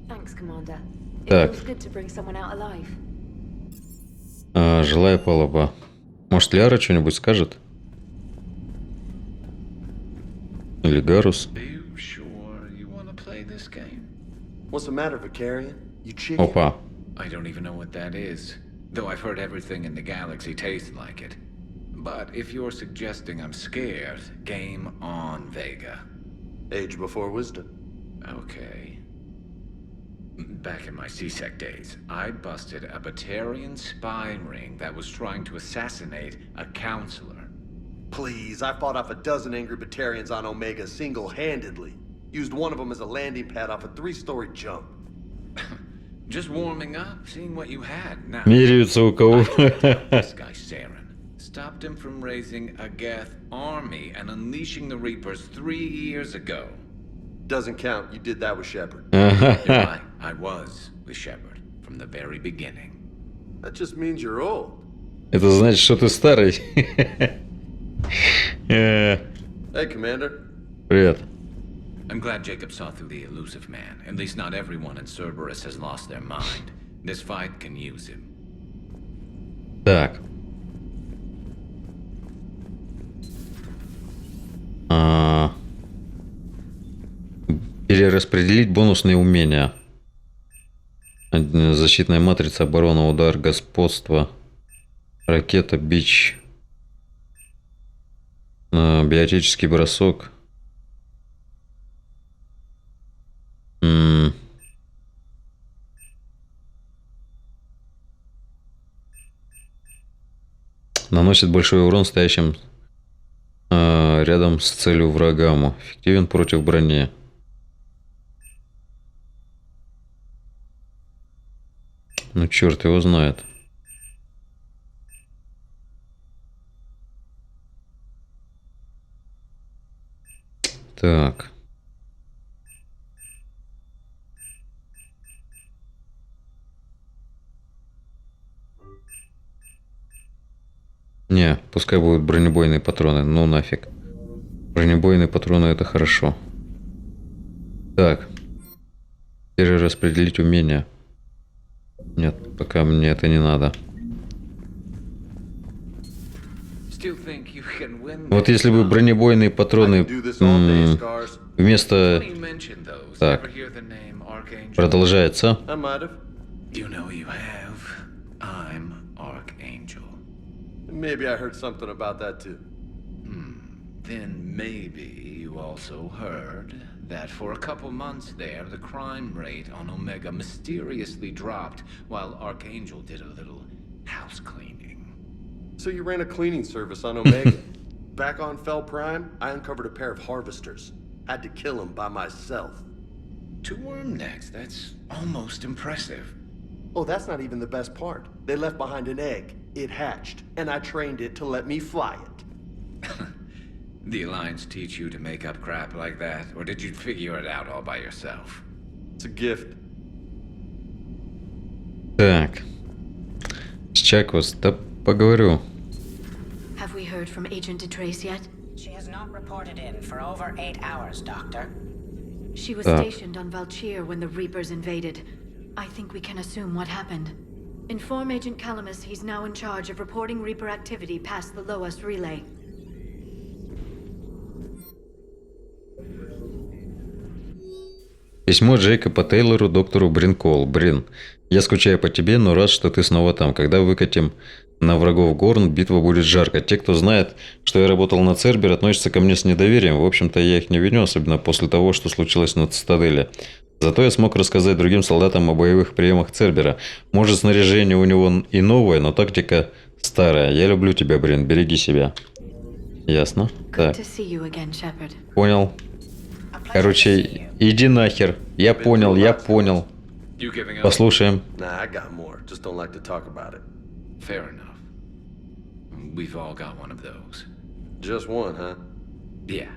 Thanks, Commander. It Так. feels good to bring someone out alive. Желаю палуба. Может, Ляра что-нибудь скажет? Или Гарус? What's the matter, Vicarian? You chicken? Опа. I don't even know what that is, though I've heard everything in the galaxy tastes like it. But if you're suggesting I'm scared, game on, Vega. Age before wisdom. Okay. Back in my CSEC days, I busted a Batarian spy ring that was trying to assassinate a counselor. Please, I fought off a dozen angry Batarians on Omega single-handedly. Used one of them as a landing pad off a 3-story jump. Just warming up, seeing what you had now. Меряются у кого. This guy Saren stopped him from raising a Geth army and unleashing the Reapers 3 years ago. Doesn't count. You did that with Shepard. You're right. I was with Shepard from the very beginning. That just means you're old. Это значит, что ты старый. Hey, Commander. Привет. I'm glad Jacob saw through the elusive man. At least not everyone in Cerberus has lost their mind. This fight can use him. Так. Перераспределить бонусные умения. Защитная матрица, оборона, удар, господство, ракета, бич, биотический бросок. Наносит большой урон стоящим рядом с целью врагам. Эффективен против брони. Ну, черт его знает. Так. Не, пускай будут бронебойные патроны. Ну нафиг. Бронебойные патроны это хорошо. Так. Перераспределить умения. Нет, пока мне это не надо. Вот если бы бронебойные патроны вместо... Так. Продолжается. Maybe I heard something about that too. Then maybe you also heard that for a couple months there, the crime rate on Omega mysteriously dropped while Archangel did a little house cleaning. So you ran a cleaning service on Omega? Back on Fel Prime, I uncovered a pair of harvesters. Had to kill them by myself. 2 worm necks, that's almost impressive. Oh, that's not even the best part. They left behind an egg. It hatched, and I trained it to let me fly it. The Alliance teach you to make up crap like that, or did you figure it out all by yourself? It's a gift. Так. С Чаквас, да поговорю. Have we heard from Agent DeTrace yet? She has not reported in for over 8 hours, Doctor. She was stationed on Valchir when the Reapers invaded. I think we can assume what happened. Inform Agent Calamus he's now in charge of reporting Reaper activity past the Loas relay. Письмо Джейкоба Тейлору доктору Бринкол. Брин, я скучаю по тебе, но рад, что ты снова там. Когда выкатим на врагов Горн, битва будет жарко. Те, кто знает, что я работал на Цербер, относятся ко мне с недоверием. В общем-то, я их не виню, особенно после того, что случилось на Цитадели. Зато я смог рассказать другим солдатам о боевых приемах Цербера. Может, снаряжение у него и новое, но тактика старая. Я люблю тебя, Брин, береги себя. Ясно? Так. Понял. Короче, иди нахер. Я понял. Послушаем. Fair enough. We've all got one of those. Just one, huh? Yeah.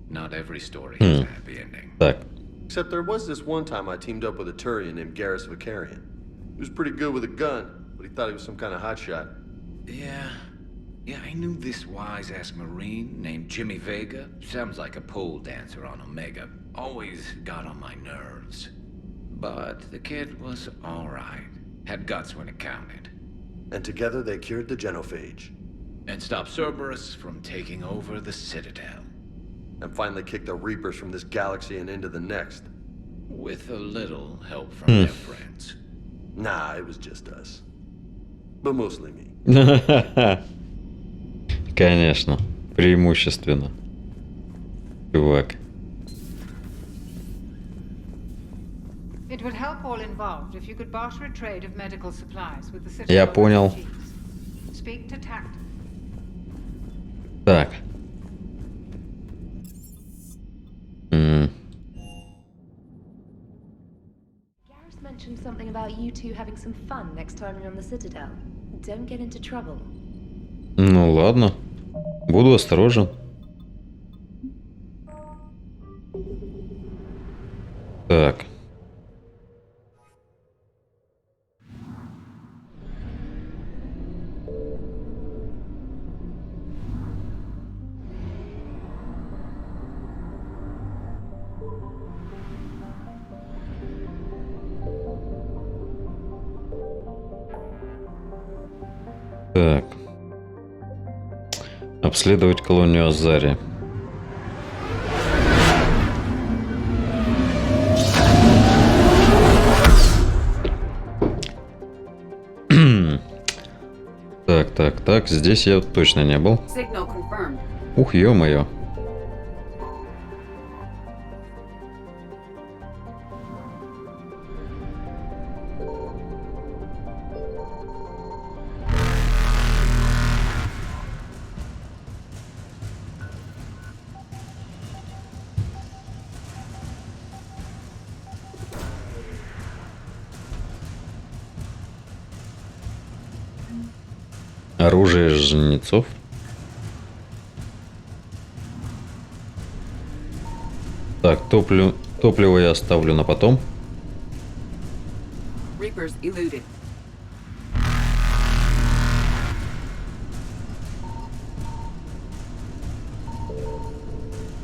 Not every story has a happy ending. Так. Except there was this one time I teamed up with a Turian named Garrus Vicarian. He was pretty good with a gun, but he thought he was some kind of hotshot. Yeah, I knew this wise-ass Marine named Jimmy Vega. Sounds like a pole dancer on Omega. Always got on my nerves. But the kid was all right. Had guts when it counted. And together they cured the genophage. And stopped Cerberus from taking over the Citadel. And finally kicked the Reapers from this galaxy and into the next. With a little help from their friends. Nah, it was just us. But mostly me. Конечно. Преимущественно. Чувак. It would help all involved if you could barter a trade of medical supplies with the Citadel. Я понял. refugees. Speak to Tact. Так. Garrus mentioned something about you two having some fun next time you're on the Citadel. Don't get into trouble. Ну ладно. Буду осторожен. Так. Так. Обследовать колонию Азари. Так, здесь я точно не был. Signal confirmed. Ух, ё-моё. Оружие жнецов. Так, топливо я оставлю на потом. Reapers eluded.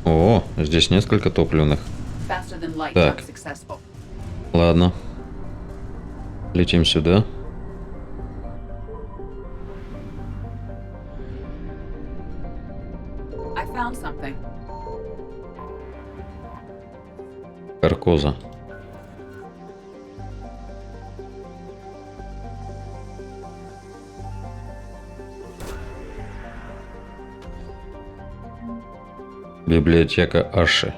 О, здесь несколько топливных. Faster than light, Так. not successful. Ладно. Летим сюда. I found something. Каркоза. Библиотека Аши.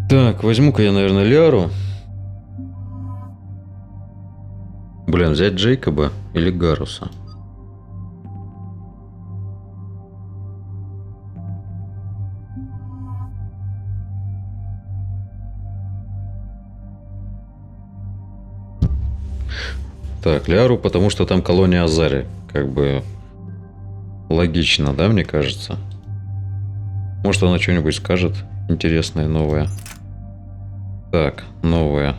Так, возьму-ка я, наверное, Ляру. Блин, взять Джейкоба или Гаруса? Так, Ляру, потому что там колония Азари. Как бы логично, да, мне кажется? Может, она что-нибудь скажет интересное, новое. Так, новое.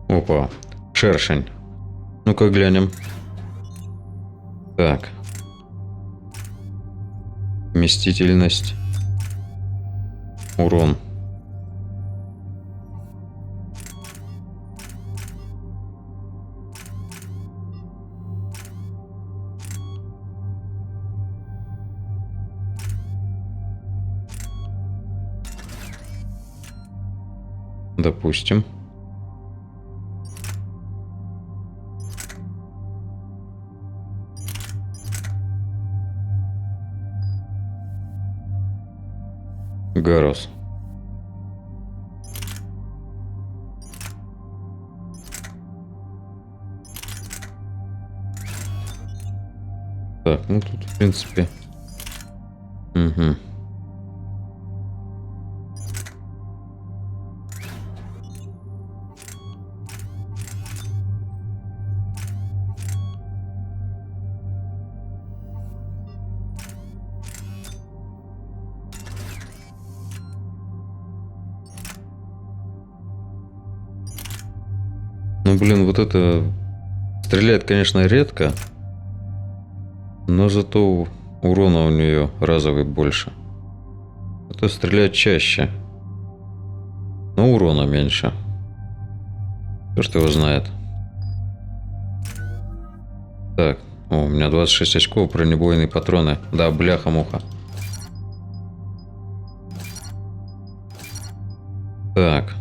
Опа, шершень. Ну-ка глянем. Так. Вместительность. Урон. Допустим. Гарус. Так, ну тут, в принципе... Угу. Ну, блин, вот это... Стреляет, конечно, редко. Но зато урона у нее разовый больше. Это стреляет чаще. Но урона меньше. Кто что его знает. Так. О, у меня 26 очков, бронебойные патроны. Да, бляха-муха. Так.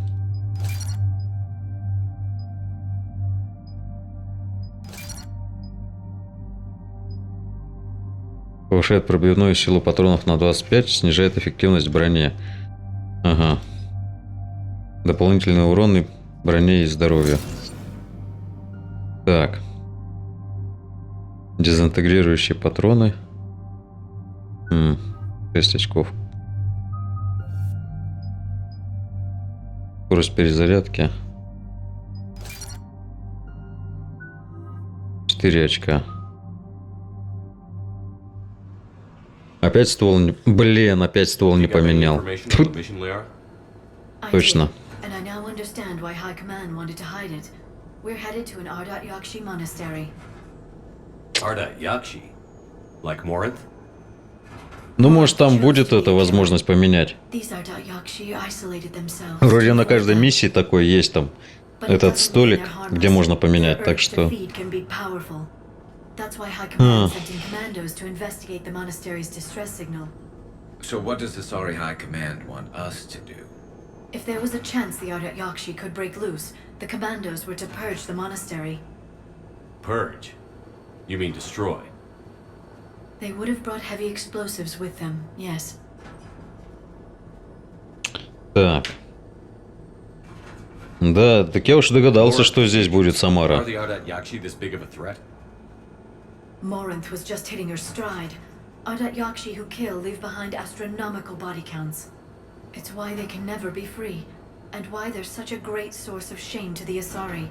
Повышает пробивную силу патронов на 25, снижает эффективность брони. Ага. Дополнительный урон броне и здоровью. Так. Дезинтегрирующие патроны. 6 очков. Скорость перезарядки. 4 очка. Опять ствол не... Блин, опять ствол не поменял. Точно. Ну, может, там будет эта возможность поменять. Вроде на каждой миссии такой есть там этот столик, где можно поменять, так что... That's why High Command sent in commandos to investigate the monastery's distress signal. So what does the Asari High Command want us to do? If there was a chance the Ardat Yakshi could break loose, the commandos were to purge the monastery. Purge? You mean destroy? They would have brought heavy explosives with them, yes. Так. Да, так я уж догадался, что здесь будет Самара. Are the Ardat Yakshi this big of a threat? Morinth was just hitting her stride. Ardat Yakshi who kill leave behind astronomical body counts. It's why they can never be free, and why they're such a great source of shame to the Asari.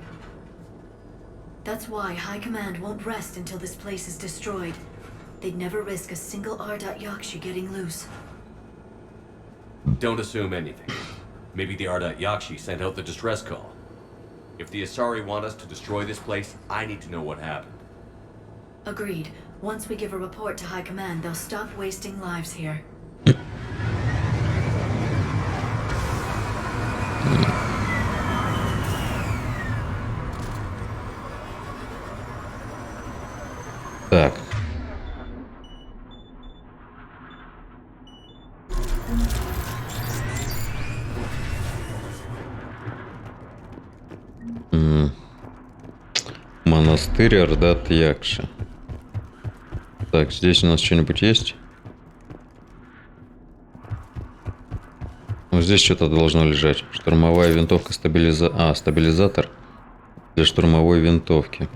That's why High Command won't rest until this place is destroyed. They'd never risk a single Ardat Yakshi getting loose. Don't assume anything. Maybe the Ardat Yakshi sent out the distress call. If the Asari want us to destroy this place, I need to know what happened. Agreed. Once we give a report to High Command, they'll stop wasting lives here. Так. Монастырь Ардат Якши. Так, здесь у нас что-нибудь есть? Вот здесь что-то должно лежать. Штурмовая винтовка стабилизатор для штурмовой винтовки.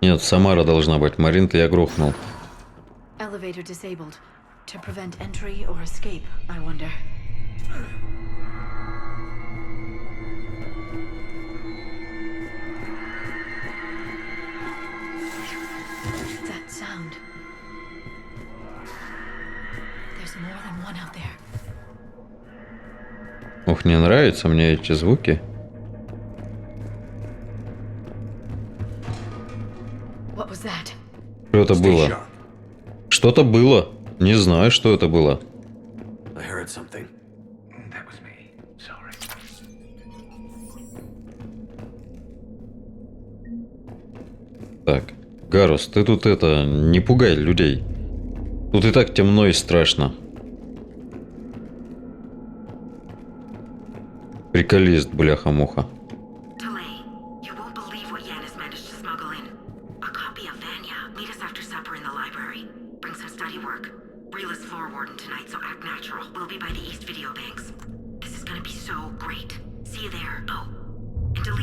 Нет, Самара должна быть. Марин-то я грохнул. Elevator disabled. To prevent entry or escape, I wonder. That sound. There's more than one out there. Ох, не нравятся мне эти звуки. What was that? Что это было? Что-то было. Не знаю, что это было. I heard something. That was me. Sorry. Так, Гарус, ты тут не пугай людей. Тут и так темно и страшно. Приколист, бляха-муха.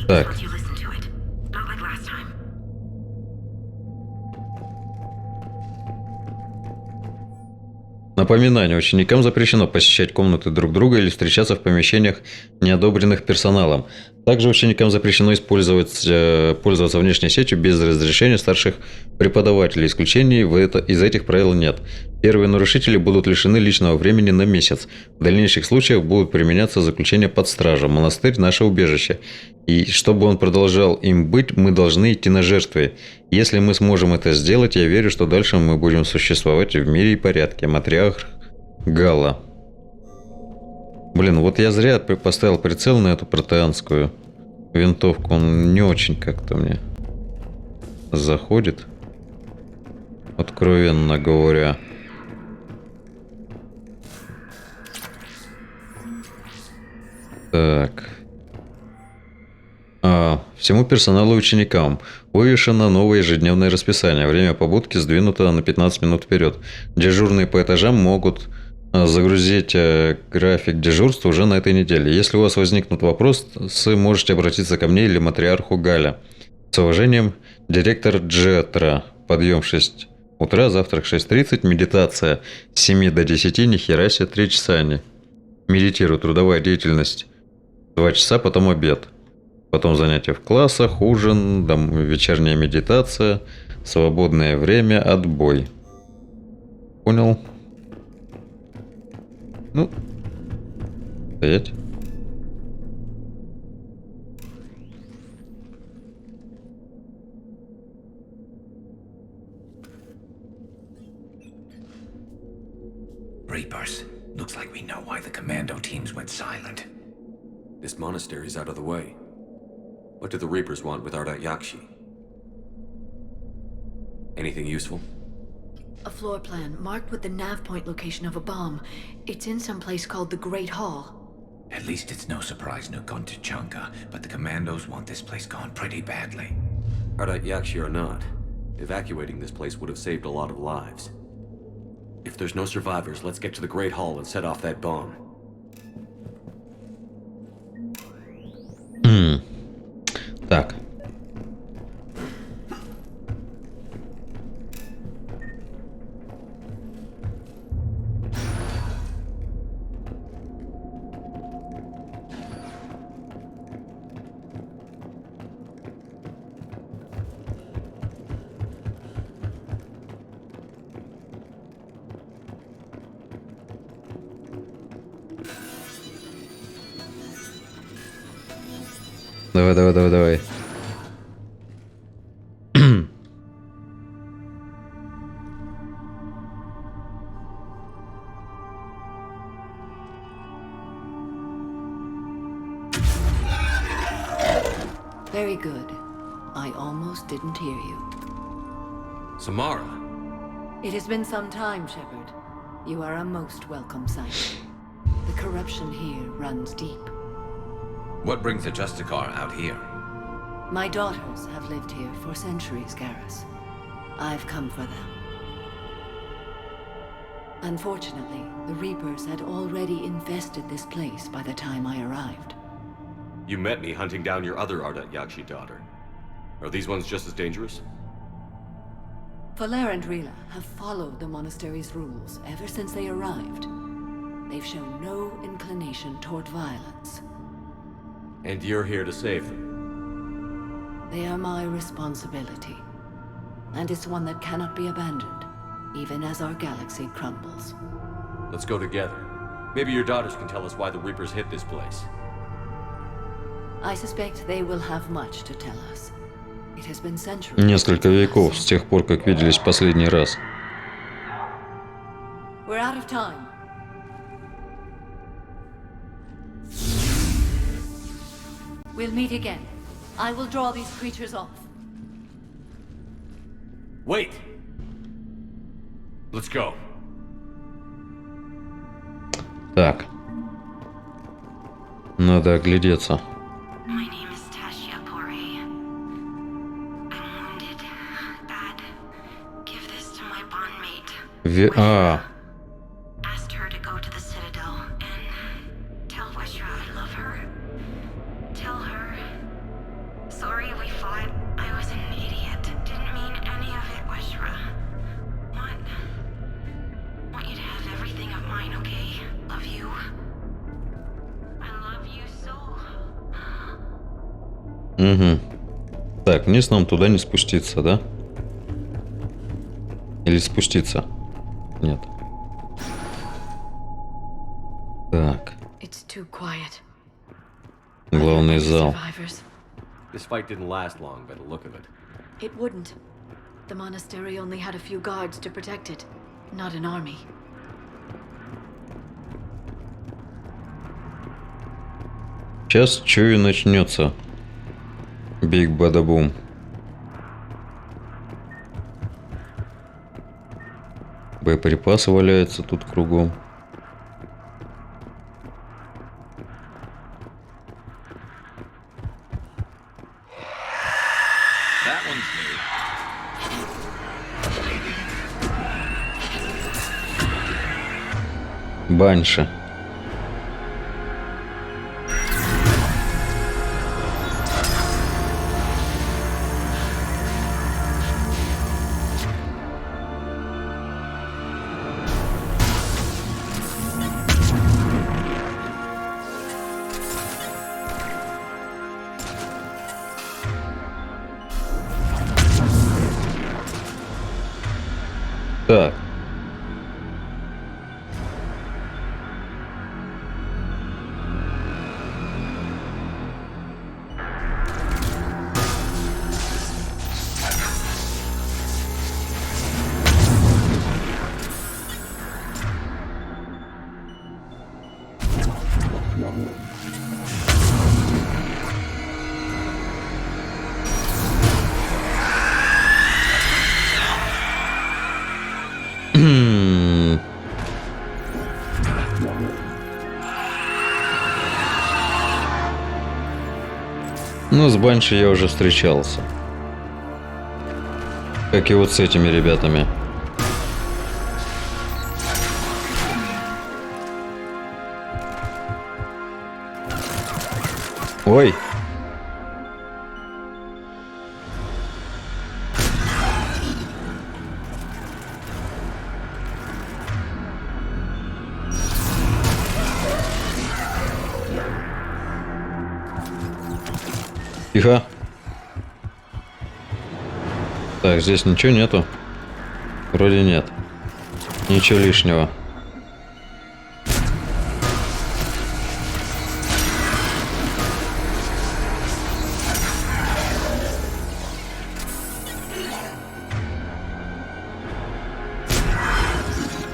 Так. Напоминание. Ученикам запрещено посещать комнаты друг друга или встречаться в помещениях, не одобренных персоналом. Также ученикам запрещено пользоваться внешней сетью без разрешения старших преподавателей. Исключений из этих правил нет. Первые нарушители будут лишены личного времени на месяц. В дальнейших случаях будут применяться заключения под стражу. Монастырь – наше убежище. И чтобы он продолжал им быть, мы должны идти на жертвы. Если мы сможем это сделать, я верю, что дальше мы будем существовать в мире и порядке. Матриарх Гала. Блин, вот я зря поставил прицел на эту протеанскую винтовку. Он не очень как-то мне заходит. Откровенно говоря. Так. Всему персоналу и ученикам вывешено новое ежедневное расписание. Время побудки сдвинуто на 15 минут вперед. Дежурные по этажам могут загрузить график дежурства уже на этой неделе. Если у вас возникнут вопросы, можете обратиться ко мне или матриарху Галя. С уважением, директор Джетра. Подъем в 6 утра, завтрак 6:30, медитация с 7 до 10, нихера себе 3 часа они. Медитирую, трудовая деятельность 2 часа, потом обед. Потом занятия в классах, ужин, вечерняя медитация, свободное время, отбой. Понял? Ну, стоять. Reapers. Looks like we know why the commando teams went silent. This monastery's out of the way. What do the Reapers want with Ardat Yakshi? Anything useful? A floor plan marked with the nav point location of a bomb. It's in some place called the Great Hall. At least it's no surprise Nuke gone to Chunka, but the commandos want this place gone pretty badly. Ardat Yakshi or not, evacuating this place would have saved a lot of lives. If there's no survivors, let's get to the Great Hall and set off that bomb. Так. Давай. Very good. I almost didn't hear you. Samara! It has been some time, Shepard. You are a most welcome sight. The corruption here runs deep. What brings the Justicar out here? My daughters have lived here for centuries, Garrus. I've come for them. Unfortunately, the Reapers had already infested this place by the time I arrived. You met me hunting down your other Ardat Yakshi daughter. Are these ones just as dangerous? Falere and Rila have followed the monastery's rules ever since they arrived. They've shown no inclination toward violence. And you're here to save them? They are my responsibility. And it's one that cannot be abandoned, even as our galaxy crumbles. Let's go together. Maybe your daughters can tell us why the Reapers hit this place. I suspect they will have much to tell us. It has been centuries. Несколько веков с тех пор, как виделись в последний раз. We're out of time. We'll meet again. I will draw these creatures off. Wait! Let's go. Так. Надо оглядеться. А. Угу. Так, вниз нам туда не спуститься, да? Или спуститься? Нет. Так. Главный зал. This fight didn't last long by the look of it. It wouldn't. The monastery only had a few guards to protect it, not an army. Сейчас чую начнется. Биг бада-бум. Боеприпасы валяются тут кругом. Банши. Так. Ну, с Банши я уже встречался. Как и вот с этими ребятами. Ой! Тихо. Так, здесь ничего нету. Вроде нет. Ничего лишнего.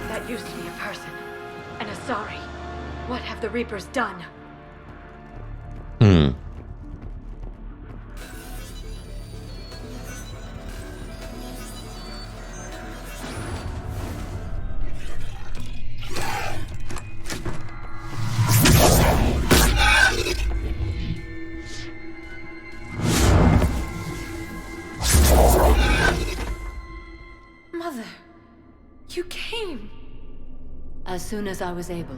That used to be a person. An Asari. What have the Reapers done? Mother, you came. As soon as I was able.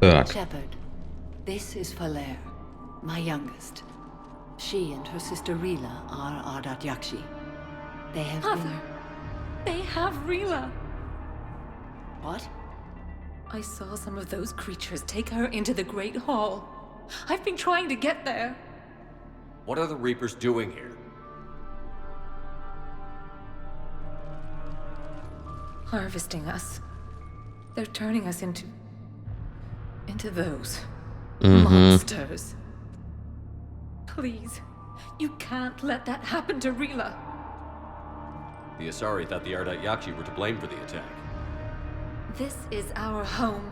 Так. Shepherd, this is Falere, my youngest. She and her sister Rila are Ardat Yakshi. They have Mother, they have Rila. What? I saw some of those creatures take her into the Great Hall. I've been trying to get there. What are the Reapers doing here? Harvesting us. They're turning us into those monsters. Please, you can't let that happen to Rila. The Asari thought the Ardat Yakshi were to blame for the attack. This is our home.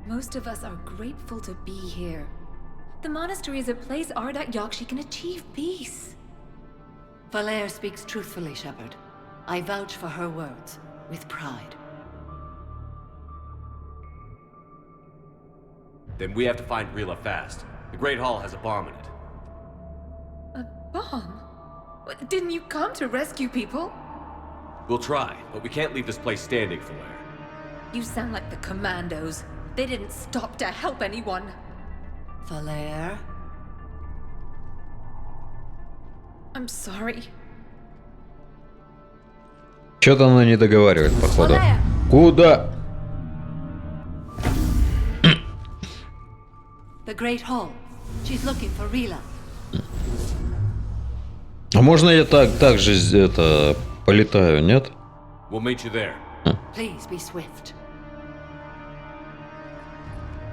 Most of us are grateful to be here. The monastery is a place Ardat Yakshi can achieve peace. Falere speaks truthfully, Shepherd. I vouch for her words, with pride. Then we have to find Rila fast. The Great Hall has a bomb in it. A bomb? Didn't you come to rescue people? We'll try, but we can't leave this place standing, Falair. You sound like the commandos. They didn't stop to help anyone. Falair? I'm sorry. Что-то она не договаривает, походу. Куда? The Great Hall. She's looking for Rila. А можно я так же это полетаю, нет? We'll meet you there. Please be swift.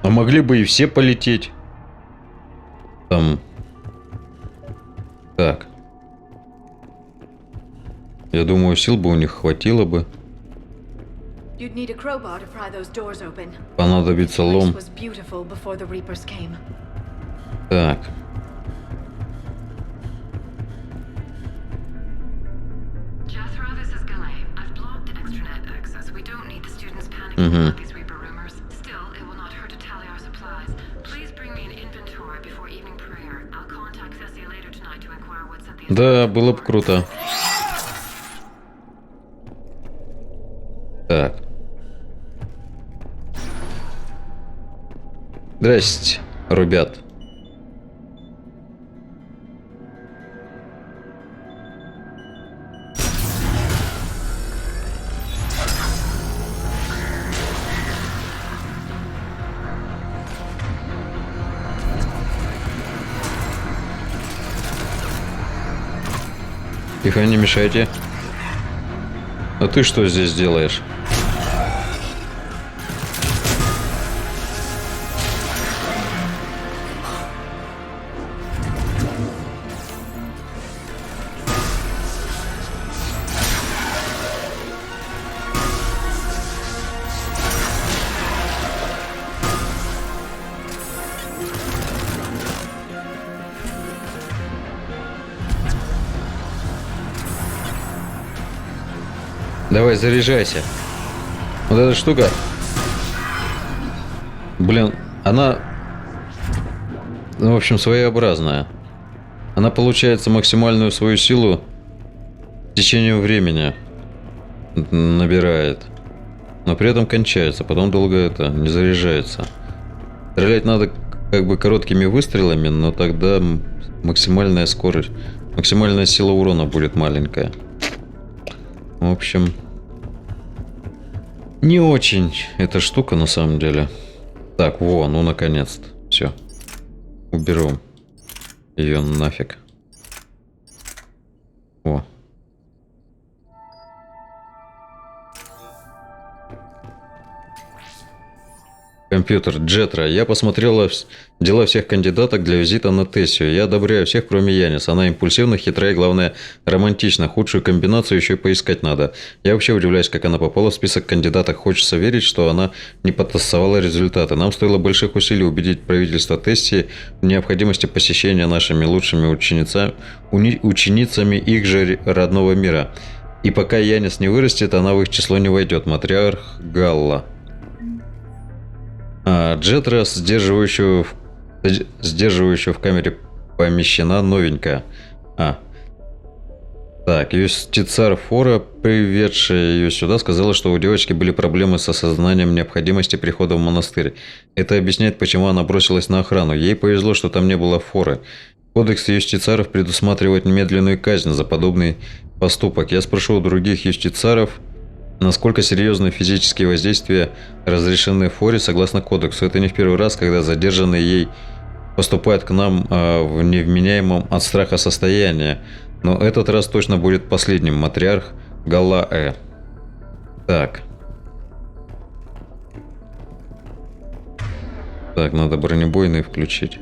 А могли бы и все полететь. Там. Так. Я думаю, сил бы у них хватило бы. You'd need a crowbar to pry those doors open. Понадобится This лом. was beautiful before the Reapers came. Так. Jethro, this is Galay. I've blocked extranet access. We don't need the students panicking Mhm. about these Reaper rumors. Still, it will not hurt to tally our supplies. Please bring me an inventory before evening prayer. I'll contact Fessia later tonight to inquire what's at the Да, было бы круто. Так. Здрасте, ребят. Тихо, не мешайте. А ты что здесь делаешь? Давай, заряжайся. Вот эта штука. Блин, она... Ну, в общем, своеобразная. Она, получается, максимальную свою силу в течение времени набирает. Но при этом кончается. Потом долго это не заряжается. Стрелять надо как бы короткими выстрелами, но тогда максимальная скорость, максимальная сила урона будет маленькая. В общем... Не очень эта штука на самом деле. Так, во, ну наконец-то. Все. Уберу ее нафиг. О. Компьютер Джетра. Я посмотрела дела всех кандидаток для визита на Тессию. Я одобряю всех, кроме Янис. Она импульсивна, хитрая и, главное, романтична. Худшую комбинацию еще и поискать надо. Я вообще удивляюсь, как она попала в список кандидаток. Хочется верить, что она не подтасовала результаты. Нам стоило больших усилий убедить правительство Тессии в необходимости посещения нашими лучшими ученицами их же родного мира. И пока Янис не вырастет, она в их число не войдет. Матриарх Галла. Джетра, сдерживающую в камере, помещена новенькая. Так, юстицар Фора, приведшая ее сюда, сказала, что у девочки были проблемы с осознанием необходимости прихода в монастырь. Это объясняет, почему она бросилась на охрану. Ей повезло, что там не было Форы. Кодекс юстицаров предусматривает немедленную казнь за подобный поступок. Я спрошу у других юстицаров, насколько серьезные физические воздействия разрешены Форе согласно кодексу. Это не в первый раз, когда задержанный ей поступает к нам в невменяемом от страха состоянии. Но этот раз точно будет последним. Матриарх Галла. Так. Так, надо бронебойные включить.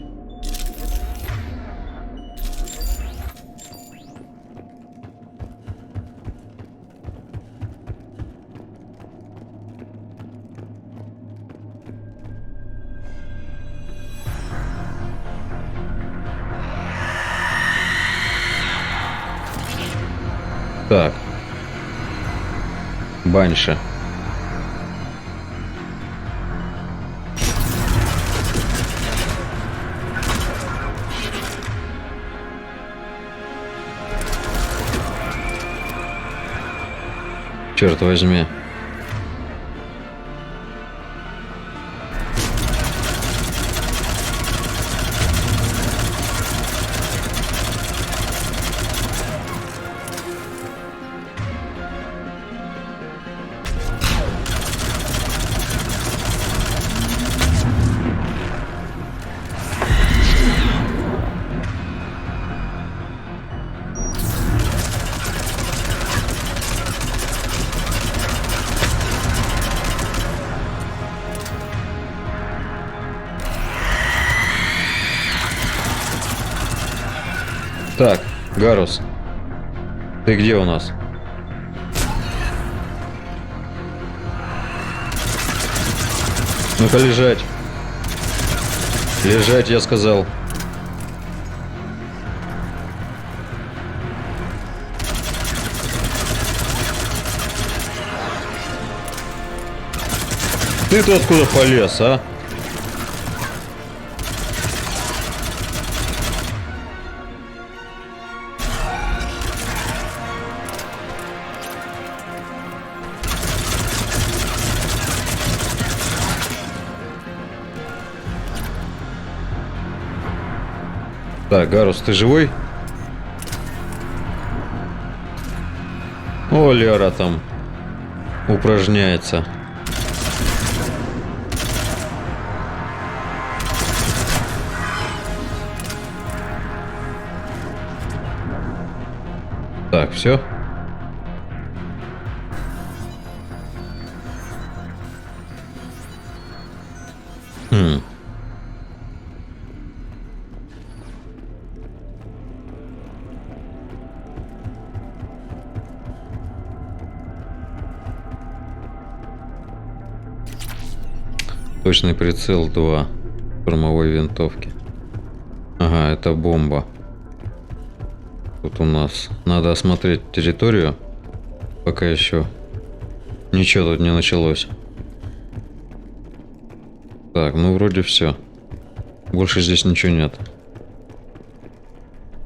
Так. Банша. Черт возьми. Так, Гарус, ты где у нас? Ну-ка лежать. Лежать, я сказал. Ты-то откуда полез, а? Так, Гарус, ты живой? О, Лера там упражняется. Так, все. Точный прицел 2 штурмовой винтовки. Ага, это бомба. Тут у нас надо осмотреть территорию, пока еще ничего тут не началось. Так, ну вроде все. Больше здесь ничего нет.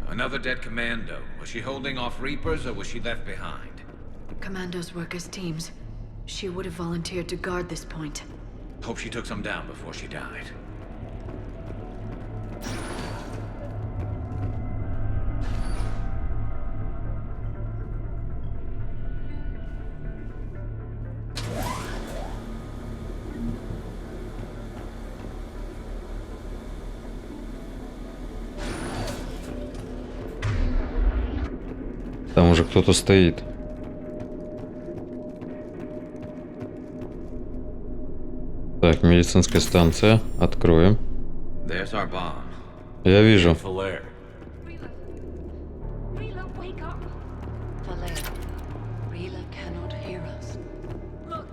Another dead commando. Was she holding off Reapers or was she left behind? Commandos work as teams. She would have volunteered to guard this point. Hope she took some down before she died. Там уже кто-то стоит. Так, медицинская станция. Откроем. There's our bomb. Я вижу. Valere. Rila, wake up! Valere, Rila cannot hear us. Look,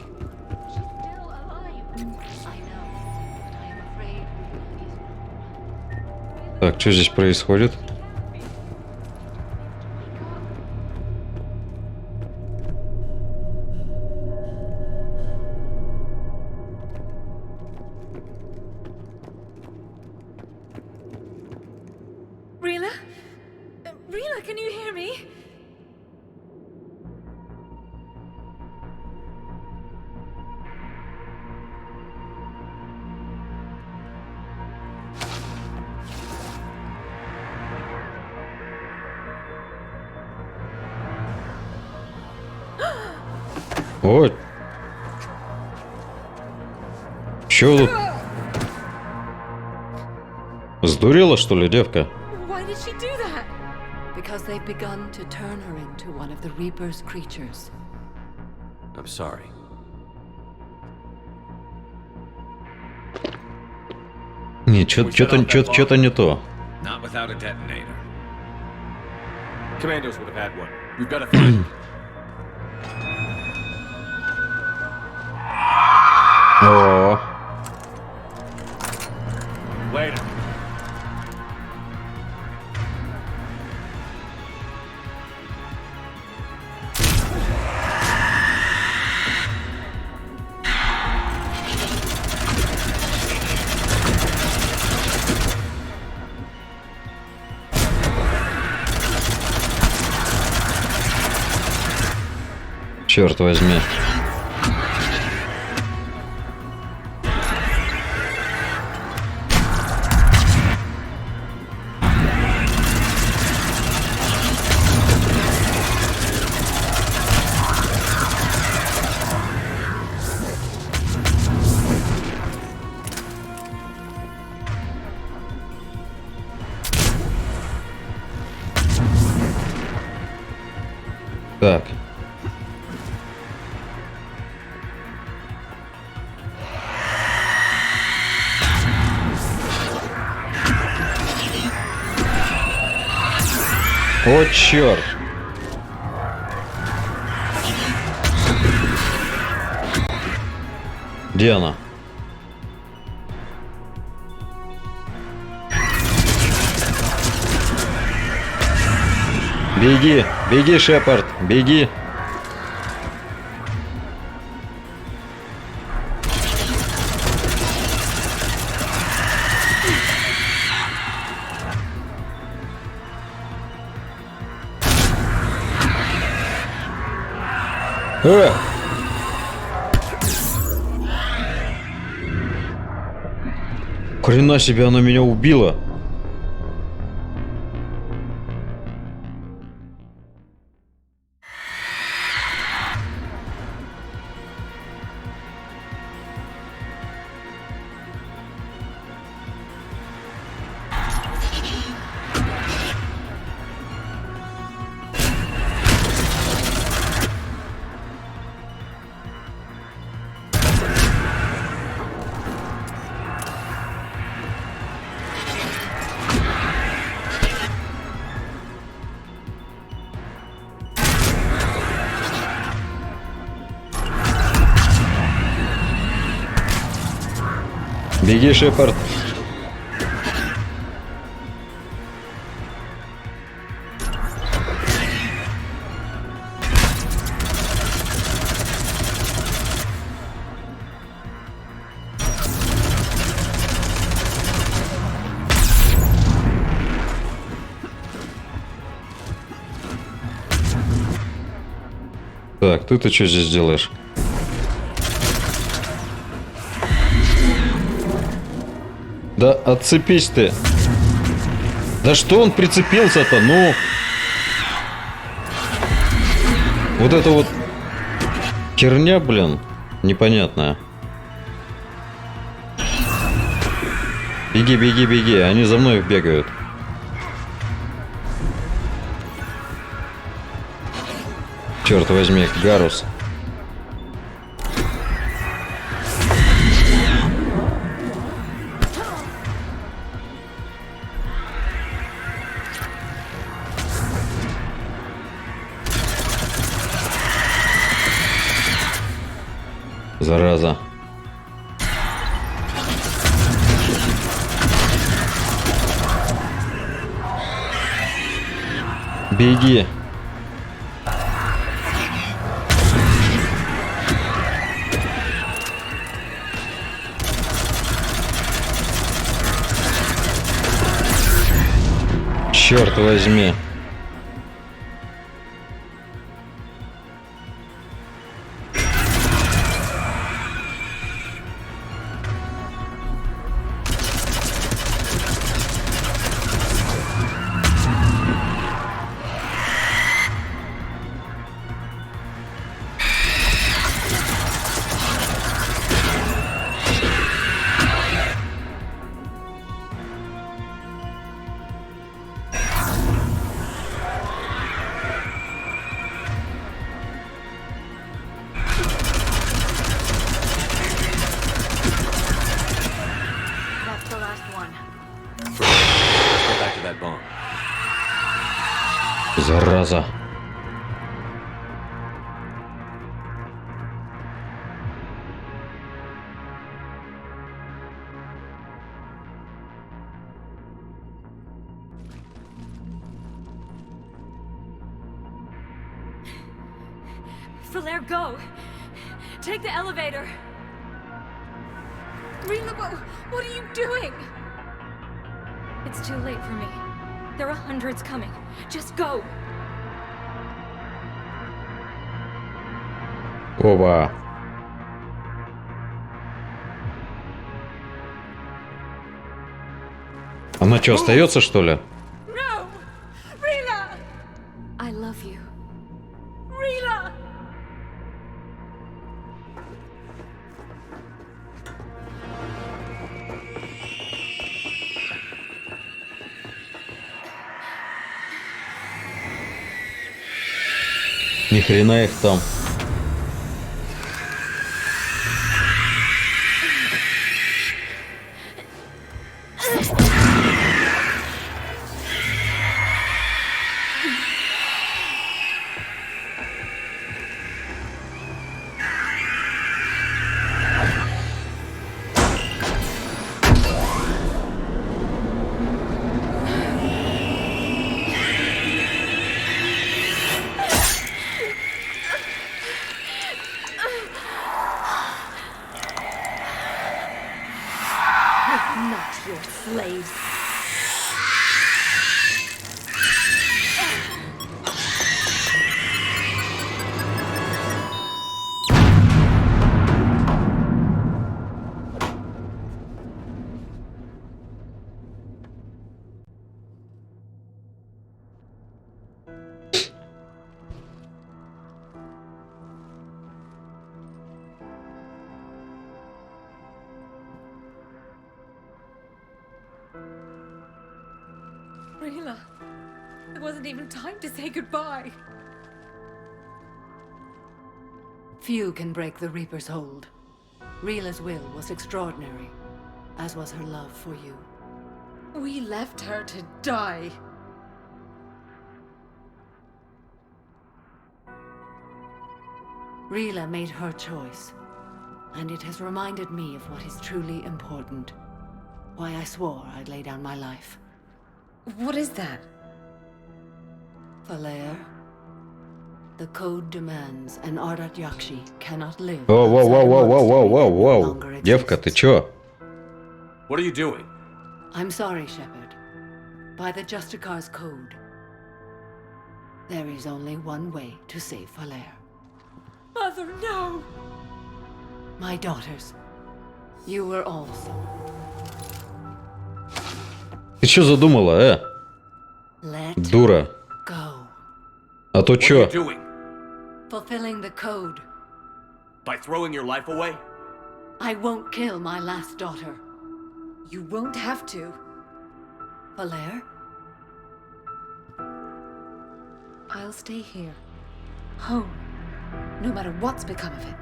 she's still alive. I know, but I am afraid Rila is... Так, что здесь происходит? Rila? Rila, can you hear me? Ой. Чё тут? Сдурела, что ли, девка? Why did she do that? Because they've begun to turn her into one of the Reaper's creatures. I'm sorry. Не, что-то не то. Not without a detonator. Commandos would have had one. We've got to find it. О, Later. Черт возьми. Так. О, черт! Где она? Беги, беги, Шепард, беги. Хрена себе, она меня убила. Беги, Шепард. Так, ты-то что здесь делаешь? Да отцепись ты. Да что он прицепился-то, ну? Вот это вот херня, блин, непонятная. Беги, беги, беги, они за мной бегают. Черт возьми, Гарус. Зараза. Беги. Черт возьми. Зараза. Falaire, go! Take the elevator! Relabo, what are you doing? It's too late for me. There are hundreds coming. Just go! Ова. Она что, остается, что ли? No! Rila! I love you. Rila! Ни хрена их там. Not your slaves. Rila, there wasn't even time to say goodbye. Few can break the Reaper's hold. Rila's will was extraordinary, as was her love for you. We left her to die. Rila made her choice, and it has reminded me of what is truly important. Why I swore I'd lay down my life. What is that? Valair, the code demands an Ardat Yakshi cannot live. Воу, воу, outside воу, a воу, воу, воу, monastery воу, that no воу. longer Девка, ты чё? What are you doing? I'm sorry, Shepard. By the Justicar's code, there is only one way to save Valair. Mother, no! My daughters, you were also. Ты чё задумала, Let дура? go. А то What are you чё? doing? Fulfilling the code. By throwing your life away? I won't kill my last daughter. You won't have to. Valair? I'll stay here. Home. No matter what's become of it.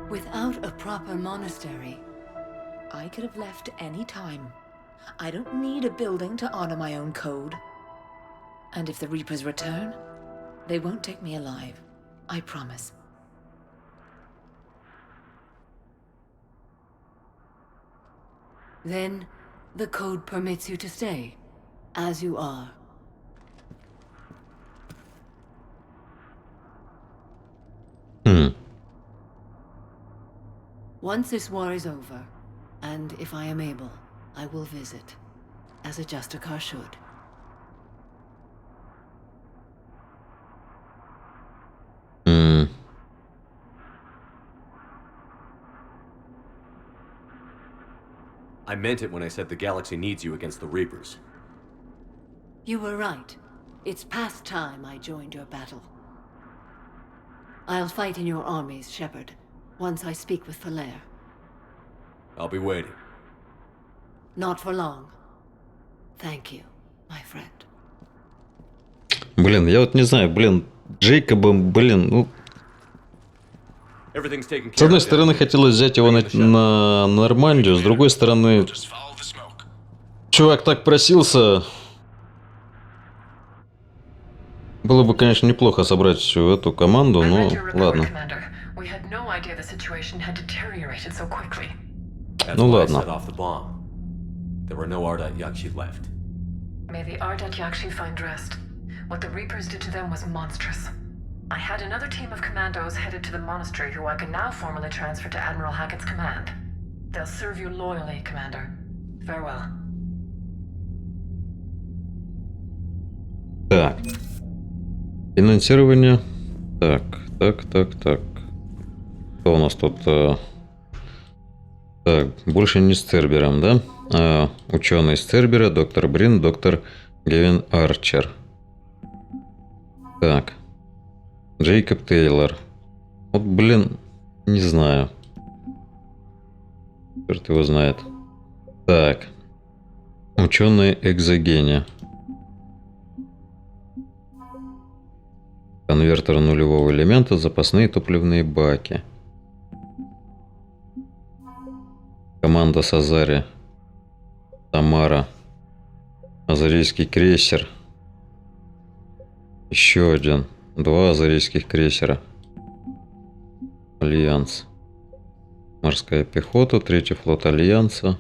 Without a proper monastery, I could have left any time. I don't need a building to honor my own code. And if the Reapers return, they won't take me alive. I promise. then the code permits you to stay, as you are. Once this war is over, and if I am able, I will visit, as a Justicar should. I meant it when I said the galaxy needs you against the Reapers. You were right. It's past time I joined your battle. I'll fight in your armies, Shepard, once I speak with Valair. I'll be waiting. Not for long. Thank you, my friend. Блин, я вот не знаю, Джейкобом, ну... С одной стороны, хотелось взять его на Нормандию, с другой стороны... Чувак так просился... Было бы, конечно, неплохо собрать всю эту команду, но ладно. Ну ладно. There were no Ardat Yakshi left. May the Ardat Yakshi find rest. What the Reapers did to them was monstrous. I had another team of commandos headed to the monastery who I can now formally transfer to Admiral Hackett's command. They'll serve you loyally, Commander. Farewell. Так. Финансирование. Так. Что у нас тут? Так, больше не с Цербером, да? Ученый с Цербера, доктор Брин, доктор Гевин Арчер. Так. Джейкоб Тейлор. Вот, блин, не знаю. Черт его знает. Так. Ученый экзогения. Конвертер нулевого элемента, запасные топливные баки. Команда Сазари. Тамара. Азарийский крейсер. Еще один. 2 азарийских крейсера. Альянс. Морская пехота, 3-й флот Альянса.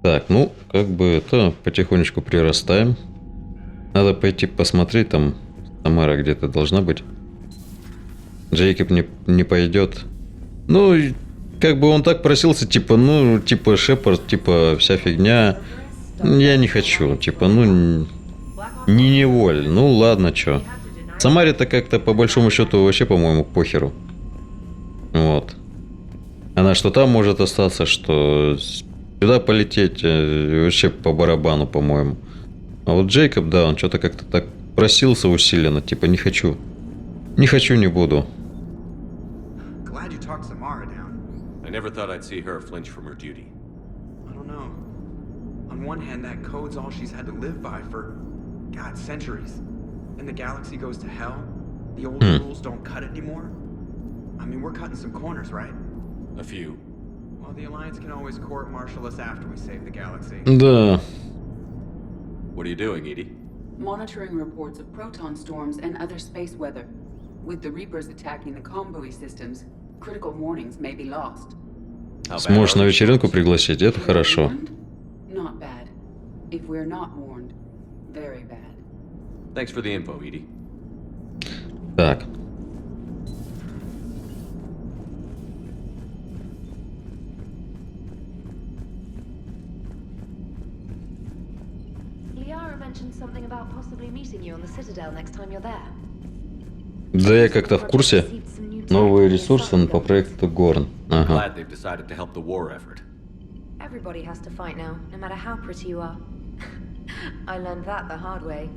Так, ну, как бы это, потихонечку прирастаем. Надо пойти посмотреть, там Тамара где-то должна быть. Джейкоб не пойдет. Ну, как бы он так просился, типа, ну, типа, Шепард, типа, вся фигня. Я не хочу, типа, ну, не неволь. Ну, ладно, чё. Самаре-то как-то, по большому счету, вообще, по-моему, похеру. Вот. Она что там может остаться, что сюда полететь, вообще по барабану, по-моему. А вот Джейкоб, да, он что-то как-то так просился усиленно, типа, не хочу. Не хочу, не буду. Glad you talked Samara down. I never thought I'd see her flinch from her duty. I don't know. On one hand, that code's all she's had to live by for, God, centuries. And the galaxy goes to hell. The old rules don't cut it anymore. I mean, we're cutting some corners, right? A few. Well, the Alliance can always court-martial us after we save the galaxy. Да. What are you doing, Edie? Monitoring reports of proton storms and other space weather. With the Reapers attacking the convoy systems, critical warnings may be lost. Сможешь на вечеринку пригласить, это хорошо. Not bad. If we're not warned, very bad. Thanks for the info, Edie. Так. Liara mentioned something about possibly meeting you on the Citadel next time you're there. Да, я как-то в курсе. Новые ресурсы по проекту Горн. Ага. Glad they've decided to help the war effort. Everybody has to fight now, no matter how pretty you are. I learned that the hard way.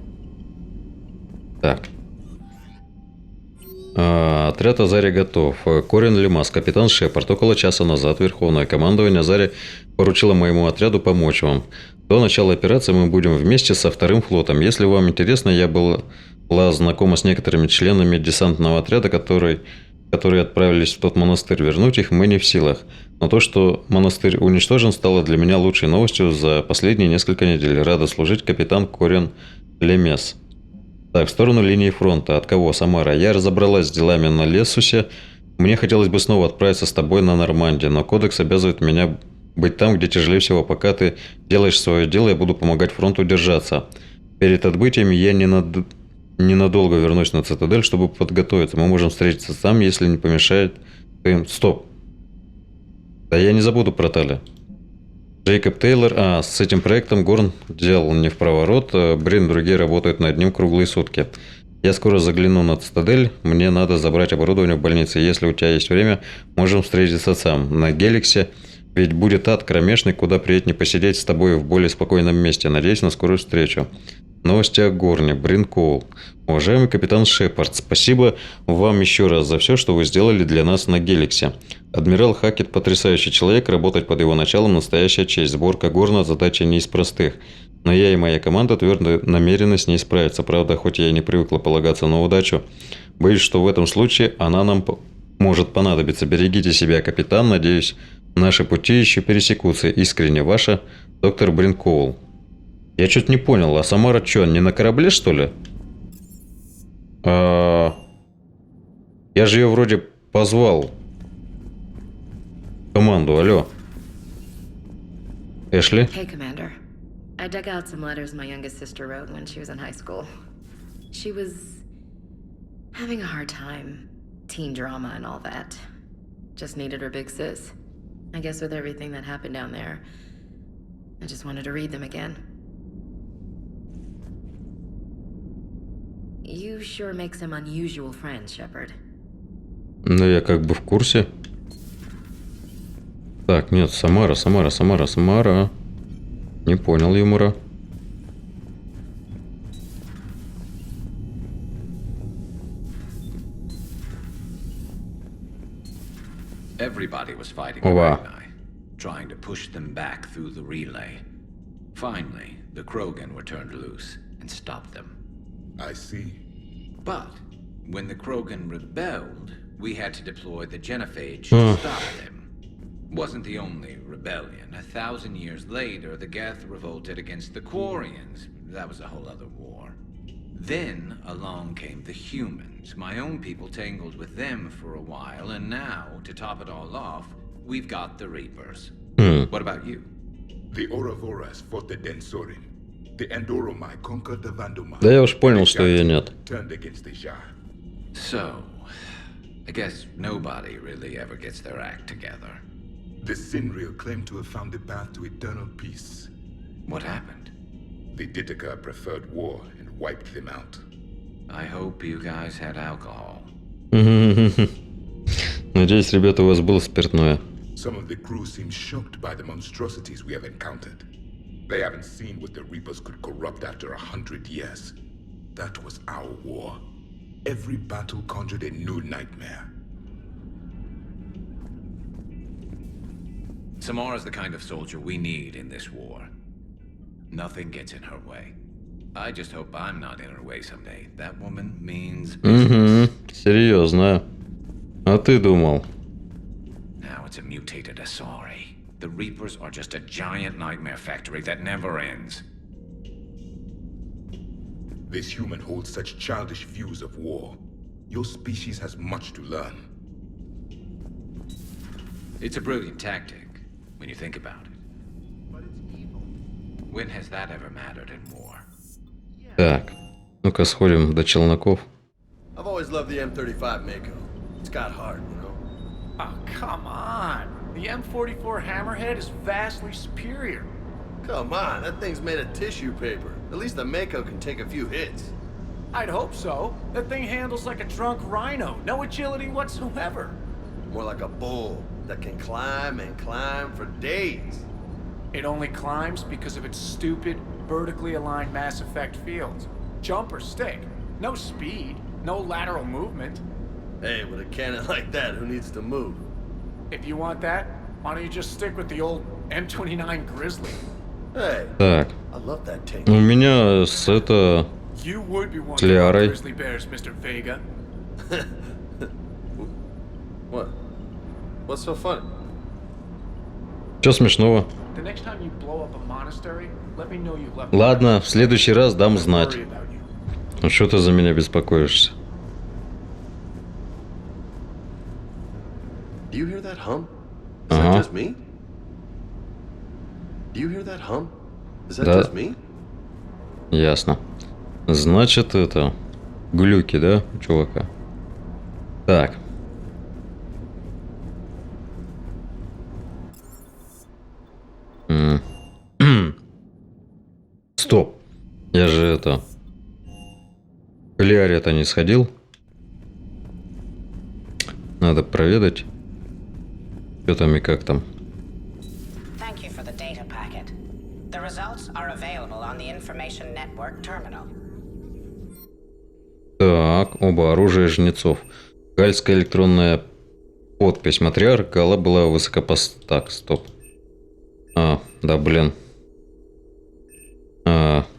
Так. Отряд Азари готов. Корин Лемас, капитан Шепард. Около часа назад Верховное командование Азари поручило моему отряду помочь вам. До начала операции мы будем вместе со 2-м флотом. Если вам интересно, я была знакома с некоторыми членами десантного отряда, которые отправились в тот монастырь. Вернуть их мы не в силах. Но то, что монастырь уничтожен, стало для меня лучшей новостью за последние несколько недель. Рада служить, капитан Корин Лемес. Так, в сторону линии фронта. От кого? Самара. Я разобралась с делами на Лесусе. Мне хотелось бы снова отправиться с тобой на Нормандию, но кодекс обязывает меня быть там, где тяжелее всего. Пока ты делаешь свое дело, я буду помогать фронту держаться. Перед отбытием я ненадолго вернусь на Цитадель, чтобы подготовиться. Мы можем встретиться там, если не помешает. Стоп. Да я не забуду про Тали. Джейкоб Тейлор. С этим проектом Горн делал не в проворот. Брин и другие работают над ним круглые сутки. Я скоро загляну на Цитадель. Мне надо забрать оборудование в больнице. Если у тебя есть время, можем встретиться там, на Геликсе. Ведь будет ад кромешный, куда приятнее посидеть с тобой в более спокойном месте. Надеюсь на скорую встречу. Новости о Горне. Брин Коул. Уважаемый капитан Шепард, спасибо вам еще раз за все, что вы сделали для нас на Геликсе. Адмирал Хакет потрясающий человек, работать под его началом настоящая честь. Сборка Горна задача не из простых. Но я и моя команда твердо намерены с ней справиться. Правда, хоть я и не привыкла полагаться на удачу, боюсь, что в этом случае она нам может понадобиться. Берегите себя, капитан. Надеюсь, наши пути еще пересекутся. Искренне ваша, доктор Брин Коул. Я что-то не понял, а Самара что, не на корабле, что ли? Я же ее вроде позвал. Команду, алло. Эшли? Hey, Commander. I dug out some letters my youngest sister wrote when she was in high school. She was having a hard time. Teen drama and all that. Just needed her big sis. I guess with everything that happened down there, I just wanted to read them again. You sure make some unusual friends, Shepard. Ну, я как бы в курсе. Так, нет, Самара. Не понял юмора. Everybody was fighting Ова. Ragni, trying to push them back through the relay. Finally, the Krogan were turned loose and stopped them. I see. But when the Krogan rebelled, we had to deploy the Genophage to stop them. Wasn't the only rebellion. 1,000 years later, the Geth revolted against the Quarians. That was a whole other war. Then along came the humans. My own people tangled with them for a while, and now, to top it all off, we've got the Reapers. What about you? The Ouroboros fought the Densorin. The Andoromai conquered the Vandomai. Да я уж понял, что ее нет. Turned against the Jar. So, I guess nobody really ever gets their act together. The Sinreal claimed to have found the path to eternal peace. What happened? The Ditaka preferred war and wiped them out. I hope you guys had alcohol. Надеюсь, ребята, у вас было спиртное. Some of the crew seem shocked by the monstrosities we have encountered. They haven't seen what the Reapers could corrupt after 100 years. That was our war. Every battle conjured a new nightmare. Samara's the kind of soldier we need in this war. Nothing gets in her way. I just hope I'm not in her way someday. That woman means business. Серьезно. А ты думал? Now it's a mutated Asari. The Reapers are just a giant nightmare factory that never ends. This human holds such childish views of war. Your species has much to learn. It's a brilliant tactic, when you think about it. When has that ever mattered in war? Так, ну-ка сходим до челноков. I've always loved the M35 Mako. It's got heart, you know? Oh, come on. The M44 Hammerhead is vastly superior. Come on, that thing's made of tissue paper. At least the Mako can take a few hits. I'd hope so. That thing handles like a drunk rhino. No agility whatsoever. More like a bull that can climb and climb for days. It only climbs because of its stupid, vertically aligned Mass Effect fields. Jump or stick. No speed. No lateral movement. Hey, with a cannon like that, who needs to move? If you want that, why don't you just stick with the old M29 Grizzly? Hey, Так, I love that tank. у меня с это... You would be one С Лиарой. Grizzly Bears, Mr. Vega. What? What's so funny? Чё смешного? The next time you blow up a monastery, let me know you left. Ладно, в следующий раз дам знать. Ну что ты за меня беспокоишься? Do you hear that hum? Is that just me? Do you hear that hum? Is that Да. just me? Ясно. Значит, это... Глюки, да, у чувака? Так. Стоп. Я же это... К Лиаре-то не сходил. Надо проведать. Что там и как там. Thank you for the data packet. The results are available on the Information Network terminal. Так, оба оружия жнецов. Гальская электронная подпись. Матриарх Гала была Так, стоп. Да, блин.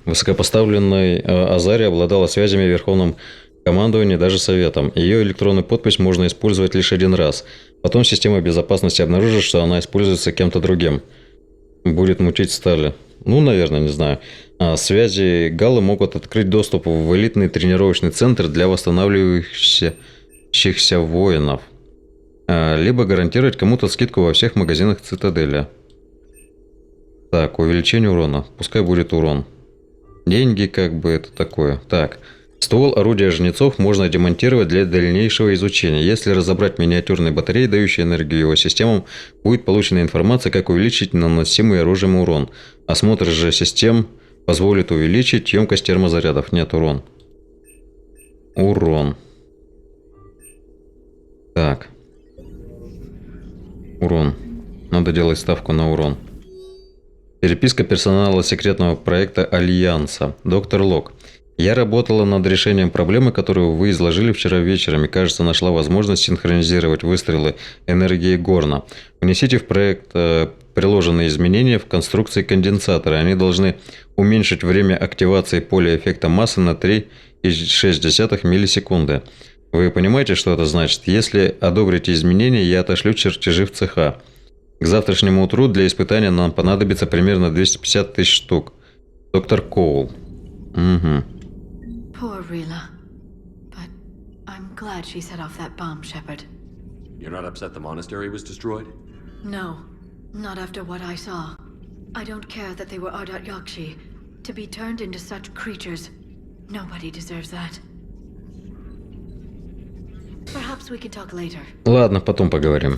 Высокопоставленной Азари обладала связями в Верховном командовании, даже советом. Ее электронную подпись можно использовать лишь один раз. Потом система безопасности обнаружит, что она используется кем-то другим. Будет мутить стали. Ну, наверное, не знаю. Связи Галы могут открыть доступ в элитный тренировочный центр для восстанавливающихся воинов. Либо гарантировать кому-то скидку во всех магазинах Цитадели. Так, увеличение урона. Пускай будет урон. Деньги, как бы это такое. Так. Ствол орудия жнецов можно демонтировать для дальнейшего изучения. Если разобрать миниатюрные батареи, дающие энергию его системам, будет получена информация, как увеличить наносимый оружием урон. Осмотр же систем позволит увеличить емкость термозарядов. Нет, урон. Урон. Так. Урон. Надо делать ставку на урон. Переписка персонала секретного проекта Альянса. Доктор Лок. Я работала над решением проблемы, которую вы изложили вчера вечером, и, кажется, нашла возможность синхронизировать выстрелы энергии Горна. Внесите в проект приложенные изменения в конструкции конденсатора. Они должны уменьшить время активации поля эффекта массы на 3,6 миллисекунды. Вы понимаете, что это значит? Если одобрите изменения, я отошлю чертежи в цеха. К завтрашнему утру для испытания нам понадобится примерно 250 тысяч штук. Доктор Коул. Угу. Poor Rila. But I'm glad she set off that bomb, Shepard. You're not upset the monastery was destroyed? No, not after what I saw. I don't care that they were Ardat Yakshi. To be turned into such creatures, nobody deserves that. Perhaps we can talk later. Ладно, потом поговорим.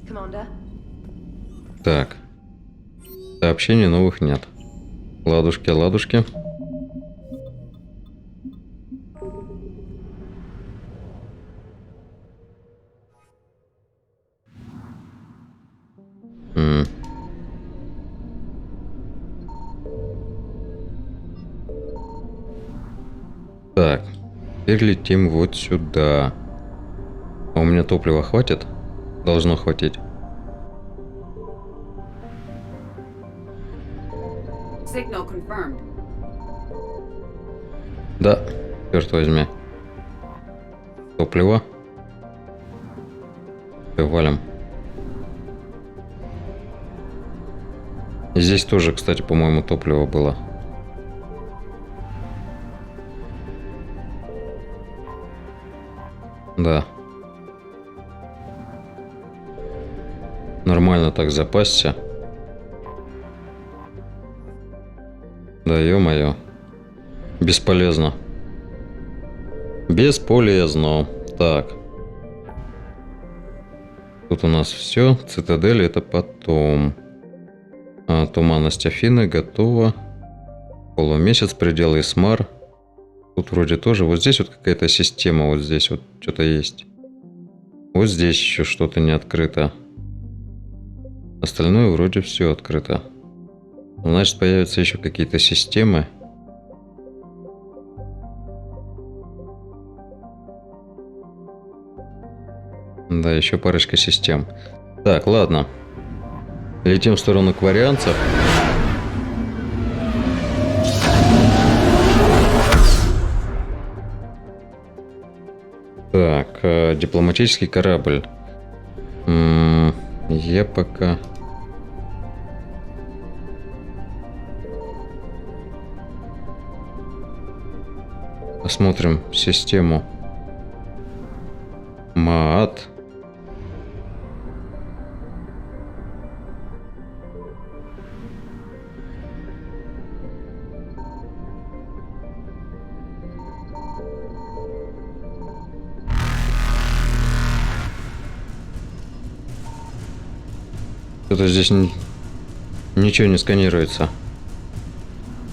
Commander? Так. Сообщений новых нет. Ладушки, ладушки. Так. Теперь летим вот сюда. А у меня топлива хватит? Должно хватить. Signal confirmed. Да, черт возьми. Топливо. Всё, валим. И здесь тоже, кстати, по-моему, топливо было. Да. Нормально так запасся. Да ё-моё. Бесполезно. Бесполезно. Так. Тут у нас все. Цитадель это потом. Туманность Афины готова. Полумесяц, пределы Исмар. Тут вроде тоже. Вот здесь вот какая-то система. Вот здесь вот что-то есть. Вот здесь еще что-то не открыто. Остальное вроде все открыто. Значит, появятся еще какие-то системы. Да, еще парочка систем. Так, ладно. Летим в сторону кварианцев. Так, дипломатический корабль. Я пока... Посмотрим систему. Маат. Что-то здесь ничего не сканируется.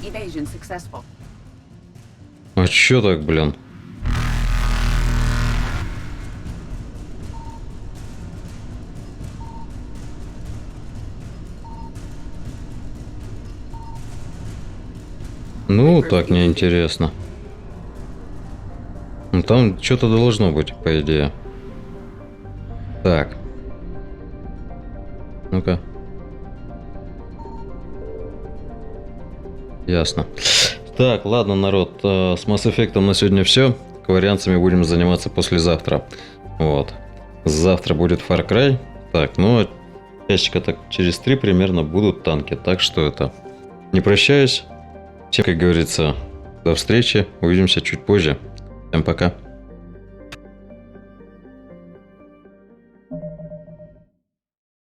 Evasion successful. А чё так, блин? Ну, так неинтересно. Ну, там что-то должно быть, по идее. Так. Ну-ка. Ясно. Так, ладно, народ. С Mass Effect на сегодня все. Кварианцами будем заниматься послезавтра. Вот. Завтра будет Far Cry. Так, ну, часика так через 3 примерно будут танки. Так что это... Не прощаюсь. Всем, как говорится, до встречи. Увидимся чуть позже. Всем пока.